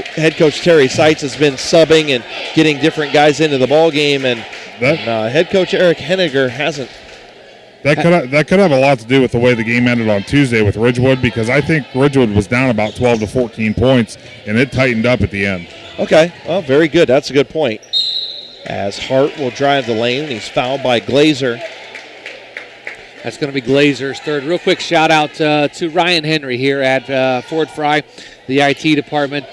head coach Terry Seitz has been subbing and getting different guys into the ball game, and head coach Eric Henniger hasn't. That could have a lot to do with the way the game ended on Tuesday with Ridgewood, because I think Ridgewood was down about 12 to 14 points, and it tightened up at the end. Okay, well, very good. That's a good point. As Hart will drive the lane, he's fouled by Glazer. That's going to be Glazer's third. Real quick shout out to Ryan Henry here at Fort Frye, the IT department.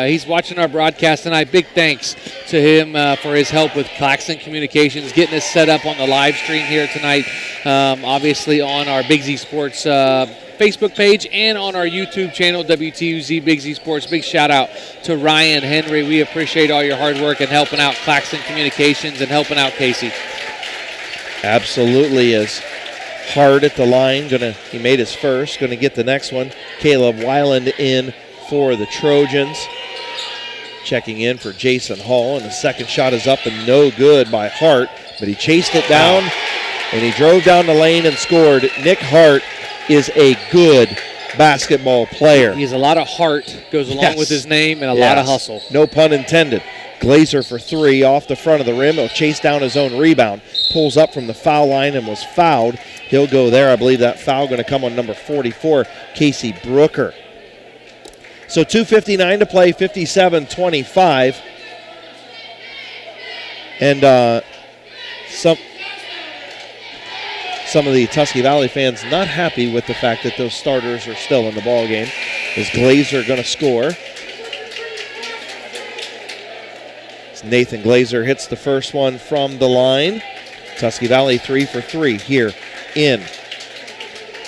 He's watching our broadcast tonight. Big thanks to him for his help with Claxton Communications, getting us set up on the live stream here tonight, obviously on our Big Z Sports Facebook page and on our YouTube channel, WTUZ Big Z Sports. Big shout out to Ryan Henry. We appreciate all your hard work and helping out Claxton Communications and helping out Casey. Absolutely. As Hard at the line, he made his first, going to get the next one. Caleb Weiland in for the Trojans. Checking in for Jason Hall, and the second shot is up and no good by Hart, but he chased it down, and he drove down the lane and scored. Nick Hart is a good basketball player. He has a lot of heart, goes along with his name, and a lot of hustle. No pun intended. Glazer for 3 off the front of the rim. He'll chase down his own rebound. Pulls up from the foul line and was fouled. He'll go there. I believe that foul going to come on number 44, Casey Brooker. So 2:59 to play, 57-25. And some of the Tusky Valley fans not happy with the fact that those starters are still in the ball game. Is Glazer going to score? Nathan Glazer hits the first one from the line. Tusky Valley 3 for 3 here in.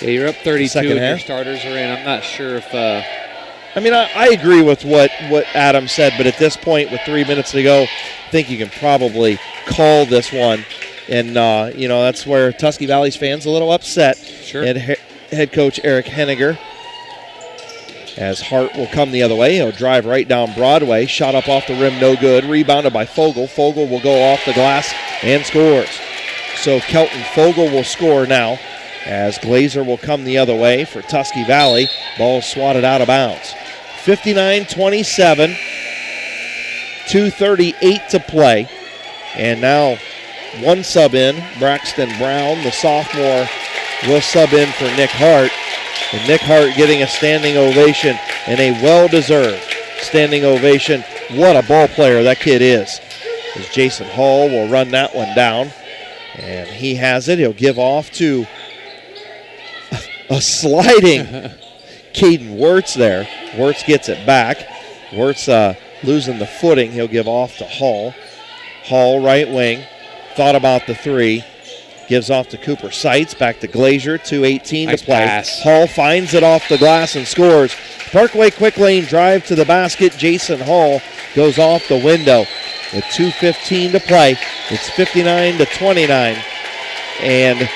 Yeah, you're up 32 and your starters are in. I'm not sure if... I agree with what Adam said, but at this point with 3 minutes to go, I think you can probably call this one. And, that's where Tusky Valley's fans a little upset. Sure. And head coach Eric Henniger, as Hart will come the other way. He'll drive right down Broadway. Shot up off the rim, no good. Rebounded by Fogle. Fogle will go off the glass and scores. So Kelton Fogle will score now, as Glazer will come the other way for Tusky Valley. Ball swatted out of bounds. 59-27. 2:38 to play. And now one sub in, Braxton Brown, the sophomore, will sub in for Nick Hart. And Nick Hart getting a standing ovation, and a well-deserved standing ovation. What a ball player that kid is. As Jason Hall will run that one down. And he has it. He'll give off to a sliding Caden Wirtz there. Wirtz gets it back. Wirtz losing the footing. He'll give off to Hall. Hall, right wing. Thought about the three. Gives off to Cooper Seitz. Back to Glazier. 2:18 nice to play. Pass. Hall finds it off the glass and scores. Parkway quick lane drive to the basket. Jason Hall goes off the window. With 2:15 to play, it's 59-29. And I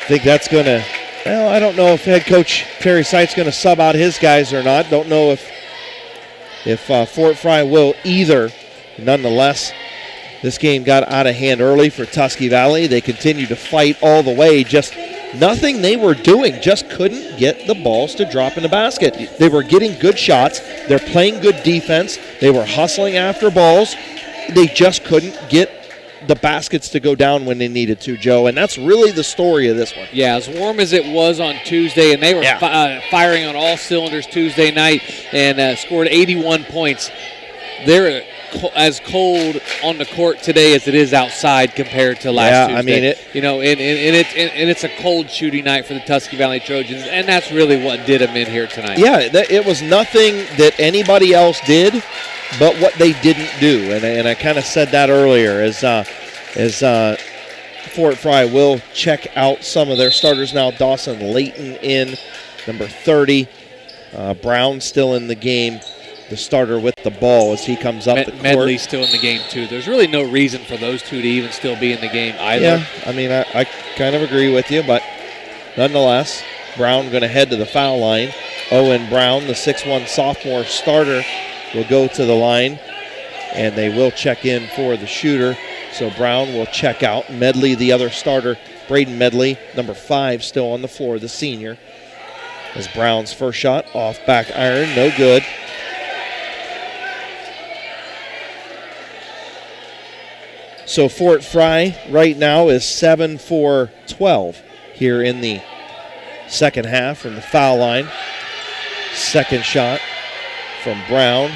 think that's going to, well, I don't know if head coach Terry Seitz going to sub out his guys or not. Don't know if Fort Frye will either. Nonetheless, this game got out of hand early for Tusky Valley. They continued to fight all the way. Just nothing they were doing. Just couldn't get the balls to drop in the basket. They were getting good shots. They're playing good defense. They were hustling after balls. They just couldn't get the baskets to go down when they needed to, Joe. And that's really the story of this one. Yeah, as warm as it was on Tuesday, and they were firing on all cylinders Tuesday night and scored 81 points. They're as cold on the court today as it is outside compared to last Tuesday. I mean and it's a cold shooting night for the Tusky Valley Trojans, and that's really what did them in here tonight. Yeah, it was nothing that anybody else did, but what they didn't do, and I kind of said that earlier as Fort Frye will check out some of their starters now. Dawson Layton in, number 30. Brown still in the game. The starter with the ball as he comes up the court. Medley's still in the game, too. There's really no reason for those two to even still be in the game either. Yeah, I mean, I kind of agree with you, but nonetheless, Brown going to head to the foul line. Owen Brown, the 6'1 sophomore starter, will go to the line, and they will check in for the shooter. So Brown will check out. Medley, the other starter, Braden Medley, number 5, still on the floor, the senior. As Brown's first shot off back iron, no good. So Fort Frye right now is 7 for 12 here in the second half from the foul line. Second shot from Brown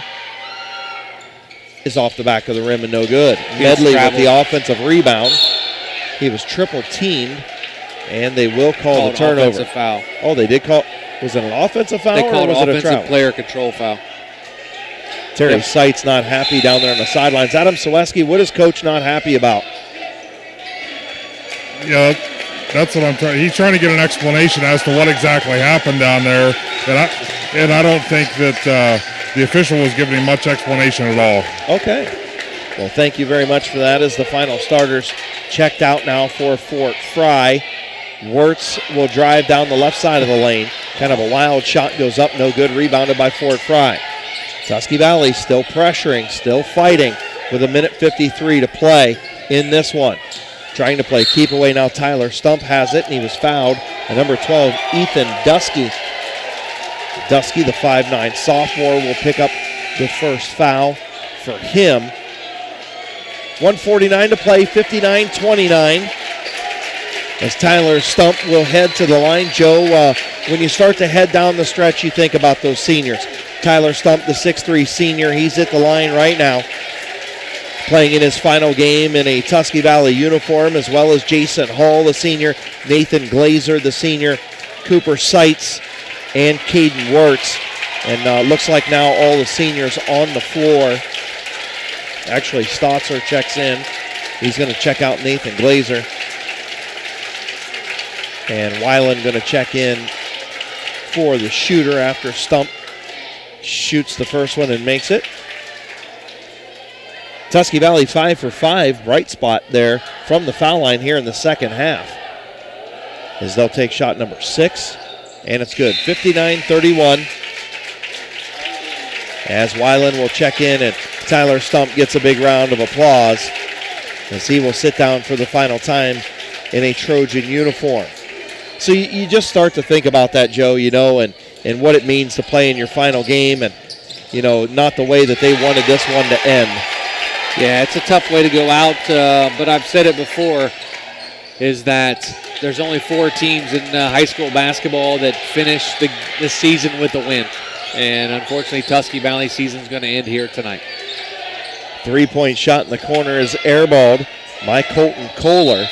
is off the back of the rim and no good. Medley with the offensive rebound. He was triple teamed, and they will call the turnover. Offensive foul. Oh, they did call. Was it an offensive foul or was it a travel? Player control foul. Terry Seitz not happy down there on the sidelines. Adam Saweski, what is Coach not happy about? Yeah, that's what I'm trying. He's trying to get an explanation as to what exactly happened down there, and I don't think that the official was giving him much explanation at all. Okay. Well, thank you very much for that. As the final starters checked out now for Fort Frye. Wirtz will drive down the left side of the lane. Kind of a wild shot goes up, no good. Rebounded by Fort Frye. Tusky Valley still pressuring, still fighting with 1:53 to play in this one. Trying to play keep away now. Tyler Stump has it, and he was fouled. And number 12, Ethan Dusky. Dusky, the 5'9 sophomore, will pick up the first foul for him. 1:49 to play, 59-29. As Tyler Stump will head to the line. Joe, when you start to head down the stretch, you think about those seniors. Tyler Stump, the 6'3 senior, he's at the line right now, playing in his final game in a Tusky Valley uniform, as well as Jason Hall, the senior, Nathan Glazer, the senior, Cooper Seitz, and Caden Wirtz. And looks like now all the seniors on the floor. Actually, Stotzer checks in. He's going to check out Nathan Glazer. And Weiland going to check in for the shooter after Stump shoots the first one and makes it. Tusky Valley 5 for 5, bright spot there from the foul line here in the second half. As they'll take shot number 6, and it's good. 59-31. As Weiland will check in, and Tyler Stump gets a big round of applause as he will sit down for the final time in a Trojan uniform. So you just start to think about that, Joe, you know, and what it means to play in your final game. And not the way that they wanted this one to end. Yeah, it's a tough way to go out, but I've said it before, is that there's only 4 teams in high school basketball that finish the season with a win. And unfortunately, Tusky Valley's season's going to end here tonight. 3-point shot in the corner is airballed by Colton Kohler.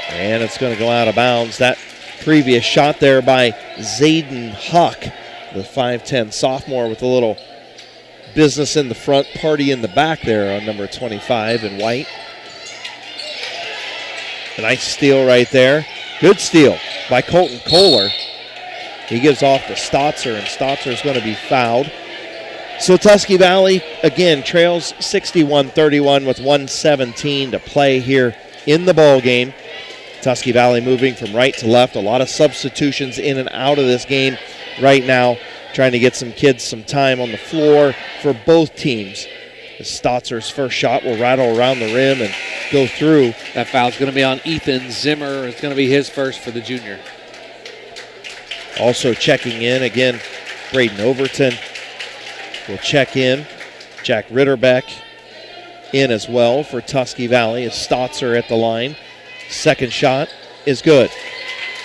And it's going to go out of bounds. That previous shot there by Zayden Huck, the 5'10 sophomore with a little business in the front, party in the back there on number 25 in white. A nice steal right there. Good steal by Colton Kohler. He gives off to Stotzer, and Stotzer is going to be fouled. So Tusky Valley, again, trails 61-31 with 1:17 to play here in the ball game. Tusky Valley moving from right to left. A lot of substitutions in and out of this game right now, trying to get some kids some time on the floor for both teams. Stotzer's first shot will rattle around the rim and go through. That foul's going to be on Ethan Zimmer. It's going to be his first for the junior. Also checking in, again, Braden Overton will check in. Jack Ritterbeck in as well for Tusky Valley as Stotzer at the line. Second shot is good.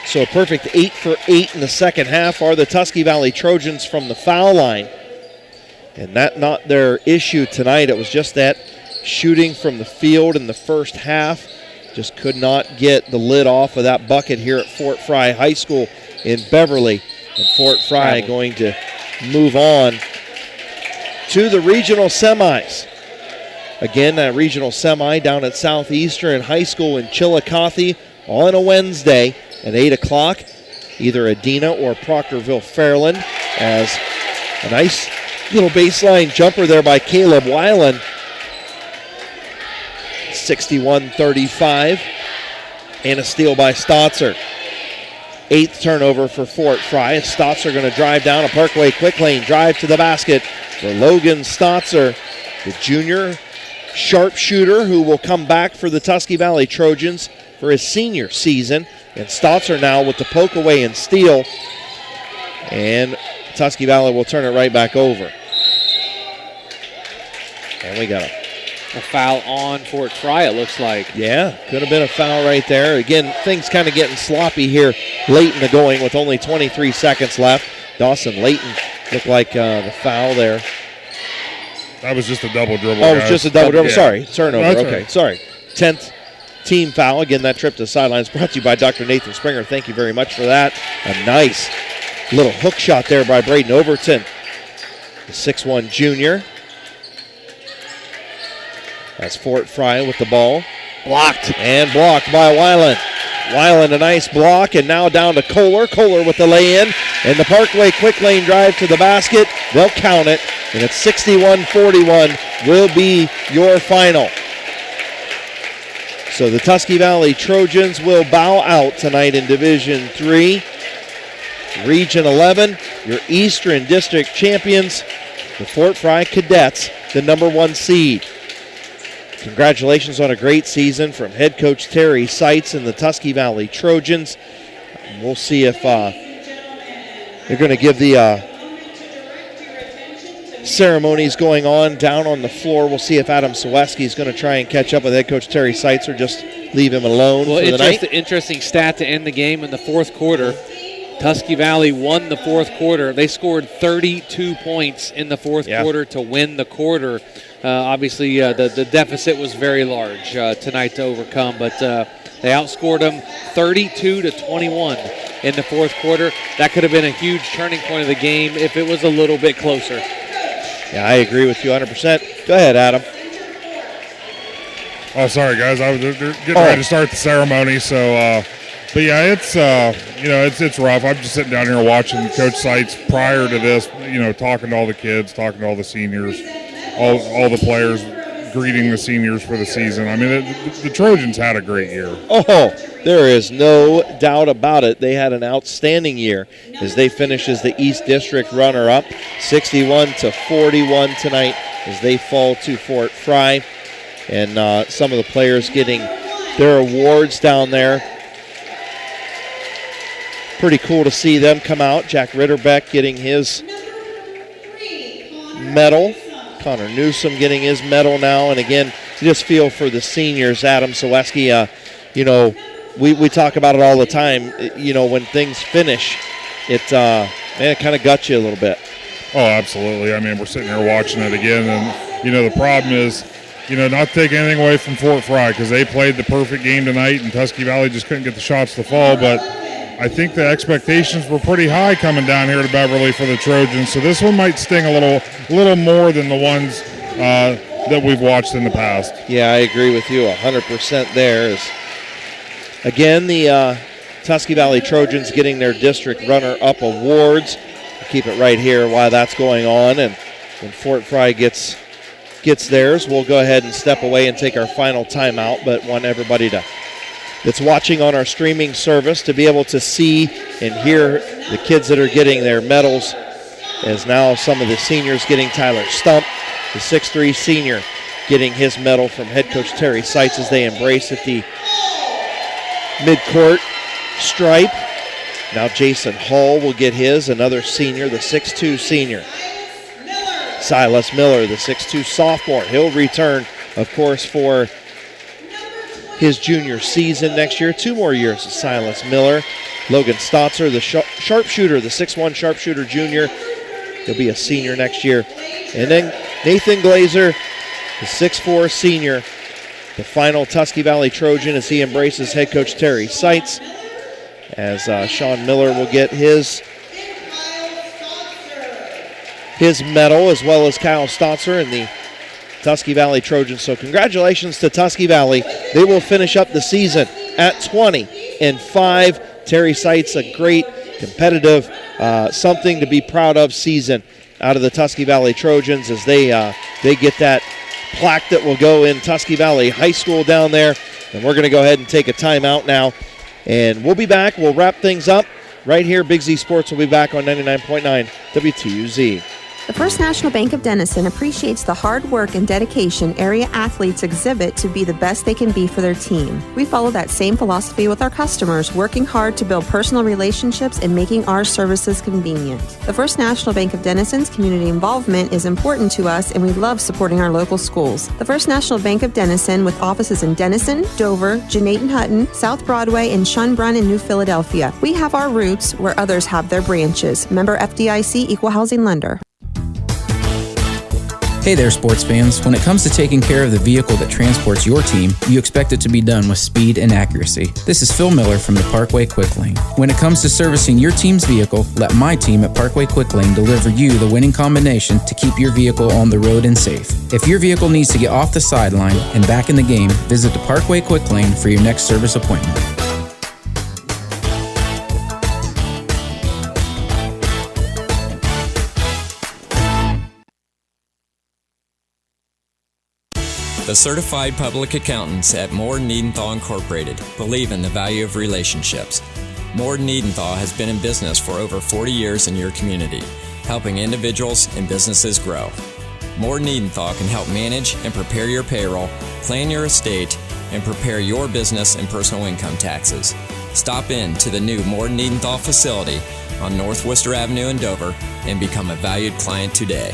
So a perfect 8 for 8 in the second half are the Tusky Valley Trojans from the foul line. And that not their issue tonight. It was just that shooting from the field in the first half. Just could not get the lid off of that bucket here at Fort Frye High School in Beverly. And Fort Frye going to move on to the regional semis. Again, that regional semi down at Southeastern High School in Chillicothe on a Wednesday at 8 o'clock. Either Adina or Proctorville Fairland, as a nice little baseline jumper there by Caleb Weiland. 61-35. And a steal by Stotzer. 8th turnover for Fort Frye. Stotzer going to drive down a Parkway quick lane drive to the basket for Logan Stotzer, the junior sharpshooter who will come back for the Tusky Valley Trojans for his senior season. And Stotzer now with the poke away and steal. And Tusky Valley will turn it right back over. And we got a foul on Fort Frye, it looks like. Yeah, could have been a foul right there. Again, things kind of getting sloppy here late in the going with only 23 seconds left. Dawson Layton looked like the foul there. That was just a double dribble. Oh, it was just a double dribble. Yeah. Sorry, turnover. That's okay, right. Sorry. 10th team foul. Again, that trip to the sidelines brought to you by Dr. Nathan Springer. Thank you very much for that. A nice little hook shot there by Braden Overton, the 6'1 junior. That's Fort Frye with the ball. Blocked. And blocked by Weiland. Weiland, a nice block, and now down to Kohler. Kohler with the lay-in, and the Parkway quick lane drive to the basket. They'll count it, and it's 61-41 will be your final. So the Tusky Valley Trojans will bow out tonight in Division III. Region 11, your Eastern District champions, the Fort Frye Cadets, the number 1 seed. Congratulations on a great season from head coach Terry Seitz and the Tusky Valley Trojans. We'll see if they're going to give the ceremonies going on down on the floor. We'll see if Adam Saweski is going to try and catch up with head coach Terry Seitz or just leave him alone for the night. Interesting stat to end the game in the fourth quarter. Tusky Valley won the fourth quarter. They scored 32 points in the fourth quarter to win the quarter. Obviously, the deficit was very large tonight to overcome, but they outscored them 32-21 in the fourth quarter. That could have been a huge turning point of the game if it was a little bit closer. Yeah, I agree with you 100%. Go ahead, Adam. Oh, sorry, guys. They're getting ready to start the ceremony, so... But yeah, it's rough. I'm just sitting down here watching Coach Seitz prior to this, talking to all the kids, talking to all the seniors, all the players, greeting the seniors for the season. I mean, the Trojans had a great year. Oh, there is no doubt about it. They had an outstanding year as they finish as the East District runner-up, 61-41 tonight as they fall to Fort Frye. And some of the players getting their awards down there. Pretty cool to see them come out. Jack Ritterbeck getting his medal. Connor Newsom getting his medal now. And again, you just feel for the seniors. Adam Saweski, we talk about it all the time. When things finish, it kind of guts you a little bit. Oh, absolutely. I mean, we're sitting here watching it again, and, the problem is, not taking anything away from Fort Frye because they played the perfect game tonight, and Tusky Valley just couldn't get the shots to fall, but I think the expectations were pretty high coming down here to Beverly for the Trojans, so this one might sting a little more than the ones that we've watched in the past. Yeah, I agree with you 100% there. Again, the Tusky Valley Trojans getting their district runner-up awards. We'll keep it right here while that's going on, and when Fort Frye gets theirs, we'll go ahead and step away and take our final timeout, but want everybody that's watching on our streaming service to be able to see and hear the kids that are getting their medals, as now some of the seniors getting Tyler Stump, the 6'3 senior, getting his medal from head coach Terry Seitz as they embrace at the midcourt stripe. Now Jason Hall will get his, another senior, the 6'2 senior. Silas Miller, the 6'2 sophomore. He'll return, of course, for his junior season next year. 2 more years of Silas Miller. Logan Stotzer, the sharpshooter, the 6'1 sharpshooter junior. He'll be a senior next year. And then Nathan Glazer, the 6'4 senior, the final Tusky Valley Trojan as he embraces head coach Terry Seitz. As Sean Miller will get his medal, as well as Kyle Stotzer and the Tusky Valley Trojans. So congratulations to Tusky Valley. They will finish up the season at 20-5. Terry Seitz, a great competitive, something to be proud of season out of the Tusky Valley Trojans as they get that plaque that will go in Tusky Valley High School down there. And we're going to go ahead and take a timeout now. And we'll be back. We'll wrap things up right here. Big Z Sports will be back on 99.9 WTUZ. The First National Bank of Denison appreciates the hard work and dedication area athletes exhibit to be the best they can be for their team. We follow that same philosophy with our customers, working hard to build personal relationships and making our services convenient. The First National Bank of Denison's community involvement is important to us, and we love supporting our local schools. The First National Bank of Denison, with offices in Denison, Dover, Jeanette Hutton, South Broadway, and Schunbrunn in New Philadelphia. We have our roots where others have their branches. Member FDIC, Equal Housing Lender. Hey there, sports fans. When it comes to taking care of the vehicle that transports your team, you expect it to be done with speed and accuracy. This is Phil Miller from the Parkway Quick Lane. When it comes to servicing your team's vehicle, let my team at Parkway Quick Lane deliver you the winning combination to keep your vehicle on the road and safe. If your vehicle needs to get off the sideline and back in the game, visit the Parkway Quick Lane for your next service appointment. The certified public accountants at Moore Niedenthal Incorporated believe in the value of relationships. Moore Niedenthal has been in business for over 40 years in your community, helping individuals and businesses grow. Moore Niedenthal can help manage and prepare your payroll, plan your estate, and prepare your business and personal income taxes. Stop in to the new Moore Niedenthal facility on North Worcester Avenue in Dover and become a valued client today.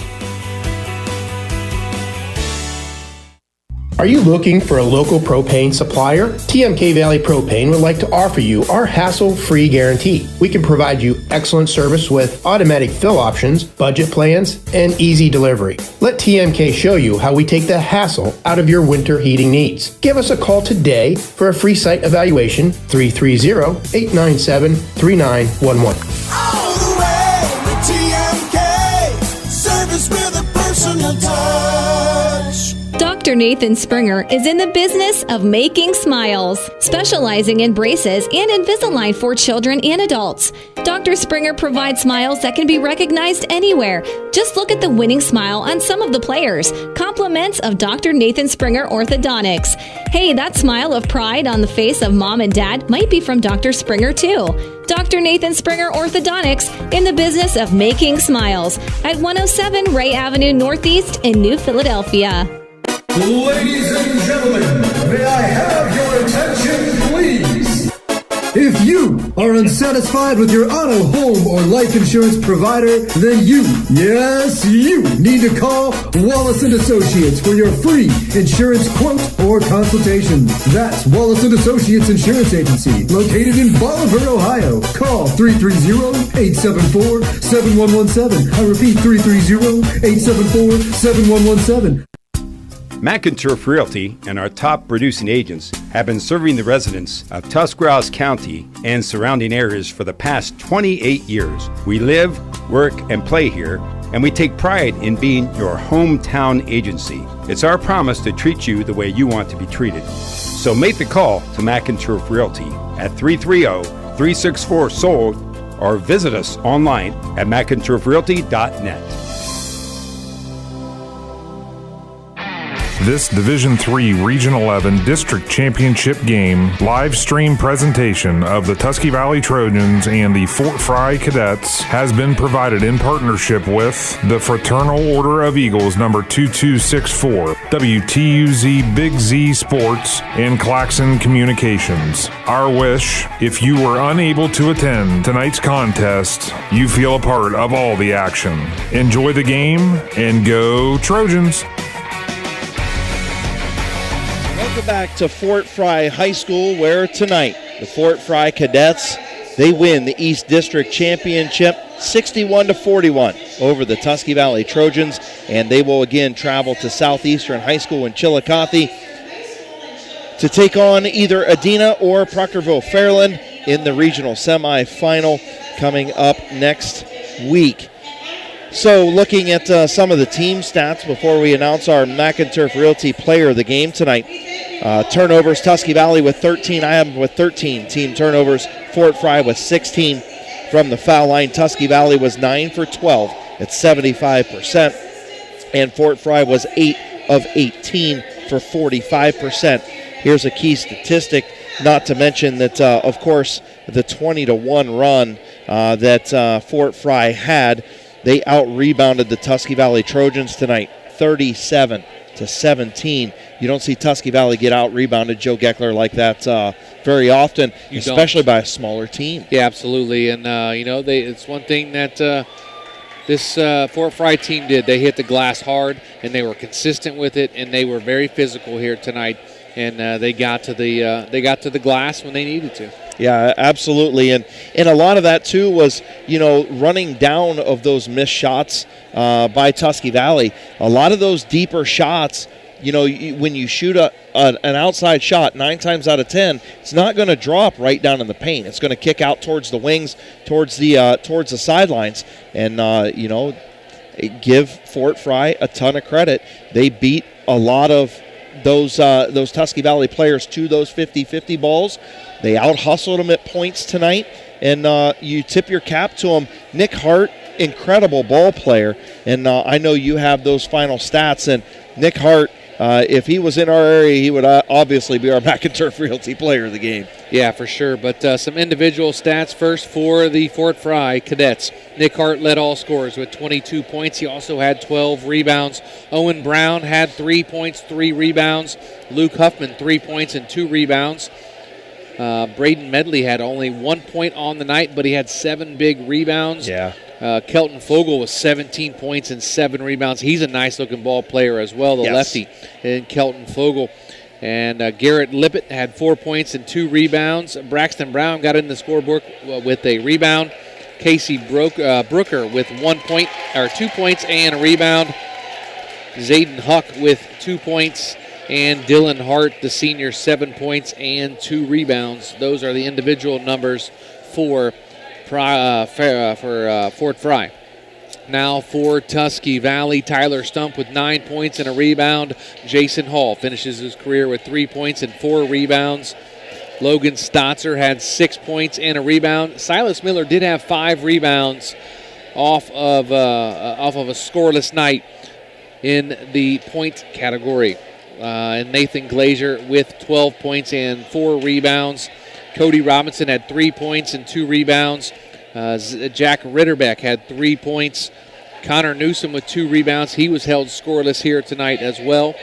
Are you looking for a local propane supplier? TMK Valley Propane would like to offer you our hassle-free guarantee. We can provide you excellent service with automatic fill options, budget plans, and easy delivery. Let TMK show you how we take the hassle out of your winter heating needs. Give us a call today for a free site evaluation, 330-897-3911. All the way with TMK, service with a personal touch. Dr. Nathan Springer is in the business of making smiles, specializing in braces and Invisalign for children and adults. Dr. Springer provides smiles that can be recognized anywhere. Just look at the winning smile on some of the players. Compliments of Dr. Nathan Springer Orthodontics. Hey, that smile of pride on the face of mom and dad might be from Dr. Springer too. Dr. Nathan Springer Orthodontics, in the business of making smiles, at 107 Ray Avenue Northeast in New Philadelphia. Ladies and gentlemen, may I have your attention, please? If you are unsatisfied with your auto, home, or life insurance provider, then you, yes, you need to call Wallace & Associates for your free insurance quote or consultation. That's Wallace & Associates Insurance Agency, located in Bolivar, Ohio. Call 330-874-7117. I repeat, 330-874-7117. McInturf Realty and our top producing agents have been serving the residents of Tuscarawas County and surrounding areas for the past 28 years. We live, work, and play here, and we take pride in being your hometown agency. It's our promise to treat you the way you want to be treated. So make the call to McInturf Realty at 330-364-SOLD or visit us online at McInturfRealty.net. This Division III Region 11 District Championship game live stream presentation of the Tusky Valley Trojans and the Fort Frye Cadets has been provided in partnership with the Fraternal Order of Eagles number 2264, WTUZ Big Z Sports, and Claxon Communications. Our wish, if you were unable to attend tonight's contest, you feel a part of all the action. Enjoy the game and go Trojans! Welcome back to Fort Frye High School, where tonight the Fort Frye Cadets, they win the East District Championship 61-41 over the Tusky Valley Trojans, and they will again travel to Southeastern High School in Chillicothe to take on either Adena or Proctorville Fairland in the regional semifinal coming up next week. So looking at some of the team stats before we announce our McInturf Realty player of the game tonight. Turnovers, Tusky Valley with 13, I have with 13 team turnovers, Fort Frye with 16 from the foul line. Tusky Valley was 9 for 12 at 75%, and Fort Frye was 8 of 18 for 45%. Here's a key statistic, not to mention that, of course, the 20-1 run that Fort Frye had. They out-rebounded the Tusky Valley Trojans tonight, 37-17. You don't see Tusky Valley get out-rebounded, Joe Geckler, like that very often, especially by a smaller team. Yeah, absolutely. And, it's one thing that this Fort Frye team did. They hit the glass hard, and they were consistent with it, and they were very physical here tonight. And they got to the glass when they needed to. Yeah, absolutely. And a lot of that, too, was, running down of those missed shots by Tusky Valley. A lot of those deeper shots, when you shoot an outside shot, 9 times out of 10, it's not going to drop right down in the paint. It's going to kick out towards the wings, towards the sidelines. And, give Fort Frye a ton of credit. They beat a lot of those Tusky Valley players to those 50-50 balls. They out-hustled them at points tonight, and you tip your cap to them. Nick Hart, incredible ball player, and I know you have those final stats, and Nick Hart, if he was in our area, he would obviously be our McInturf Realty player of the game. Yeah, for sure, but some individual stats first for the Fort Frye Cadets. Nick Hart led all scorers with 22 points. He also had 12 rebounds. Owen Brown had 3 points, 3 rebounds. Luke Huffman, 3 points and 2 rebounds. Braden Medley had only 1 point on the night, but he had 7 big rebounds. Yeah. Kelton Fogle was 17 points and 7 rebounds. He's a nice-looking ball player as well, the lefty, and Kelton Fogle. And Garrett Lippett had 4 points and 2 rebounds. Braxton Brown got in the scorebook with a rebound. Casey Brooker with 2 points and a rebound. Zayden Huck with 2 points. And Dylan Hart, the senior, 7 points and 2 rebounds. Those are the individual numbers for Fort Frye. Now for Tusky Valley, Tyler Stump with 9 points and a rebound. Jason Hall finishes his career with 3 points and 4 rebounds. Logan Stotzer had 6 points and a rebound. Silas Miller did have 5 rebounds off of a scoreless night in the point category. And Nathan Glazier with 12 points and 4 rebounds. Cody Robinson had 3 points and 2 rebounds. Jack Ritterbeck had 3 points. Connor Newsom with 2 rebounds. He was held scoreless here tonight as well.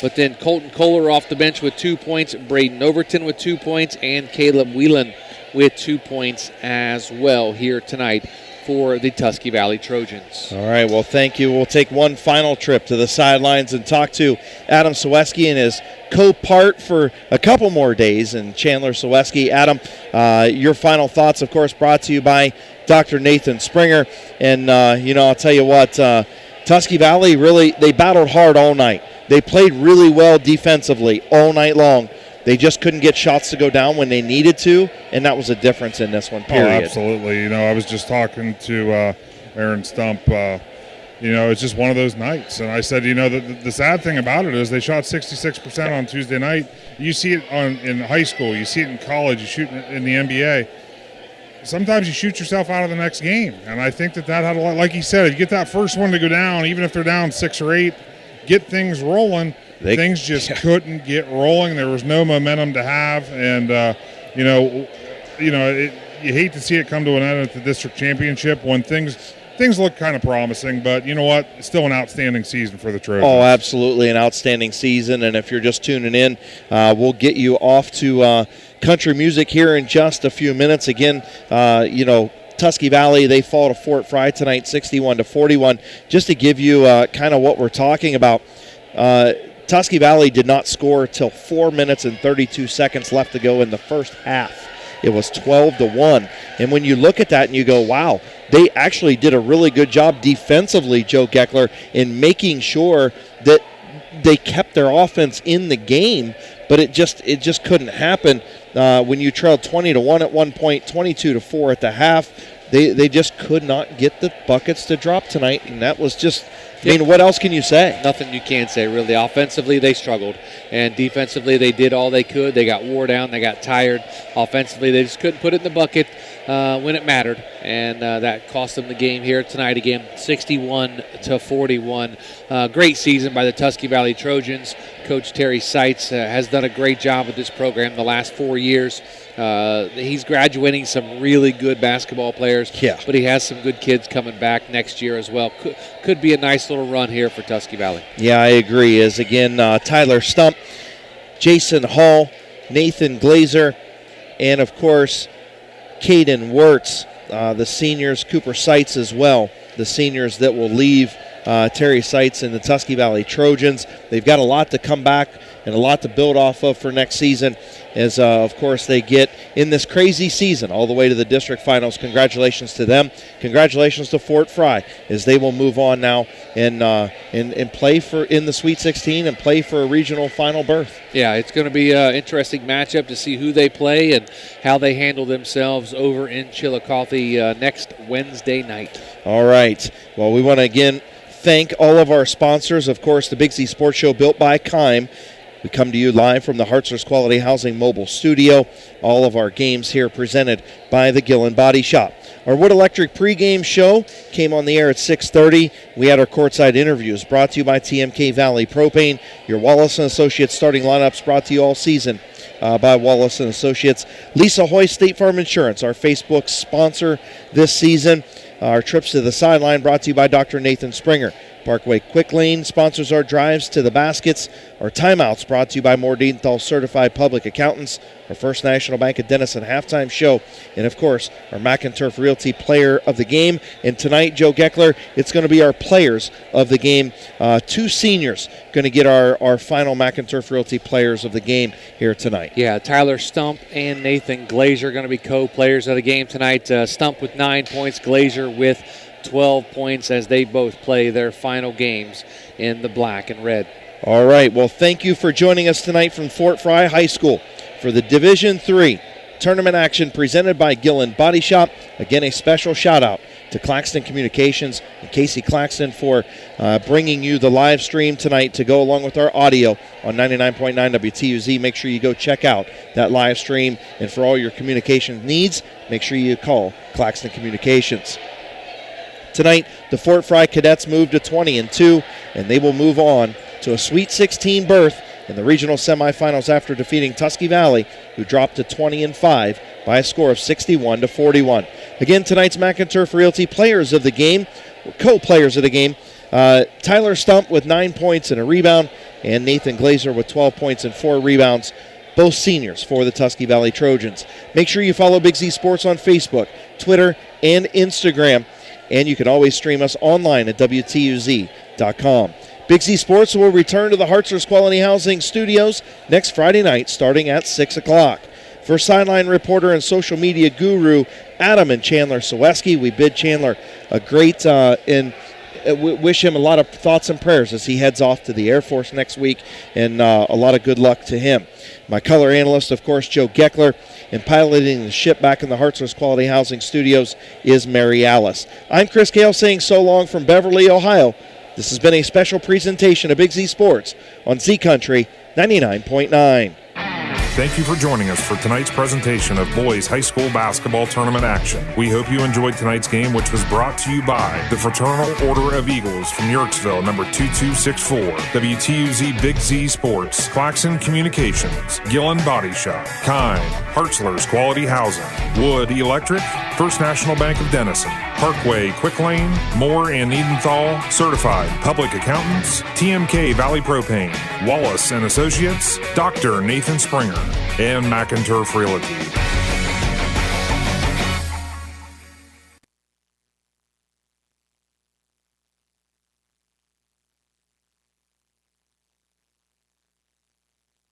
But then Colton Kohler off the bench with 2 points, Braden Overton with 2 points, and Caleb Whelan with 2 points as well here tonight for the Tusky Valley Trojans. All right, well, thank you. We'll take one final trip to the sidelines and talk to Adam Sawecki and his co-part for a couple more days, and Chandler Sawecki. Adam, your final thoughts, of course, brought to you by Dr. Nathan Springer. And, I'll tell you what, Tusky Valley really, they battled hard all night. They played really well defensively all night long. They just couldn't get shots to go down when they needed to, and that was a difference in this one, period. Oh, absolutely. I was just talking to Aaron Stump. It's just one of those nights. And I said, the sad thing about it is they shot 66% on Tuesday night. You see it in high school. You see it in college. You shoot it in the NBA. Sometimes you shoot yourself out of the next game. And I think that had a lot, like you said, you get that first one to go down, even if they're down 6 or 8, get things rolling. Things just couldn't get rolling. There was no momentum to have, and you hate to see it come to an end at the district championship when things look kind of promising. But you know what? It's still an outstanding season for the Trojans. Oh, absolutely, an outstanding season. And if you're just tuning in, we'll get you off to country music here in just a few minutes. Again, Tusky Valley, they fall to Fort Frye tonight, 61-41. Just to give you kind of what we're talking about. Tusky Valley did not score till 4 minutes and 32 seconds left to go in the first half. It was 12-1. And when you look at that and you go, wow, they actually did a really good job defensively, Joe Geckler, in making sure that they kept their offense in the game, but it just couldn't happen. When you trailed 20-1 at one point, 22-4 at the half, they just could not get the buckets to drop tonight, and that was just – what else can you say? Nothing you can say, really. Offensively, they struggled. And defensively, they did all they could. They got wore down. They got tired. Offensively, they just couldn't put it in the bucket when it mattered. And that cost them the game here tonight again, 61-41. Great season by the Tusky Valley Trojans. Coach Terry Seitz has done a great job with this program the last 4 years. He's graduating some really good basketball players, but he has some good kids coming back next year as well. Could be a nice little run here for Tusky Valley. Yeah, I agree. As again, Tyler Stump, Jason Hall, Nathan Glazer, and of course, Caden Wirtz, the seniors, Cooper Seitz as well, the seniors that will leave Terry Seitz and the Tusky Valley Trojans. They've got a lot to come back and a lot to build off of for next season as, of course, they get in this crazy season all the way to the district finals. Congratulations to them. Congratulations to Fort Frye as they will move on now and play in the Sweet 16 and play for a regional final berth. Yeah, it's going to be an interesting matchup to see who they play and how they handle themselves over in Chillicothe next Wednesday night. All right. Well, we want to again thank all of our sponsors. Of course, the Big Z Sports Show built by Kime. We come to you live from the Hartzler's Quality Housing mobile studio. All of our games here presented by the Gillen Body Shop. Our Wood Electric pregame show came on the air at 6:30. We had our Courtside Interviews brought to you by TMK Valley Propane. Your Wallace & Associates starting lineups brought to you all season by Wallace & Associates. Lisa Hoy, State Farm Insurance, our Facebook sponsor this season. Our trips to the sideline brought to you by Dr. Nathan Springer. Parkway Quick Lane sponsors our drives to the baskets. Our timeouts brought to you by Mordenthal Certified Public Accountants. Our First National Bank of Denison halftime show. And, of course, our McInturf Realty Player of the Game. And tonight, Joe Geckler, it's going to be our Players of the Game. 2 seniors going to get our final McInturf Realty Players of the Game here tonight. Yeah, Tyler Stump and Nathan Glazer are going to be co-players of the game tonight. Stump with 9 points, Glazer with 12 points as they both play their final games in the black and red. All right. Well, thank you for joining us tonight from Fort Frye High School for the Division III tournament action presented by Gillen Body Shop. Again, a special shout-out to Claxton Communications and Casey Claxton for bringing you the live stream tonight to go along with our audio on 99.9 WTUZ. Make sure you go check out that live stream. And for all your communication needs, make sure you call Claxton Communications. Tonight, the Fort Frye Cadets move to 20-2, and they will move on to a Sweet 16 berth in the regional semifinals after defeating Tusky Valley, who dropped to 20-5 by a score of 61-41. Again, tonight's McInturf Realty Players of the Game, co-players of the game, Tyler Stump with 9 points and a rebound, and Nathan Glazer with 12 points and 4 rebounds, both seniors for the Tusky Valley Trojans. Make sure you follow Big Z Sports on Facebook, Twitter, and Instagram, and you can always stream us online at WTUZ.com. Big Z Sports will return to the Hartzler's Quality Housing Studios next Friday night starting at 6 o'clock. For sideline reporter and social media guru Adam and Chandler Seweski, we bid Chandler a great wish him a lot of thoughts and prayers as he heads off to the Air Force next week, and a lot of good luck to him. My color analyst, of course, Joe Geckler, and piloting the ship back in the Hartzler's Quality Housing Studios is Mary Alice. I'm Chris Gale saying so long from Beverly, Ohio. This has been a special presentation of Big Z Sports on Z Country 99.9. Thank you for joining us for tonight's presentation of boys high school basketball tournament action. We hope you enjoyed tonight's game, which was brought to you by the Fraternal Order of Eagles from Yerkesville, number 2264, WTUZ Big Z Sports, Claxon Communications, Gillen Body Shop, Kine, Hartzler's Quality Housing, Wood Electric, First National Bank of Denison, Parkway Quick Lane, Moore and Niedenthal, Certified Public Accountants, TMK Valley Propane, Wallace and Associates, Dr. Nathan Springer, and McInturf Realty.